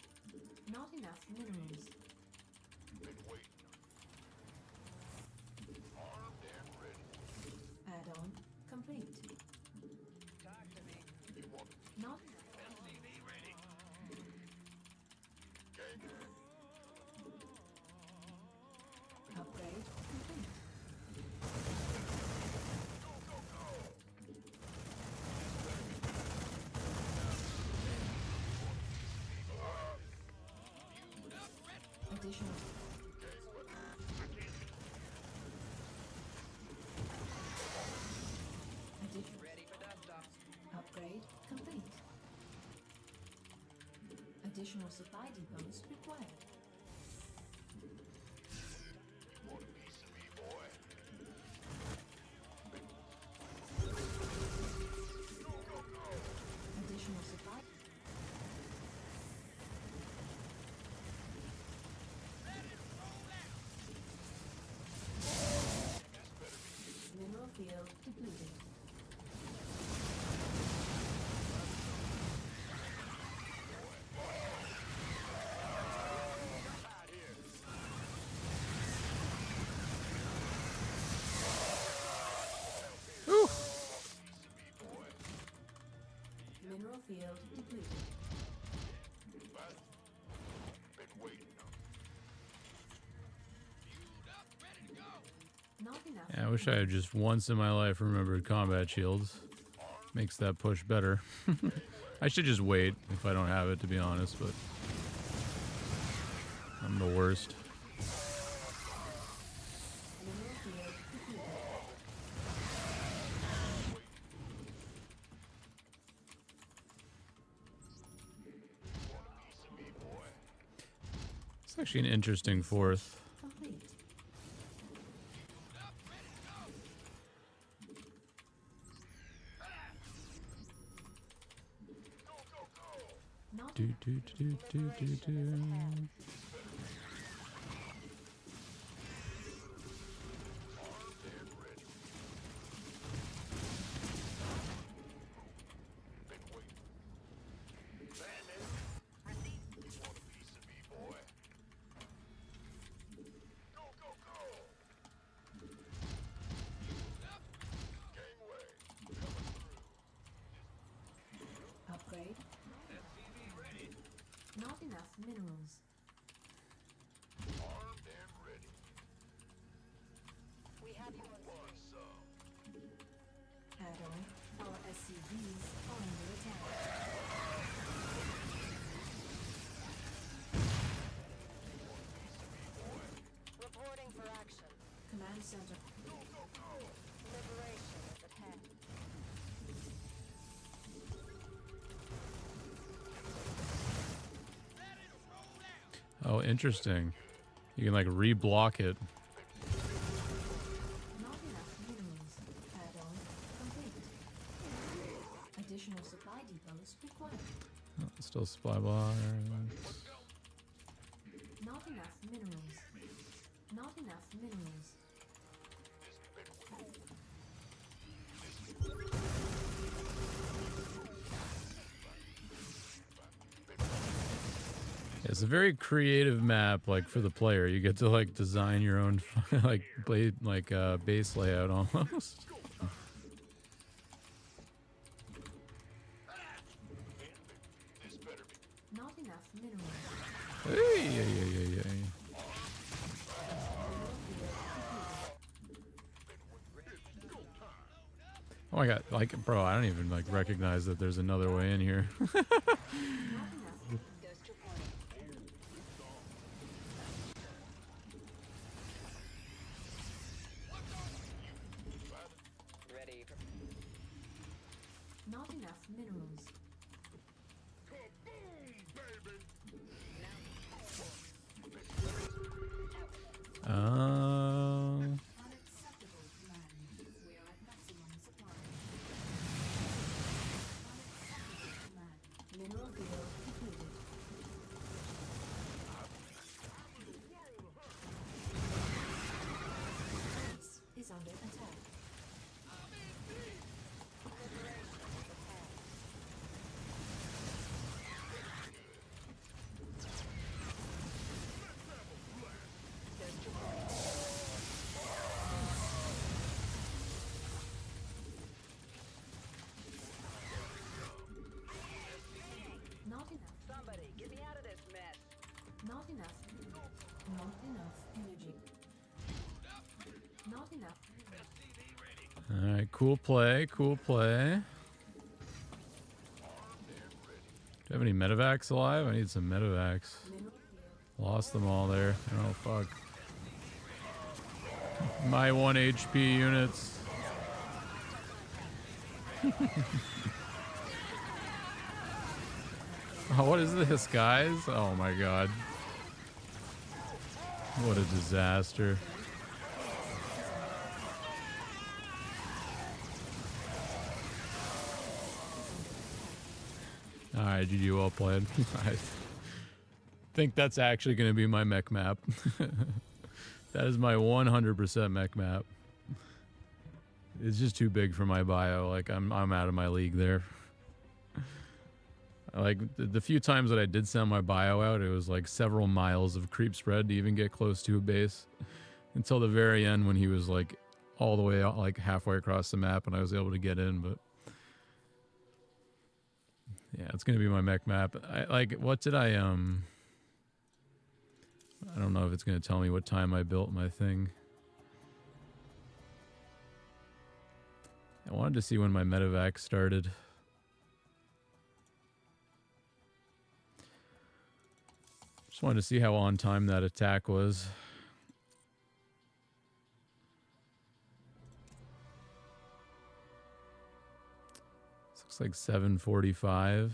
Not enough minerals. Been waiting. Armed and ready. Add-on complete. Talk to me. You want Not SCV ready. Gangway. upgrade complete. Additional additional Ready for dust off. upgrade complete. Additional supply depots required. Want a piece of me, boy? Additional supply. Mineral field depleted. Out here. Ooh. Mineral field depleted. But been waiting on. Fueled up, ready to go. Not enough. Yeah, I wish I had just once in my life remembered combat shields. Makes that push better. I should just wait if I don't have it, to be honest, but I'm the worst. Mineral field depleted. It's actually an interesting fourth. Complete. Upgrade. Not enough minerals. Armed and ready. We have you on Want some? Add-on. Our SCVs are under attack. reporting for action. Command center. Liberation is at hand. Oh, interesting. You can like re-block it. Not enough minerals. Add-on complete. Additional supply depots required. Oh, still supply bar. Not enough minerals. Not enough minerals. It's a very creative map, like for the player. You get to like design your own like blade, like base layout almost. Not enough minerals. Hey, yeah, yeah, yeah, yeah. Oh my god, like, bro, I don't even like recognize that there's another way in here. Not enough. Ghost reporting. Ready for Not enough minerals. Oh. Unacceptable command. We are at maximum supply. Unacceptable command. Mineral field depleted. Base is under attack. Not enough. somebody. Get me out of this mess. Not enough. Not enough energy. Not enough. All right, cool play, cool play. Do you have any medevacs alive? I need some medevacs. Mineral field. Lost them all there. Oh, fuck. My 1 HP units. Oh, what is this, guys? Oh my god. What a disaster. Alright, GG, well played. I think that's actually going to be my mech map. That is my 100% mech map. It's just too big for my bio. Like, I'm out of my league there. Like, the few times that I did send my bio out, it was like several miles of creep spread to even get close to a base. Until the very end when he was like all the way out, like halfway across the map and I was able to get in, but... Yeah, it's gonna be my mech map. What did I don't know if it's gonna tell me what time I built my thing. I wanted to see when my medevac started. Just wanted to see how on time that attack was. Looks like 7:45.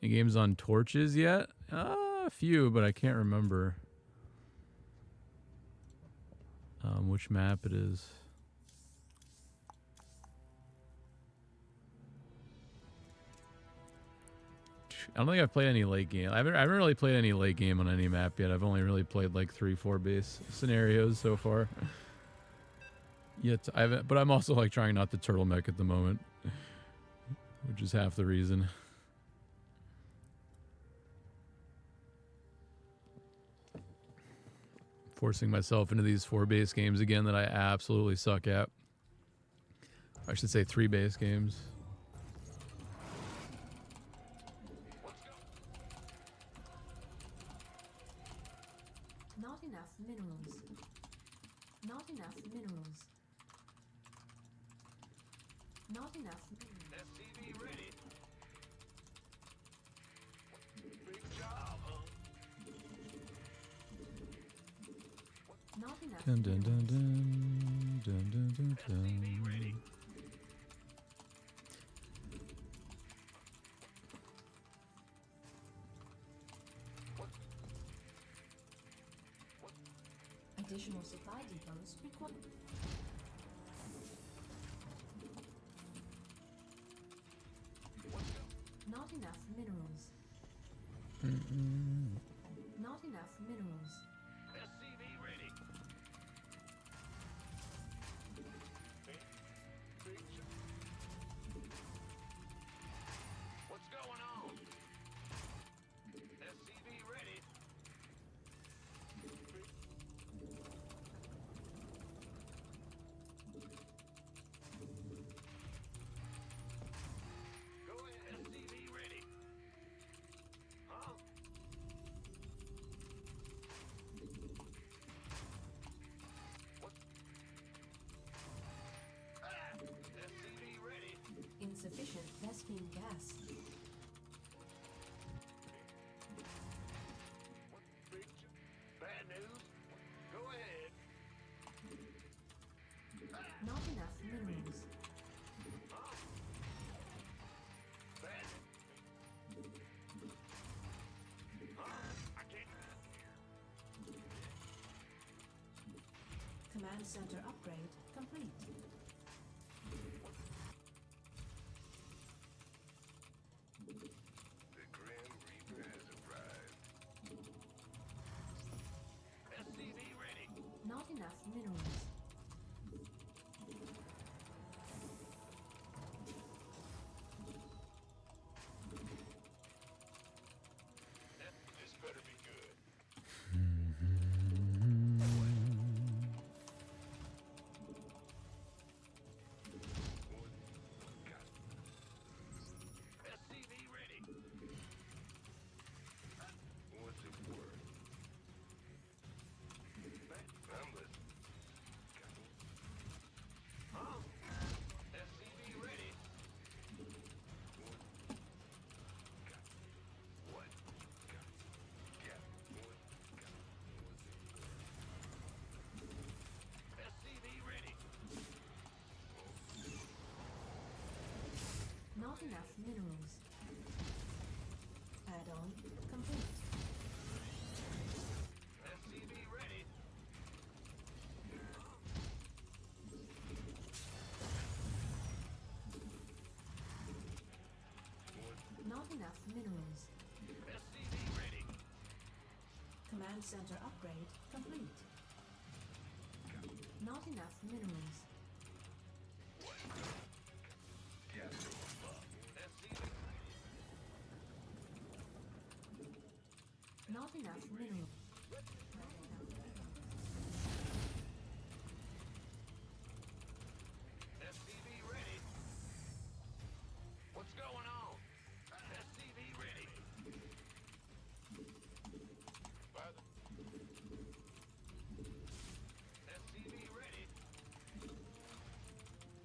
Any games on torches yet? A few, but I can't remember which map it is. I don't think I've played any late game. I haven't really played any late game on any map yet. I've only really played like 3-4 base scenarios so far. Yet I haven't, but I'm also like trying not to turtleneck at the moment, which is half the reason. Forcing myself into these 4 base games again that I absolutely suck at. I should say 3 base games. Not enough minerals. Not enough minerals. Not enough minerals. SCV ready. Big job, huh? Not enough Dun, dun, dun, minerals. dun, dun, dun, dun, SCV ready. dun. Additional supply depots required. Not enough minerals. Not enough minerals. SCV ready. Big job. What's going on? SCV ready. Go ahead. SCV ready. Huh? What? Ah! SCV ready. Insufficient Vespine gas. What? Big job. Bad news? Go ahead. Not enough minerals. Huh? Bad. Huh? I can't. Command center upgrade complete. The Grim Reaper has arrived. SCV ready. Not enough minerals. This better be good. SCV ready. What's it worth? I'm listening. Huh? SCV ready. What? Yeah. SCV ready. Not enough minerals. Add-on complete. SCV ready. Not enough minerals. SCV ready. Command center upgrade complete. Not enough minerals. Yeah. SCV. Not enough minerals. SCV ready. What's going on? SCV ready. Father. SCV ready.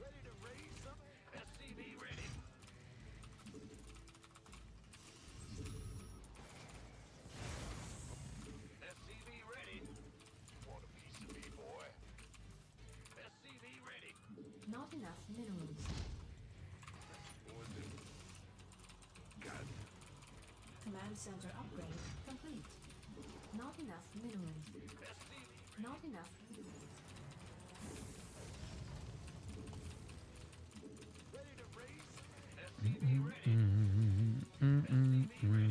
Ready to raise something? SCV ready. SCV ready. Want a piece of me, boy? SCV ready. Not enough minerals. What's it? Got it. Command center upgrade complete. Not enough minerals. SCV. Not enough minerals. Ready to raise? SCV ready. SCV ready.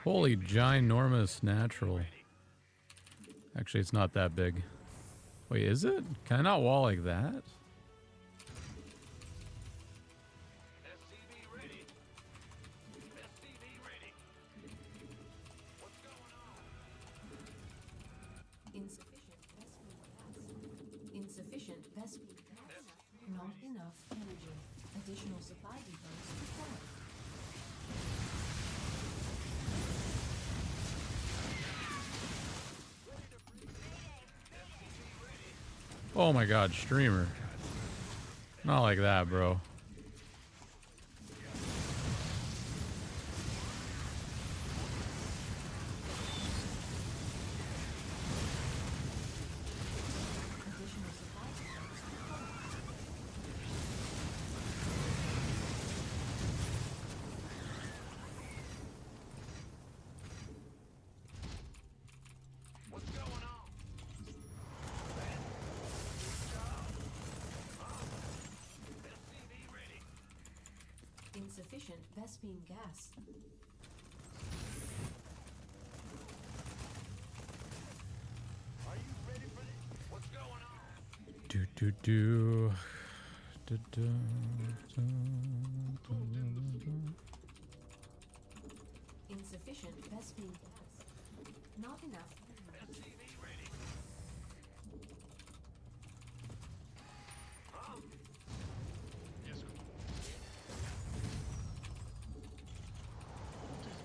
Holy ginormous natural. Actually, it's not that big. Wait, is it? Can I not wall like that? SCV ready. SCV ready. What's going on? Insufficient Vespine gas. Not enough energy. Additional supply depots required. Oh my god, streamer. Not like that, bro. Additional supply depots required. What's going on? SCV ready. Insufficient Vespine gas. Are you ready for this? What's going on? Do do do. Du, du, du, du, du. Insufficient Vespine gas. Not enough. SCV ready. Yes,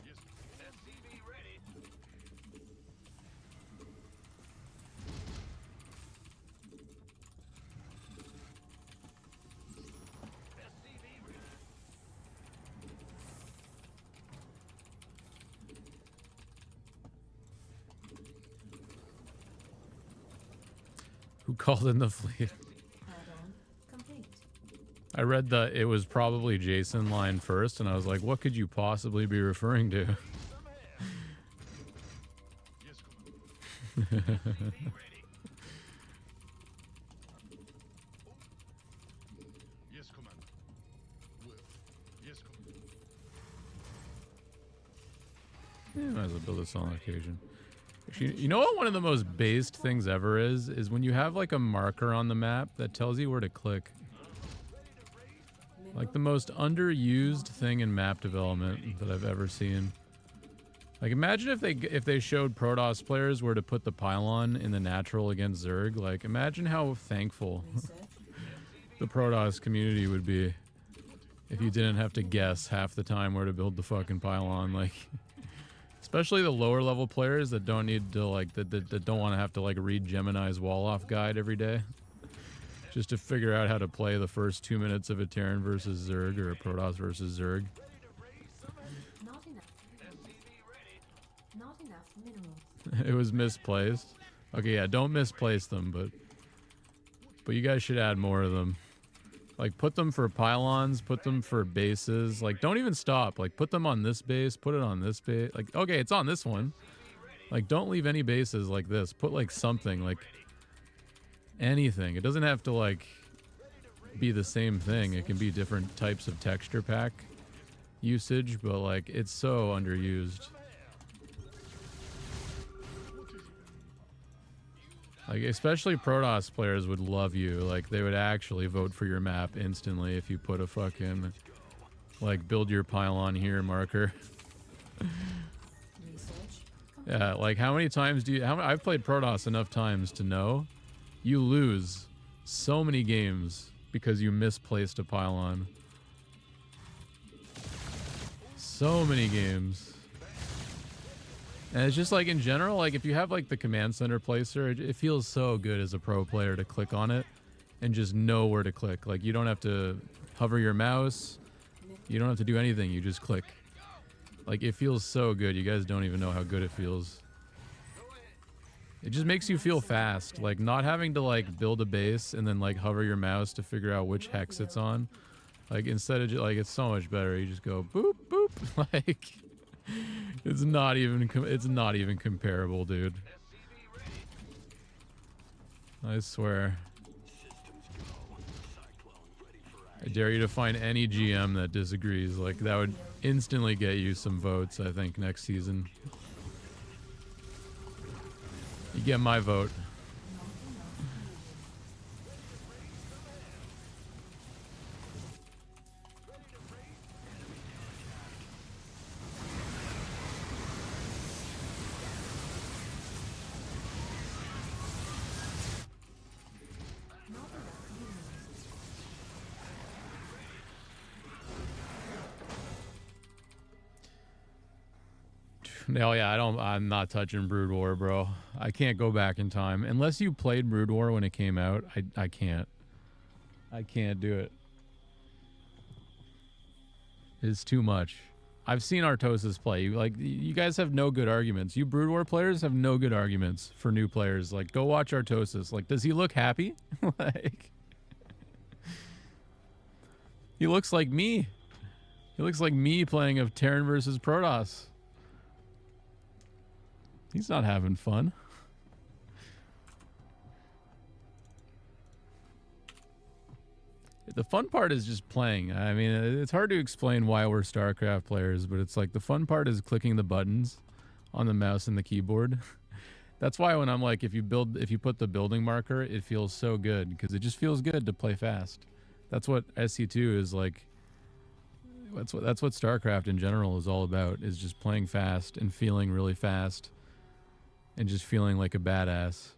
yes. SCV ready. SCV ready. Who called in the fleet? Add-on complete. I read that it was probably Jason line first, and I was like, what could you possibly be referring to? Yes, Commander. SCV ready. Yes, Commander. Well, yes, Commander. Yeah, might as well build this on occasion. Actually, you know what one of the most based things ever is when you have like a marker on the map that tells you where to click. Like the most underused thing in map development that I've ever seen. Like imagine if they showed Protoss players where to put the pylon in the natural against Zerg. Like imagine how thankful Research. the Protoss community would be if you didn't have to guess half the time where to build the fucking pylon. Like especially the lower level players that don't need to like that don't want to have to like read Gemini's wall off guide every day just to figure out how to play the first 2 minutes of a Terran versus Zerg or a Protoss versus Zerg. Not enough. Not enough minerals. It was misplaced. Okay, yeah, don't misplace them, but you guys should add more of them. Like put them for pylons, put them for bases. Like don't even stop. Like put them on this base, put it on this base. Like okay, it's on this one. Like don't leave any bases like this. Put like something, like anything. It doesn't have to like be the same thing. It can be different types of texture pack usage, but like it's so underused. Like especially Protoss players would love you. Like they would actually vote for your map instantly if you put a fucking like build your pylon here marker. Research. Yeah, like how many times do you I've played Protoss enough times to know you lose so many games because you misplaced a pylon. So many games. And it's just like in general, like if you have like the command center placer, it feels so good as a pro player to click on it and just know where to click. Like you don't have to hover your mouse. You don't have to do anything. You just click. Like it feels so good. You guys don't even know how good it feels. It just makes you feel fast. Like not having to like build a base and then like hover your mouse to figure out which hex it's on. Like instead of like it's so much better. You just go boop boop. Like it's not even comparable, dude. I swear. I dare you to find any GM that disagrees. Like, that would instantly get you some votes, I think, next season. You get my vote. No, yeah, I'm not touching Brood War, bro. I can't go back in time. Unless you played Brood War when it came out, I can't. I can't do it. It's too much. I've seen Artosis play. Like, you guys have no good arguments. You Brood War players have no good arguments for new players. Like, go watch Artosis. Like, does he look happy? Like, he looks like me. He looks like me playing of Terran versus Protoss. He's not having fun. The fun part is just playing. I mean, it's hard to explain why we're StarCraft players, but it's like the fun part is clicking the buttons on the mouse and the keyboard. That's why when I'm like, if you put the building marker, it feels so good because it just feels good to play fast. That's what SC2 is like. That's what StarCraft in general is all about, is just playing fast and feeling really fast and just feeling like a badass.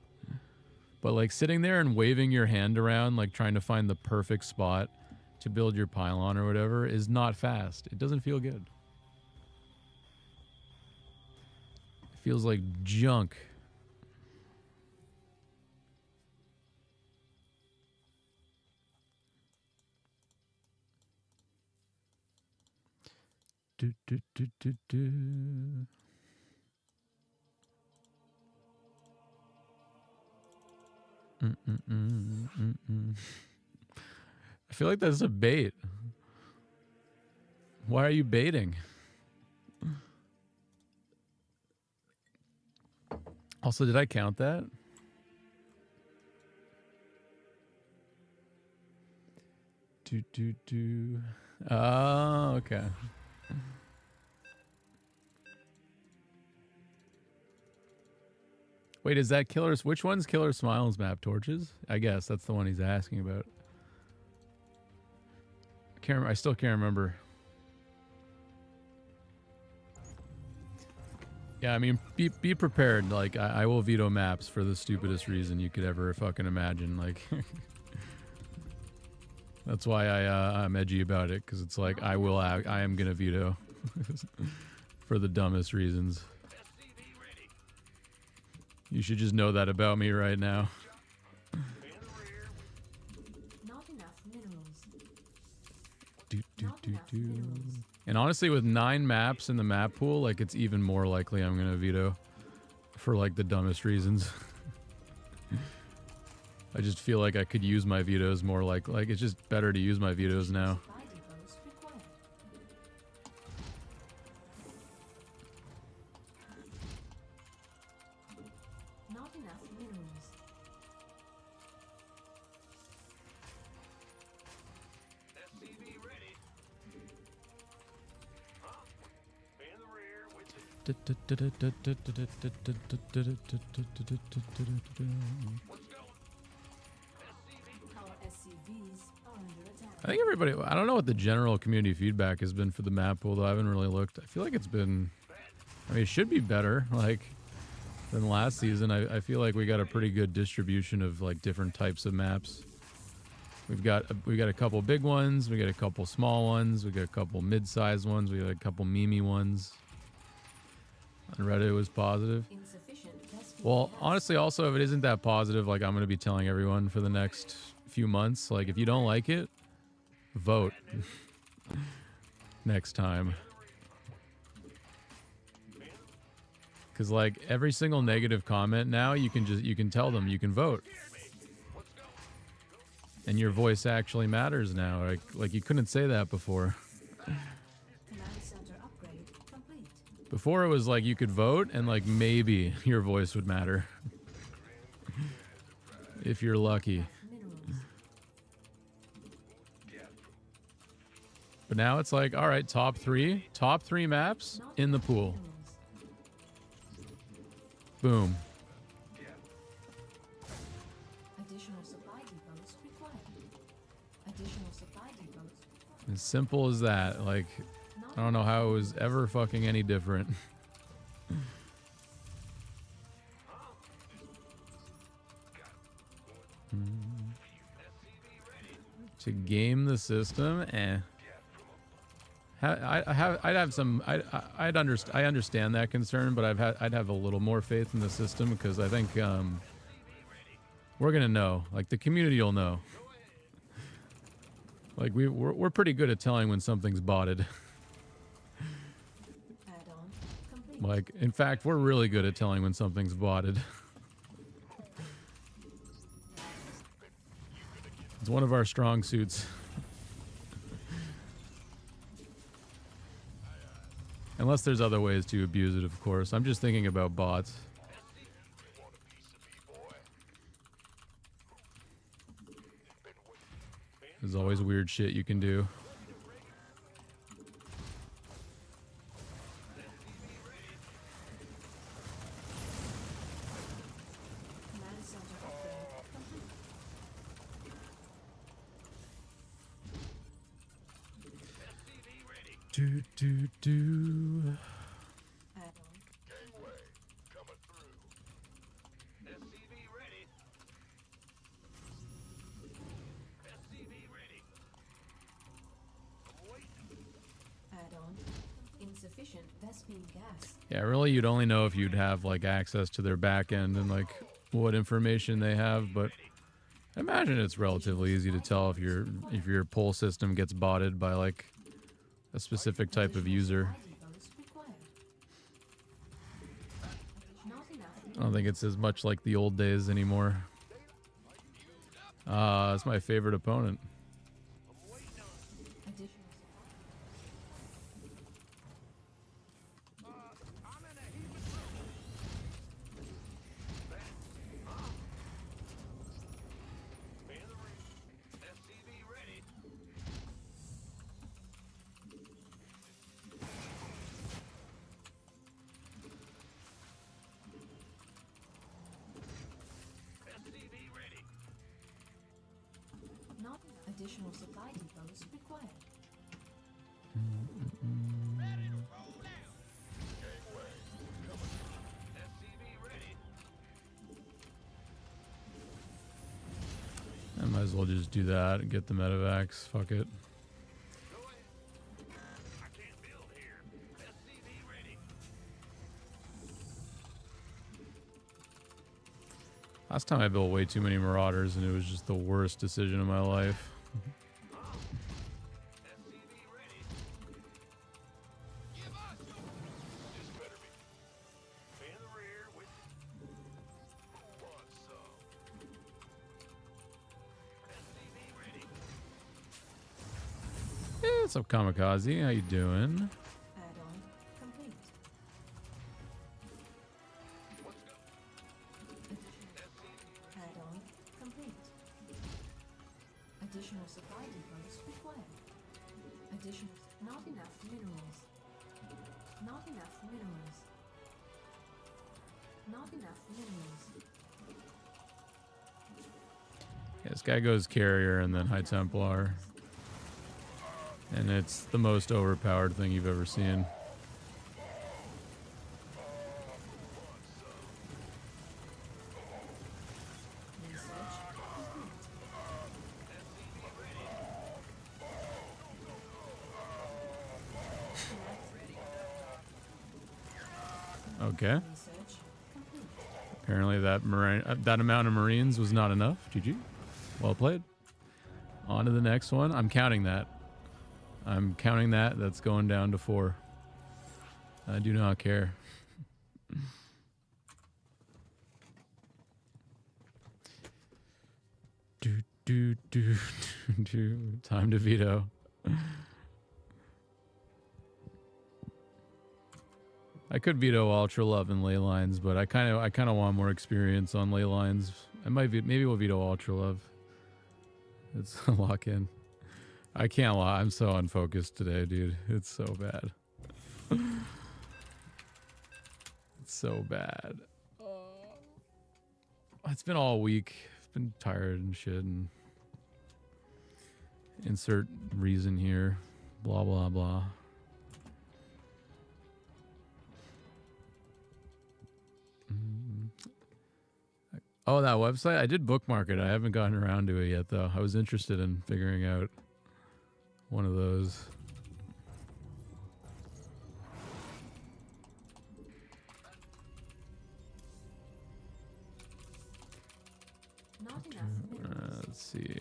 But like sitting there and waving your hand around, like trying to find the perfect spot to build your pylon or whatever, is not fast. It doesn't feel good. It feels like junk. Do, do, do, do, do. I feel like that's a bait. Why are you baiting? Also, did I count that? Oh, okay. Wait, is that Killer? Which one's Killer Smiles map? Torches? I guess that's the one he's asking about. I still can't remember. Yeah, I mean, be prepared. Like, I will veto maps for the stupidest reason you could ever fucking imagine. Like, that's why I'm edgy about it, because it's like I am gonna veto for the dumbest reasons. You should just know that about me right now. Not enough minerals. And honestly, with 9 maps in the map pool, like, it's even more likely I'm gonna veto for like the dumbest reasons. I just feel like I could use my vetoes more, like it's just better to use my vetoes now. I think everybody, I don't know what the general community feedback has been for the map pool, though. I haven't really looked. I feel like it's been, I mean, it should be better, like, than last season. I feel like we got a pretty good distribution of, like, different types of maps. We got a couple big ones, we got a couple small ones, we got a couple mid-sized ones, we got a couple memey ones. On Reddit, it was positive. Well, honestly, also, if it isn't that positive, like, I'm going to be telling everyone for the next few months, like, if you don't like it, vote next time. Because, like, every single negative comment now, you can tell them you can vote. And your voice actually matters now. Like you couldn't say that before. Before it was like you could vote and like maybe your voice would matter. If you're lucky. But now it's like, all right, top three maps Not in the enough pool. minerals. Boom. Additional supply depots required. Additional supply depots. As simple as that. Like, I don't know how it was ever fucking any different. To game the system, eh. I understand that concern, but I'd have a little more faith in the system because I think we're gonna know. Like the community will know. Like we're pretty good at telling when something's botted. Add-on complete. Like in fact, we're really good at telling when something's botted. It's one of our strong suits. Unless there's other ways to abuse it, of course. I'm just thinking about bots. There's always weird shit you can do. Command center upgrade complete. Do do do. Add-on. Gangway coming through. SCV ready. SCV ready. I'm waiting. Add-on. Insufficient Vespine gas. Yeah, really, you'd only know if you'd have like access to their back end and like what information they have. But I imagine it's relatively easy to tell if your pull system gets botted by like a specific type of user. Supply depots required. Not enough. I don't think it's as much like the old days anymore. That's my favorite opponent. Additional Man the ring. SCV ready. SCV ready. Not enough. Additional supply depots required. SCV ready. I might as well just do that and get the medevacs. Fuck it. Go ahead. I can't build here. SCV ready. Last time I built way too many Marauders and it was just the worst decision of my life. SCV ready. Give us. This better be. Man the rear with. Who wants some? SCV ready. Hey, what's up, Kamikaze? How you doing? Add-on complete. Let's go. Add-on complete. Additional supply depots required. Additional. Not enough minerals. Not enough minerals. Not enough minerals. Yeah, this guy goes Carrier and then High Templar. And it's the most overpowered thing you've ever seen. Research complete. Okay. Research complete. Apparently that amount of Marines was not enough. GG. Well played. On to the next one. I'm counting that. I'm counting that. That's going down to 4. I do not care. do, do, do, do. Time to veto. I could veto Ultra Love and Ley Lines, but I kind of want more experience on Ley Lines. Maybe we'll veto Ultra Love. It's a lock in. I can't lie. I'm so unfocused today, dude. It's so bad. It's so bad. It's been all week. I've been tired and shit. And insert reason here. Blah, blah, blah. Oh, that website? I did bookmark it. I haven't gotten around to it yet, though. I was interested in figuring out one of those. Not enough minerals. Let's see.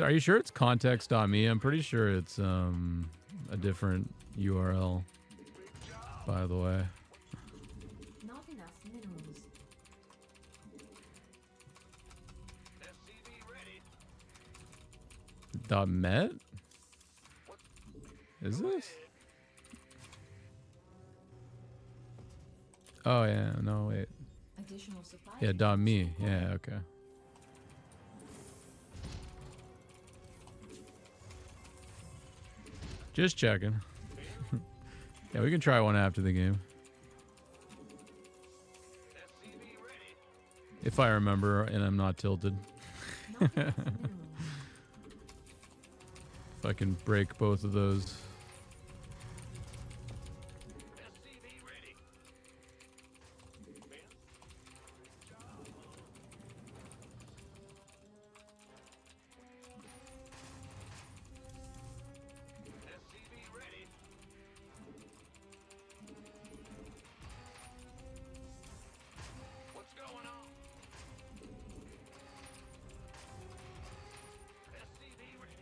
Are you sure it's context.me? I'm pretty sure it's a different URL, by the way. Not enough minerals. .met? Is this? Oh yeah, no wait. Additional supply Yeah, depots .me. required. Yeah, okay. Just checking. Yeah, we can try one after the game. If I remember and I'm not tilted. Not enough minerals. If I can break both of those. What's going on? SCV ready.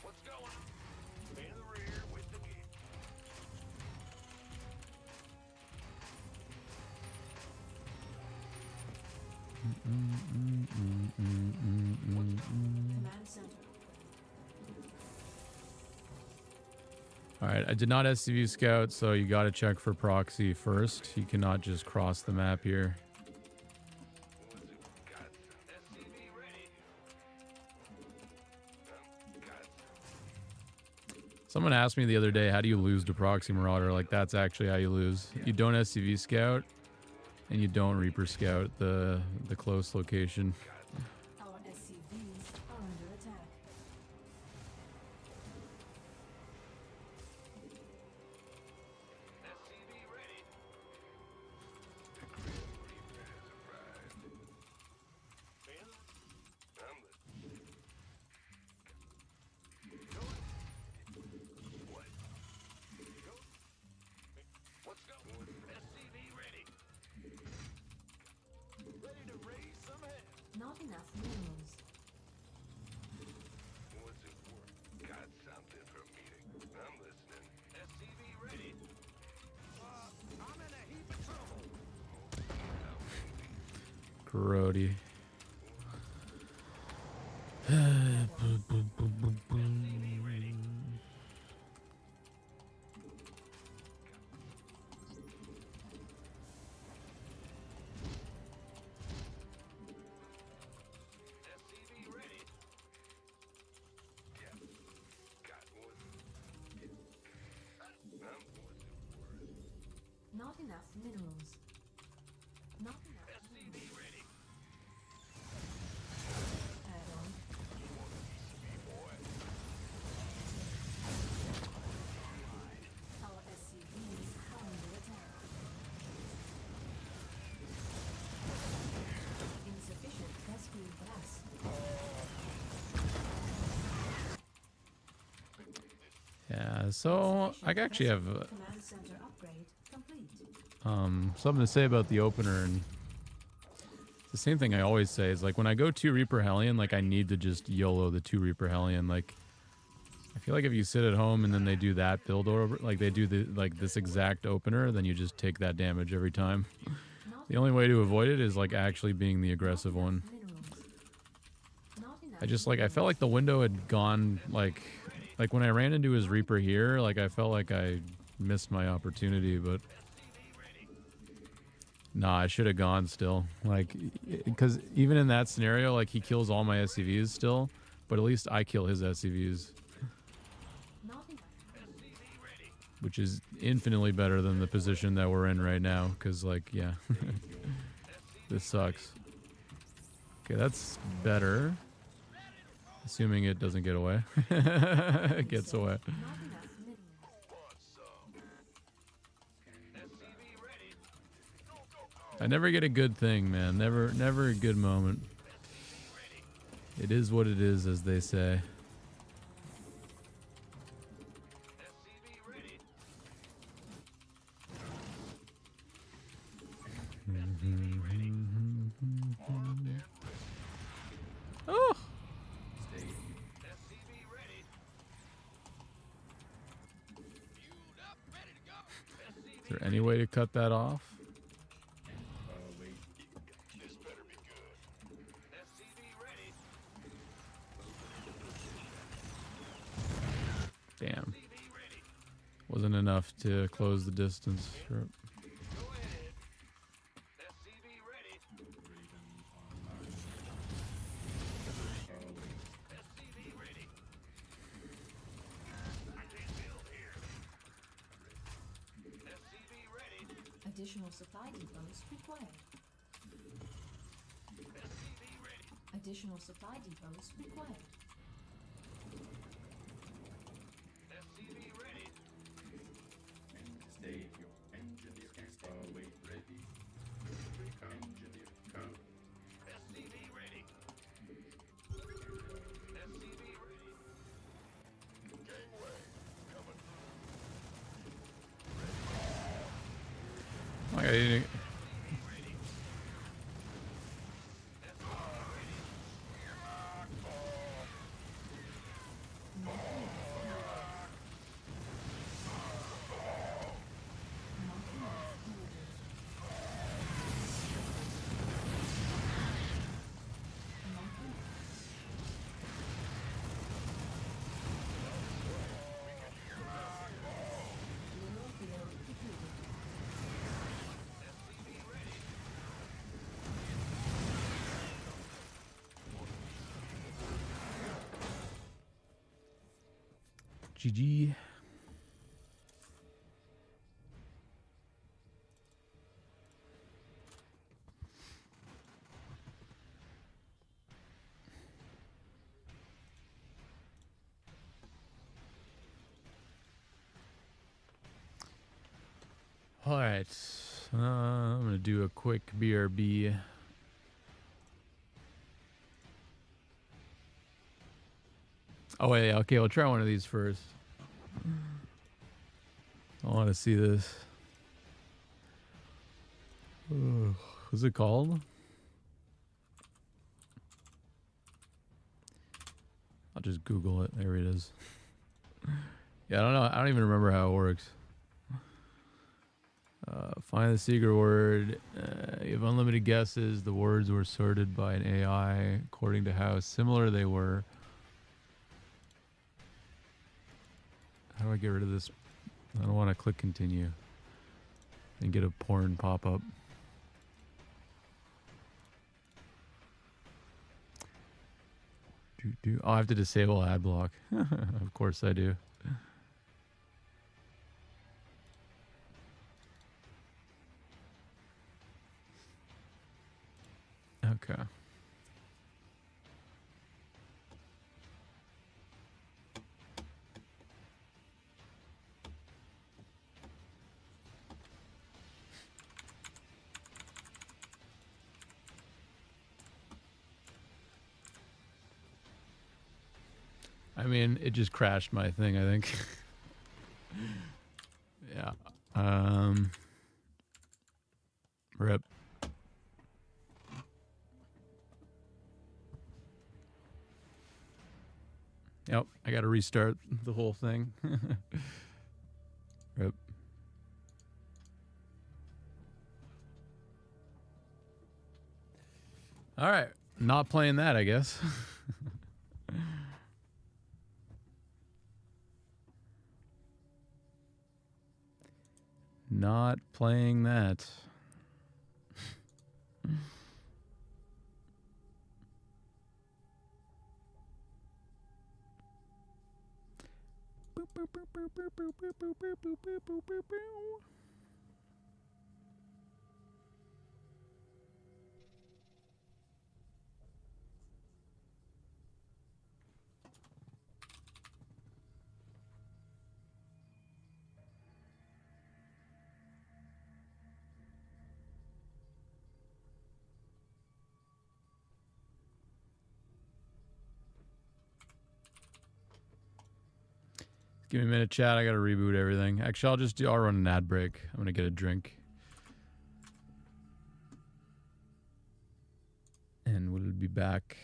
What's going on? In the rear with the gear. Command center. Alright, I did not SCV scout, so you gotta check for proxy first. You cannot just cross the map here. SCV ready. Someone asked me the other day, how do you lose to Proxy Marauder? Like, that's actually how you lose. You don't SCV scout, and you don't Reaper scout the close location. Our SCVs are under attack. SCV ready. What's going? SCV ready. Ready to raise some hell. Not enough minerals. What's it for? Got something for me to... I'm listening. SCV ready. I'm in a heap of trouble. Grody. SCV ready. SCV ready. Yeah. Got one. Not enough minerals. Not enough SCV ready. add-on. Our SCVs are under attack. Insufficient rescue gas. Yeah, so I actually have Command center upgrade complete. something to say about the opener, and it's the same thing I always say is like when I go 2 Reaper Hellion, like I need to just YOLO the 2 Reaper Hellion. Like I feel like if you sit at home and then they do that build over, like they do the like this exact opener, then you just take that damage every time. Not The only way to avoid it is like actually being the aggressive one. minerals. Not enough I just like I felt like the window had gone like when I ran into his Reaper here, like I felt like I missed my opportunity, but nah, I should have gone still. Like, because even in that scenario, like he kills all my SCVs still, but at least I kill his SCVs, Not enough. which is infinitely better than the position that we're in right now. Because like, yeah, this sucks. Okay, that's better. Assuming it doesn't get away. It gets away. Not enough minerals. I never get a good thing, man. Never a good moment. It is what it is, as they say. Oh! Is there any way to cut that off? Damn. Wasn't enough to close the distance. Sure. Additional supply depots required. Additional supply depots required. Like I didn't. GG. All right. I'm going to do a quick BRB. Oh, wait. Okay, we'll try one of these first. I want to see this. What's it called? I'll just Google it. There it is. Yeah, I don't know. I don't even remember how it works. Find the secret word. You have unlimited guesses. The words were sorted by an AI according to how similar they were. How do I get rid of this? I don't want to click continue and get a porn pop-up. Oh, I have to disable ad block. Of course I do. Okay. I mean, it just crashed my thing, I think. Yeah. Rip. Yep, I got to restart the whole thing. Rip. All right, not playing that, I guess. Not playing that. Give me a minute, chat. I gotta reboot everything. Actually, I'll run an ad break. I'm gonna get a drink. And we'll be back.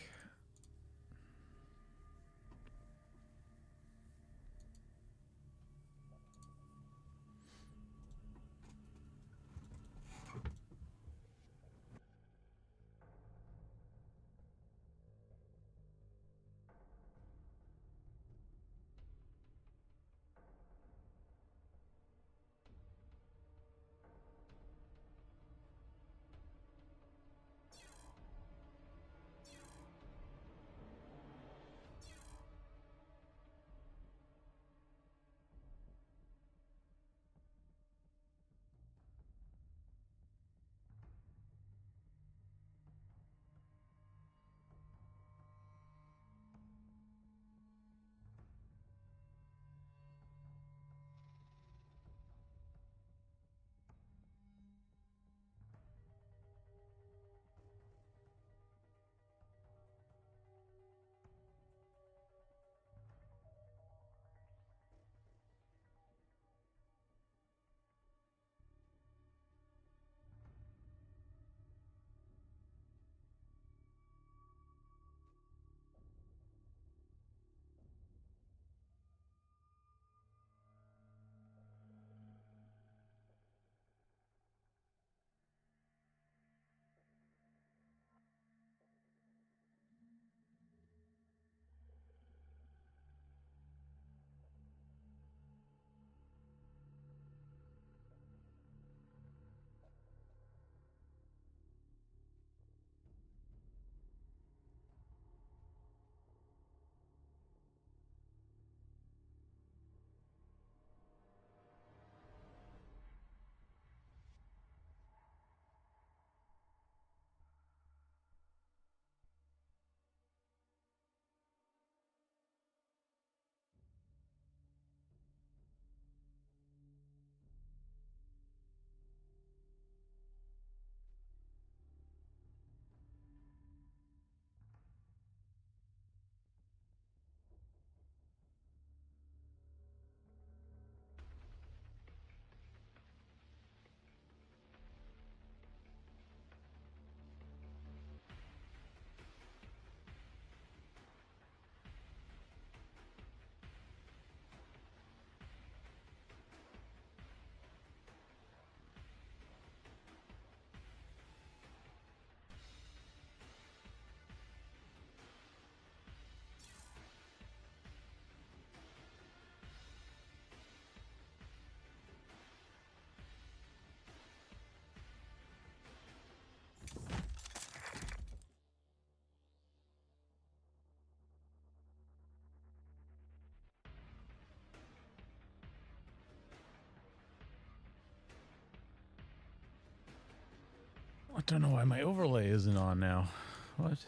I don't know why my overlay isn't on now. What?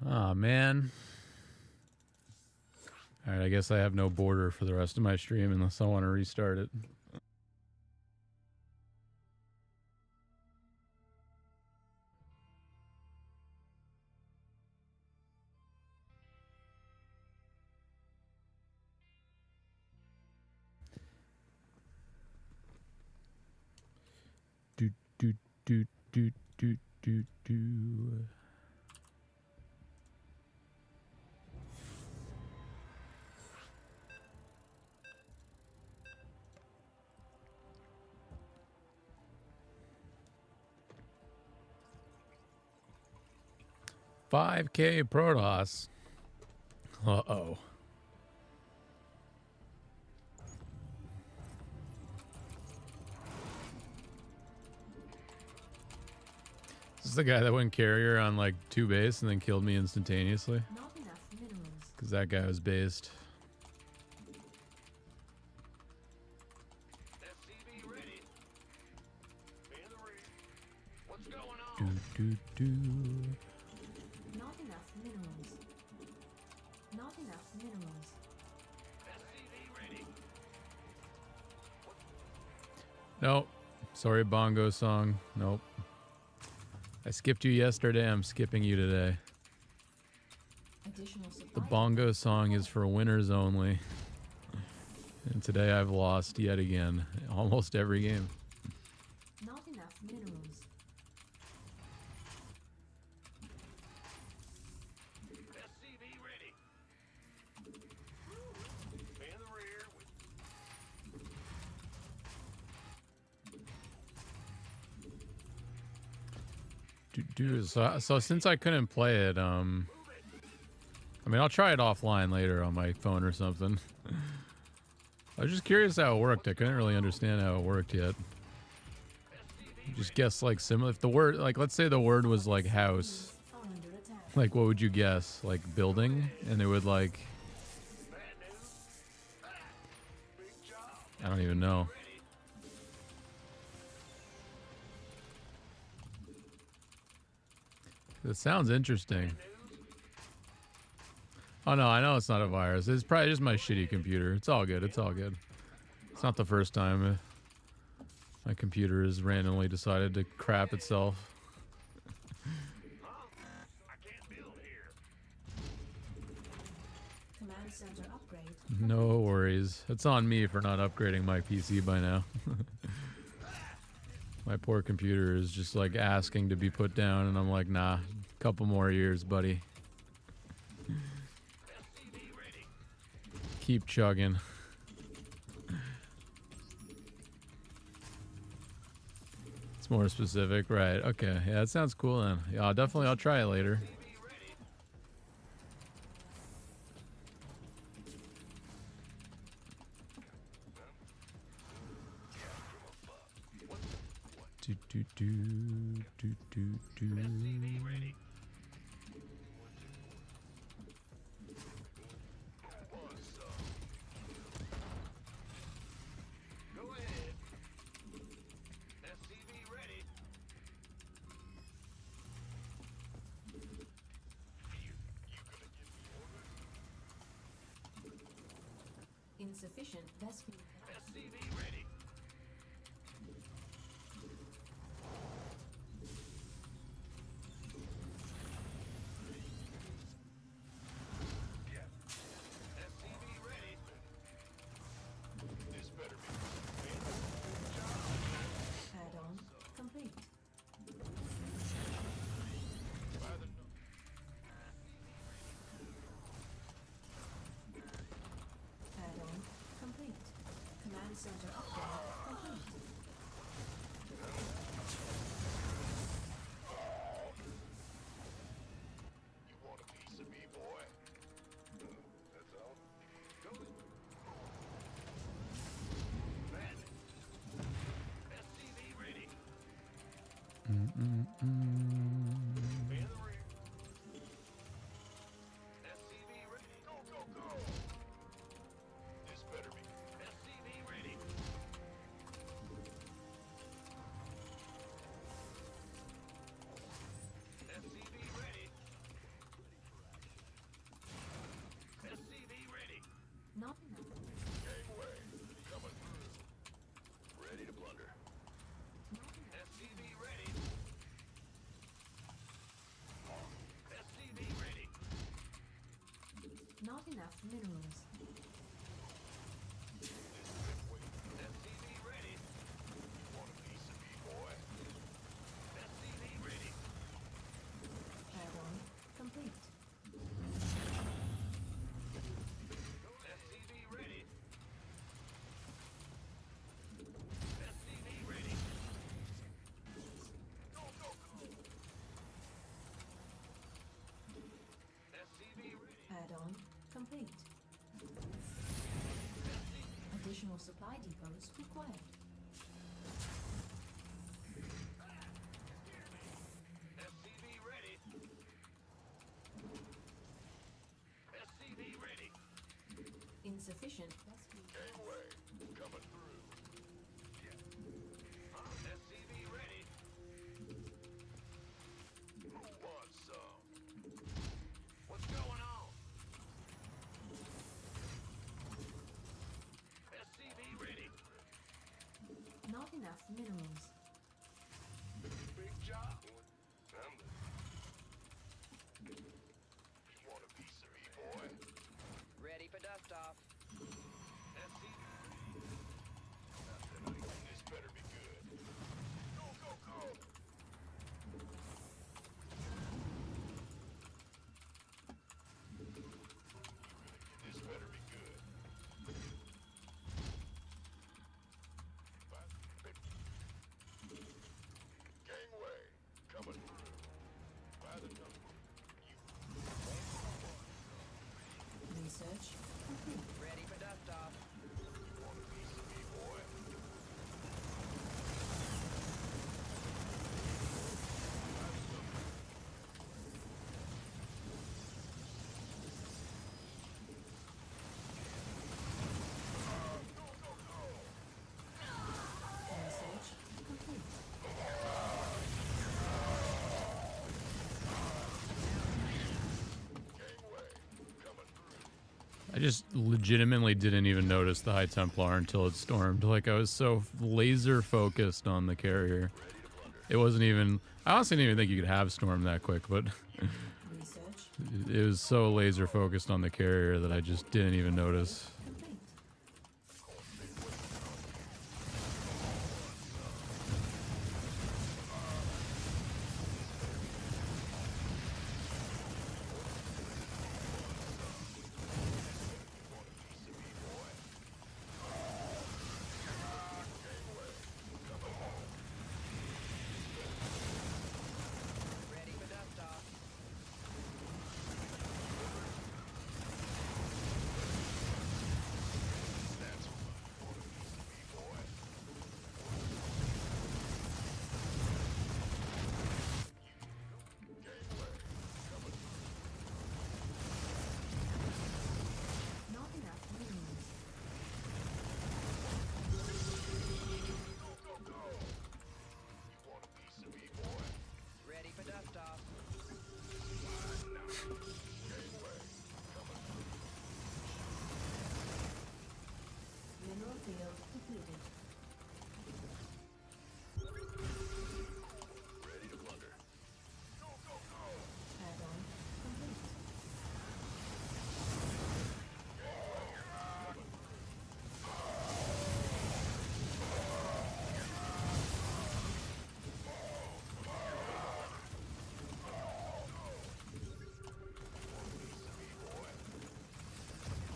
Oh, man. All right, I guess I have no border for the rest of my stream unless I want to restart it. Do do do do do do do. $5K Protoss. Uh-oh. This is the guy that went carrier on like 2 base and then killed me instantaneously. Not enough minerals. Because that guy was based. SCV ready. In the rear. What's going Do on? do do. Not enough minerals. Not enough minerals. SCV ready. Nope. Sorry, bongo song. Nope. I skipped you yesterday. I'm skipping you today. Additional supply. The bongo song is for winners only. And today I've lost yet again. Almost every game. Not enough minerals. SCV ready. In the rear. So since I couldn't play it, I mean, I'll try it offline later on my phone or something. I was just curious how it worked. I couldn't really understand how it worked yet. Just guess like similar. If the word, like, let's say the word was like house, Are under attack. like what would you guess? Like building, and it would like, Bad news. Big job. I don't even know. It sounds interesting. Oh no, I know it's not a virus. It's probably just my shitty computer. It's all good. It's all good. It's not the first time my computer has randomly decided to crap itself. I can't build here. Command center upgrade. No worries. It's on me for not upgrading my PC by now. My poor computer is just like asking to be put down, and I'm like, nah, couple more years, buddy. SCV ready. Keep chugging. It's more specific, right? Okay, yeah, that sounds cool then. Yeah, I'll try it later. SCV ready. Do do do do do do. SCV ready. Go ahead. SCV ready. Insufficient Vespene. SCV ready. SCV ready. This better be. Add-on complete. Add-on complete. Command center upgrade complete. You want a piece of me, boy? That's all. Go. Man. SCV ready. In the rear. SCV ready. Go, go, go. This better be. SCV ready. SCV ready. SCV ready. Not enough minerals. SCV ready. Want a piece of me, boy? SCV ready. Add-on complete. SCV ready. SCV ready. Go, go, go. SCV ready. Add-on complete. Additional supply depots required. SCV ready. SCV ready. Insufficient. Gangway coming through. SCV ready. Who wants some? What's going on? SCV ready. Not enough minerals. Big job. You want a piece of me, boy? Ready for dust off. SCV. This better be good. Go, go, go. This better be good. Gangway coming through. By the number. Research complete. Ready for dust off. Want a piece of me, boy? Research complete. Gangway coming through. I just legitimately didn't even notice the High Templar until it stormed. Like, I was so laser focused on the carrier. It wasn't even... I honestly didn't even think you could have storm that quick, but Research it was so laser focused on the carrier that I just didn't even notice. complete. Ready for dust off. Not enough minerals. Want a piece of me, boy? Ready for dust off. Mineral field completed. Ready to plunder. Go, go, go. Add-on complete.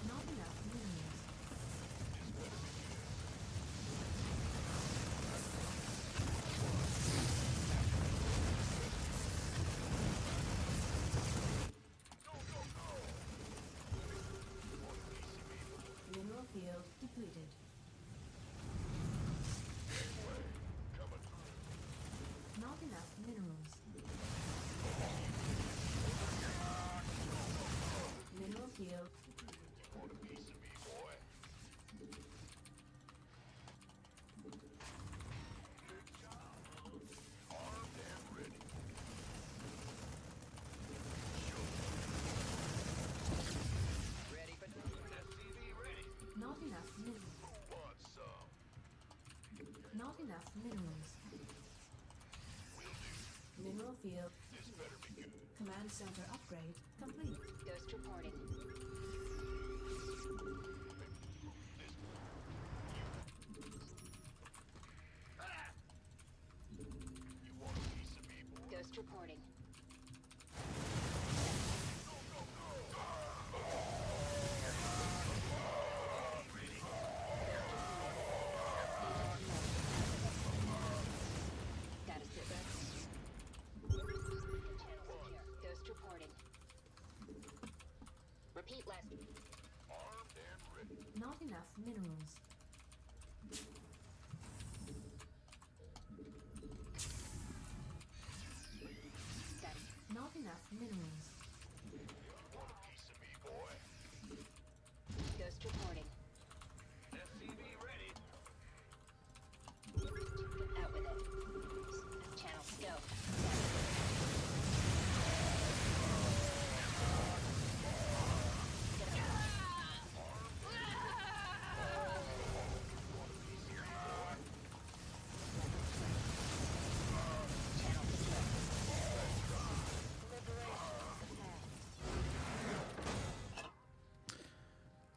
Not enough minerals. Mineral field depleted. Not enough minerals. Mineral field Want a piece of me, boy? Armed and ready. Ready for dust. SCV ready. not enough minerals. Who wants some? Not enough minerals. Mineral field. This better be good. Command center upgrade complete. Ghost reporting. Not enough minerals. Not enough minerals. Ghost reporting. SCV ready. Out with it. Channel go.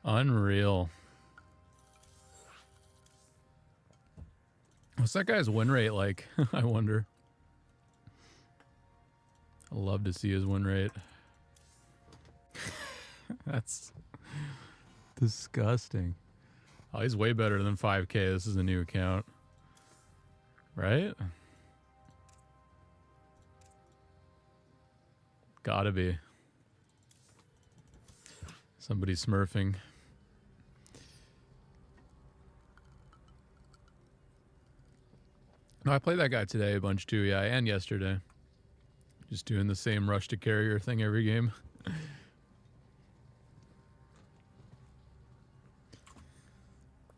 Unreal. What's that guy's win rate like? I wonder. I'd love to see his win rate. That's disgusting. Oh, he's way better than 5K. This is a new account. Right? Gotta be. Somebody smurfing. No, I played that guy today a bunch too, yeah, and yesterday. Just doing the same rush to carrier thing every game.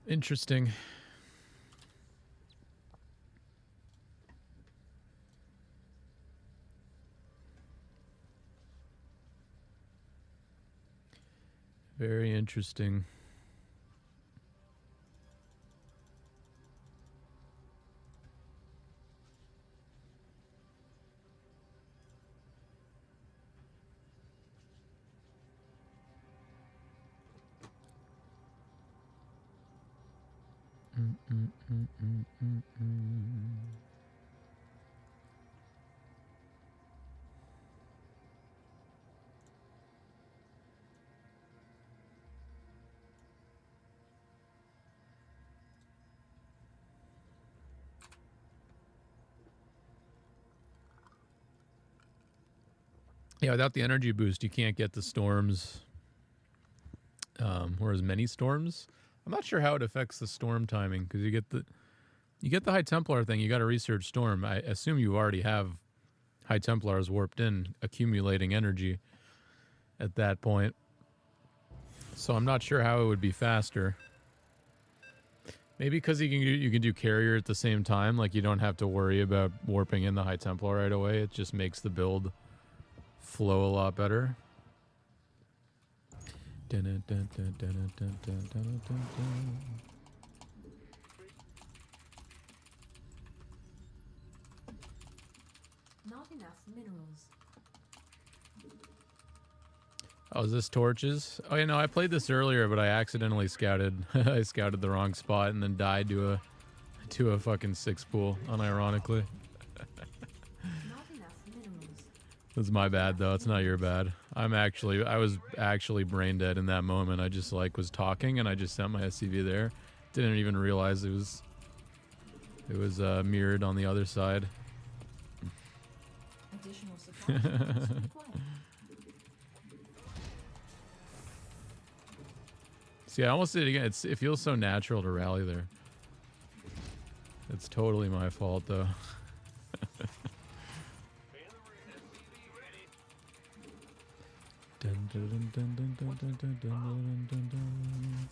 Interesting. Very interesting. Yeah, without the energy boost, you can't get the storms, or as many storms. I'm not sure how it affects the storm timing because you get the High Templar thing. You got to research storm. I assume you already have High Templars warped in, accumulating energy at that point. So I'm not sure how it would be faster. Maybe because you can do carrier at the same time. Like you don't have to worry about warping in the High Templar right away. It just makes the build flow a lot better. Not enough minerals. Oh, is this torches? Oh, you know, I played this earlier, but I accidentally scouted. I scouted the wrong spot and then died to a fucking six pool, unironically. Not enough minerals. It's my bad though. It's not your bad. I was actually brain dead in that moment. I just like was talking and I just sent my SCV there. Didn't even realize it was mirrored on the other side. Additional supply depots required. See, I almost did it again. It feels so natural to rally there. It's totally my fault though. Dun, dun, dun, dun, dun, dun, dun, dun, dun, dun, dun.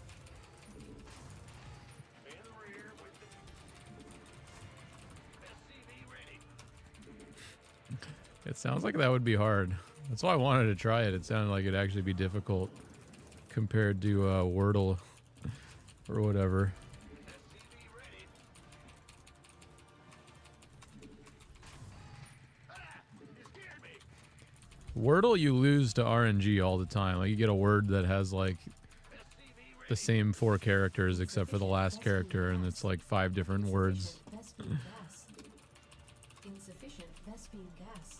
It sounds like that would be hard. That's why I wanted to try it. It sounded like it'd actually be difficult compared to Wordle or whatever. Wordle, you lose to RNG all the time. Like you get a word that has like the same 4 characters except for the last character, and it's like 5 different words. Insufficient Vespine gas.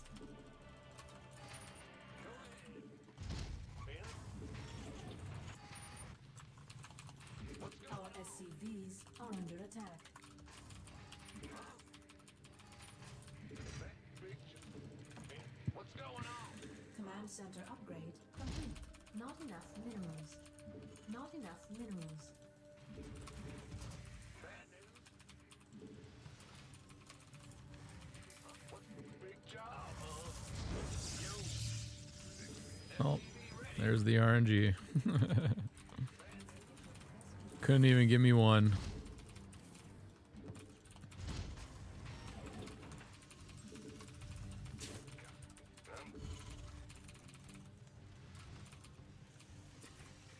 Our SCVs are under attack. What's going on? Command center upgrade complete. Not enough minerals. Not enough minerals. Big job, Oh, there's the RNG. Couldn't even give me one.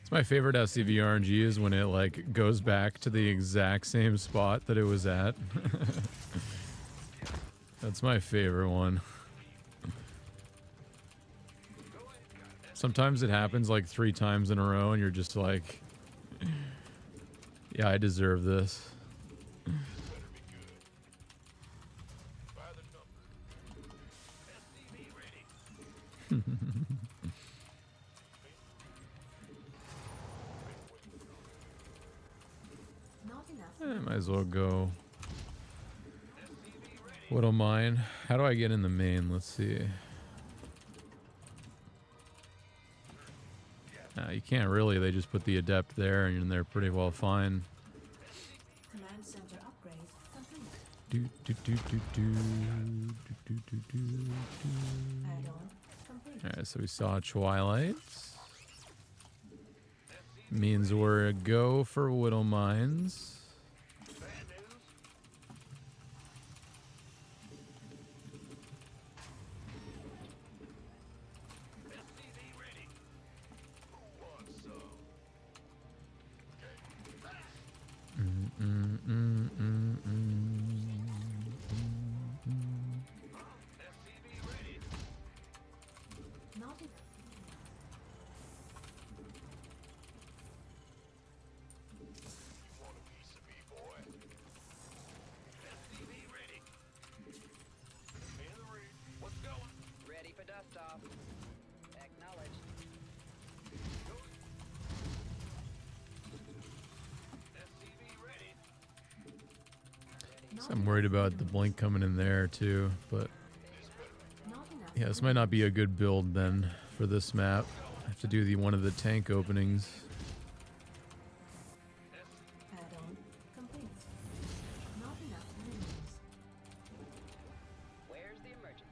It's my favorite SCV RNG is when it like goes back to the exact same spot that it was at. That's my favorite one. Sometimes it happens like 3 times in a row and you're just like, yeah, I deserve this. by the number. SCV ready. Not enough. Might as well go. What'll mine? How do I get in the main? Let's see. You can't really. They just put the adept there, and they're pretty well fine. Command center upgrade complete. Add-on complete. All right, so we saw Twilight. Means we're a go for Widow Mines. Bad news. SCV ready. Who wants some? SCV ready. Not enough. You want a piece of me, boy? SCV ready. In the ring. What's going? Ready for dust off. Acknowledged. SCV ready. Not I'm worried about the blink coming in there too, but Not enough. yeah, this might not be a good build then for this map. I have to do one of the tank openings. Add-on complete. Not enough minerals. Where's the emergency?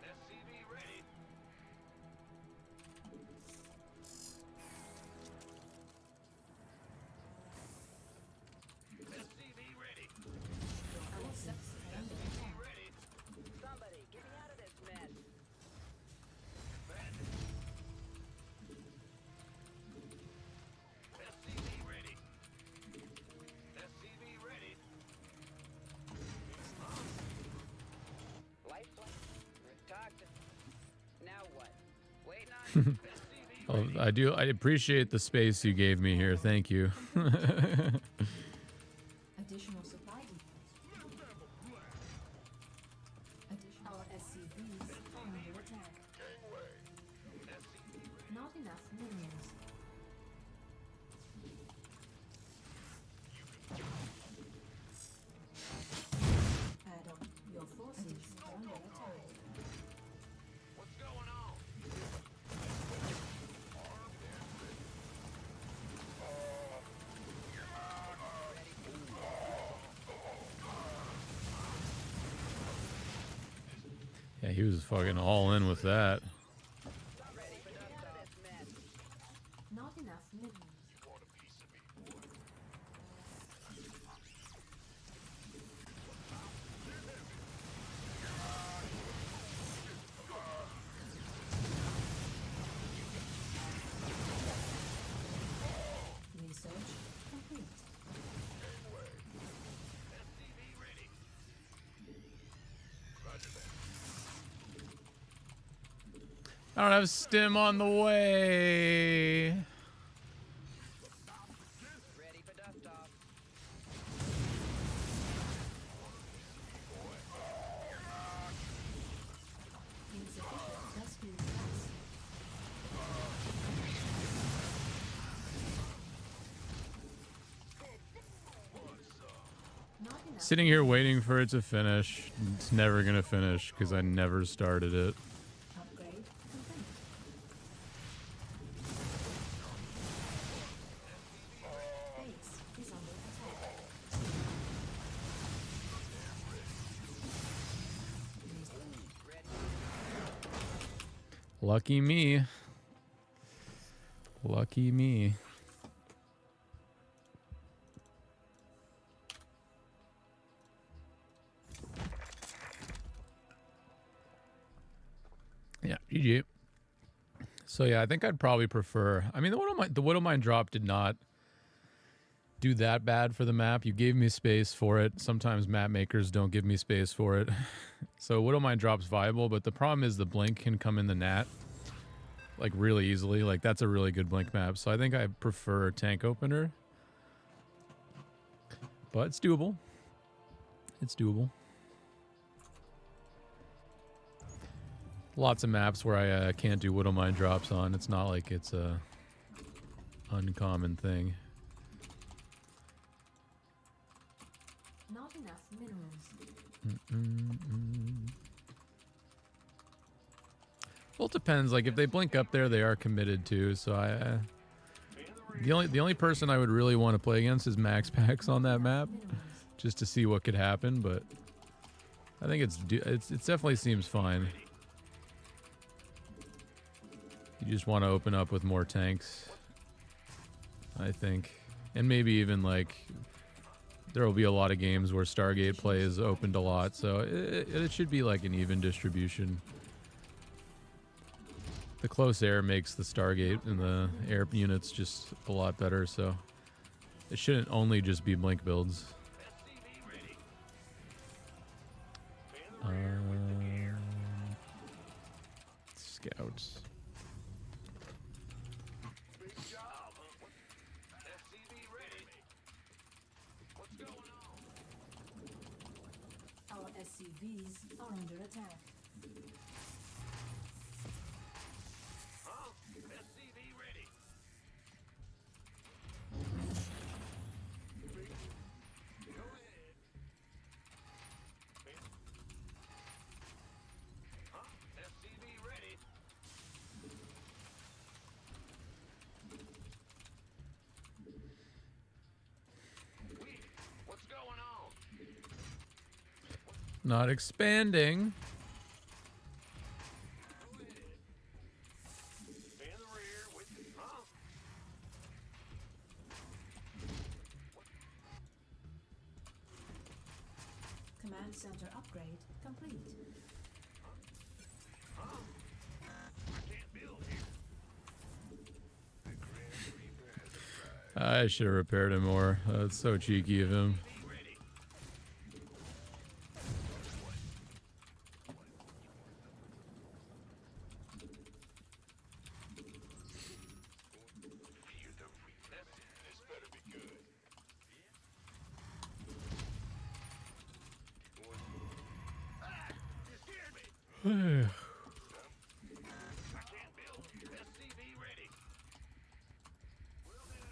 SCV ready. SCV ready. Assets under attack. Ready. Somebody, get me out of this mess. Bad SCV ready. SCV ready. Life flight. Toxic. Now what? Waiting on SCV Oh, I appreciate the space you gave me here. Thank you. Additional supply depots. Our SCVs are under attack. Not enough minerals. Add-on. Your forces are under attack. What's going on? Yeah, he was fucking all in with that. ready for dust off. This mess. Not enough minerals. You want a piece of me, boy? Research complete. SCV ready. Roger that. I don't have stim on the way. Ready for dust off. Insufficient rescue capacity. Not enough. Sitting here waiting for it to finish. It's never gonna finish because I never started it. Upgrade complete. Lucky me. Lucky me. Yeah, GG. So yeah, I think I'd probably prefer. I mean, the Widowmine drop did not do that bad for the map. You gave me space for it. Sometimes map makers don't give me space for it. So Widowmine drop's viable, but the problem is the blink can come in the nat like really easily. Like that's a really good blink map. So I think I prefer tank opener. But it's doable. It's doable. Lots of maps where I can't do Widowmine drops on. It's not like it's a uncommon thing. Not enough minerals. Well, it depends. Like if they blink up there, they are committed too. So the only person I would really want to play against is Max Pax on that map, just to see what could happen. But I think it definitely seems fine. You just want to open up with more tanks, I think, and maybe even like there will be a lot of games where Stargate play is opened a lot, so it should be like an even distribution. The close air makes the Stargate and the air units just a lot better, so it shouldn't only just be blink builds. Scouts. Our SCVs are under attack. SCV ready. Go ahead. SCV ready. What's going on? Not expanding. Man the rear with Command center upgrade complete. I can't build here. The Grand Reaper has arrived. I should have repaired him more. That's so cheeky of him. Be ready. Fear the Reaper. This better be good. You scared me. I can't build. SCV ready. Will do.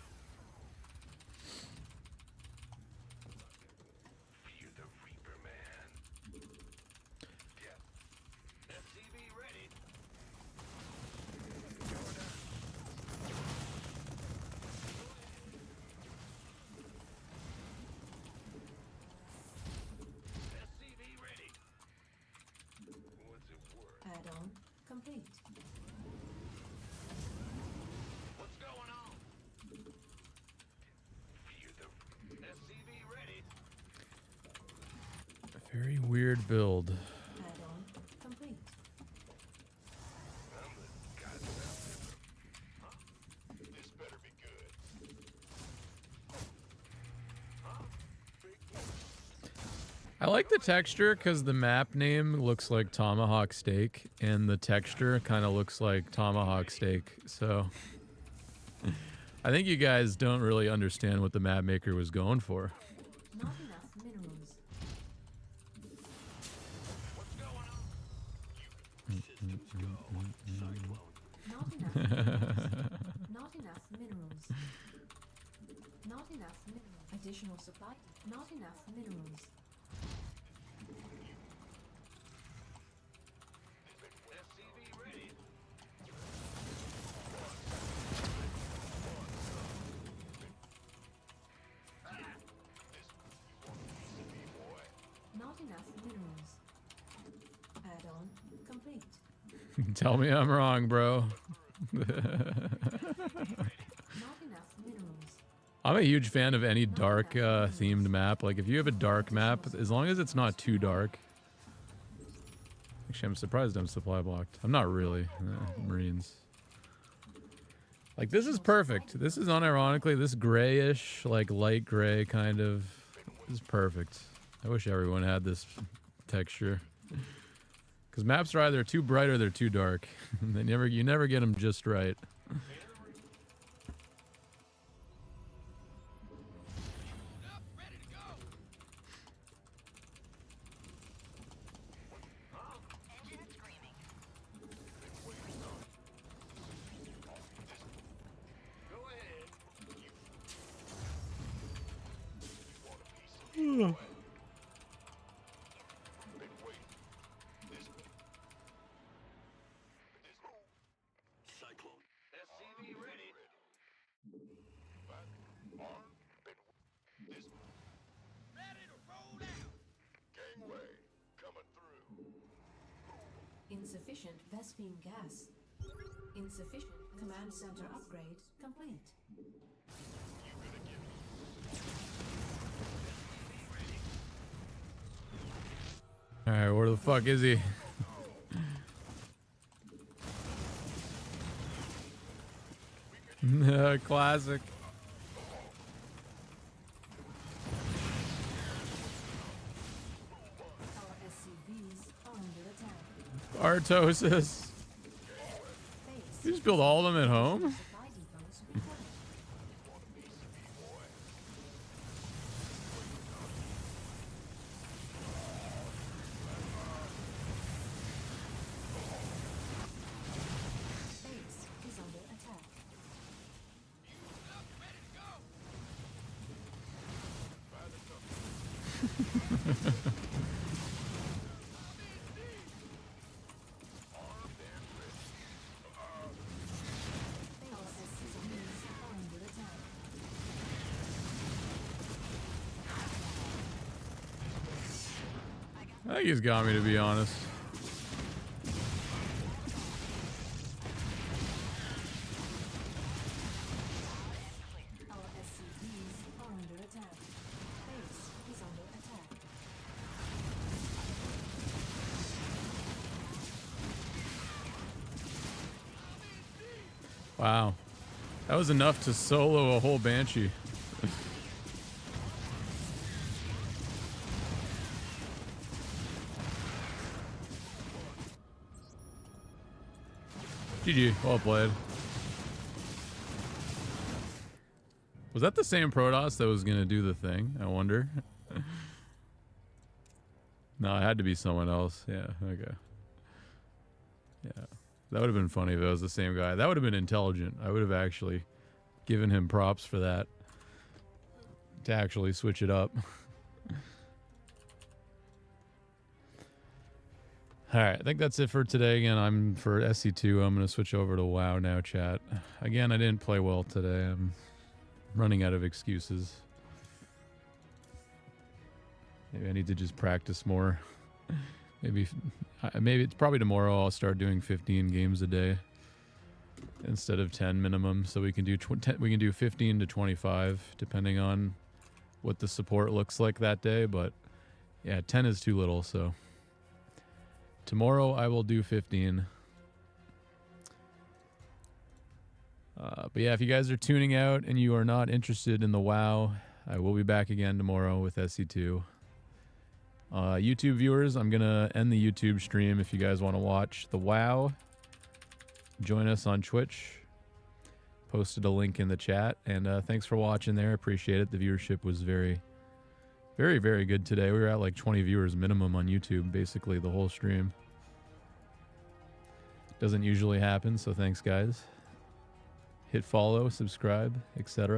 Fear the Reaper, man. Yeah. SCV ready. SCV ready. What's it worth? Add-on complete. What's going on? Fear the SCV ready. A very weird build. Add-on complete. I'm the goddamn. Huh? This better be good. Huh? Big I like the texture because the map name looks like tomahawk steak and the texture kind of looks like tomahawk steak. So I think you guys don't really understand what the map maker was going for. Not enough minerals. What's going on? Systems go. Not enough minerals. Not enough minerals. Not enough minerals. Additional supply. Not enough minerals. SCV ready. Not enough minerals. Add-on complete. Tell me I'm wrong, bro. Not enough minerals. I'm a huge fan of any dark themed map. Like if you have a dark map, as long as it's not too dark. Actually, I'm surprised I'm supply blocked. I'm not really. Marines. Like this is perfect. This is unironically this grayish, like light gray kind of. This is perfect. I wish everyone had this texture. Because maps are either too bright or they're too dark. You never get them just right. Cyclone. SCV ready. Ready to roll out. Gangway coming through. Insufficient Vespine gas. Insufficient command center upgrade complete. Alright, where the fuck is he? Classic. Our SCVs are under attack. Artosis. Base. You just build all of them at home? Supply depots required. Base is under attack. Our SCVs are under attack. I think he's got me, to be honest. Our SCVs are under attack. Base is under attack. Wow. That was enough to solo a whole Banshee. GG. Well played. Was that the same Protoss that was going to do the thing? I wonder. No, it had to be someone else. Yeah, okay. Yeah. That would have been funny if it was the same guy. That would have been intelligent. I would have actually given him props for that. To actually switch it up. Alright, I think that's it for today. Again, I'm for SC2. I'm going to switch over to WoW now, chat. Again, I didn't play well today. I'm running out of excuses. Maybe I need to just practice more. Maybe it's probably tomorrow I'll start doing 15 games a day instead of 10 minimum. So we can do 15 to 25 depending on what the support looks like that day. But yeah, 10 is too little. So tomorrow I will do 15. But yeah, if you guys are tuning out and you are not interested in the WoW, I will be back again tomorrow with SC2. YouTube viewers, I'm going to end the YouTube stream. If you guys want to watch the WoW, join us on Twitch. Posted a link in the chat. And thanks for watching there. Appreciate it. The viewership was very, very, very good today. We were at like 20 viewers minimum on YouTube, basically the whole stream. Doesn't usually happen, so thanks, guys. Hit follow, subscribe, etc.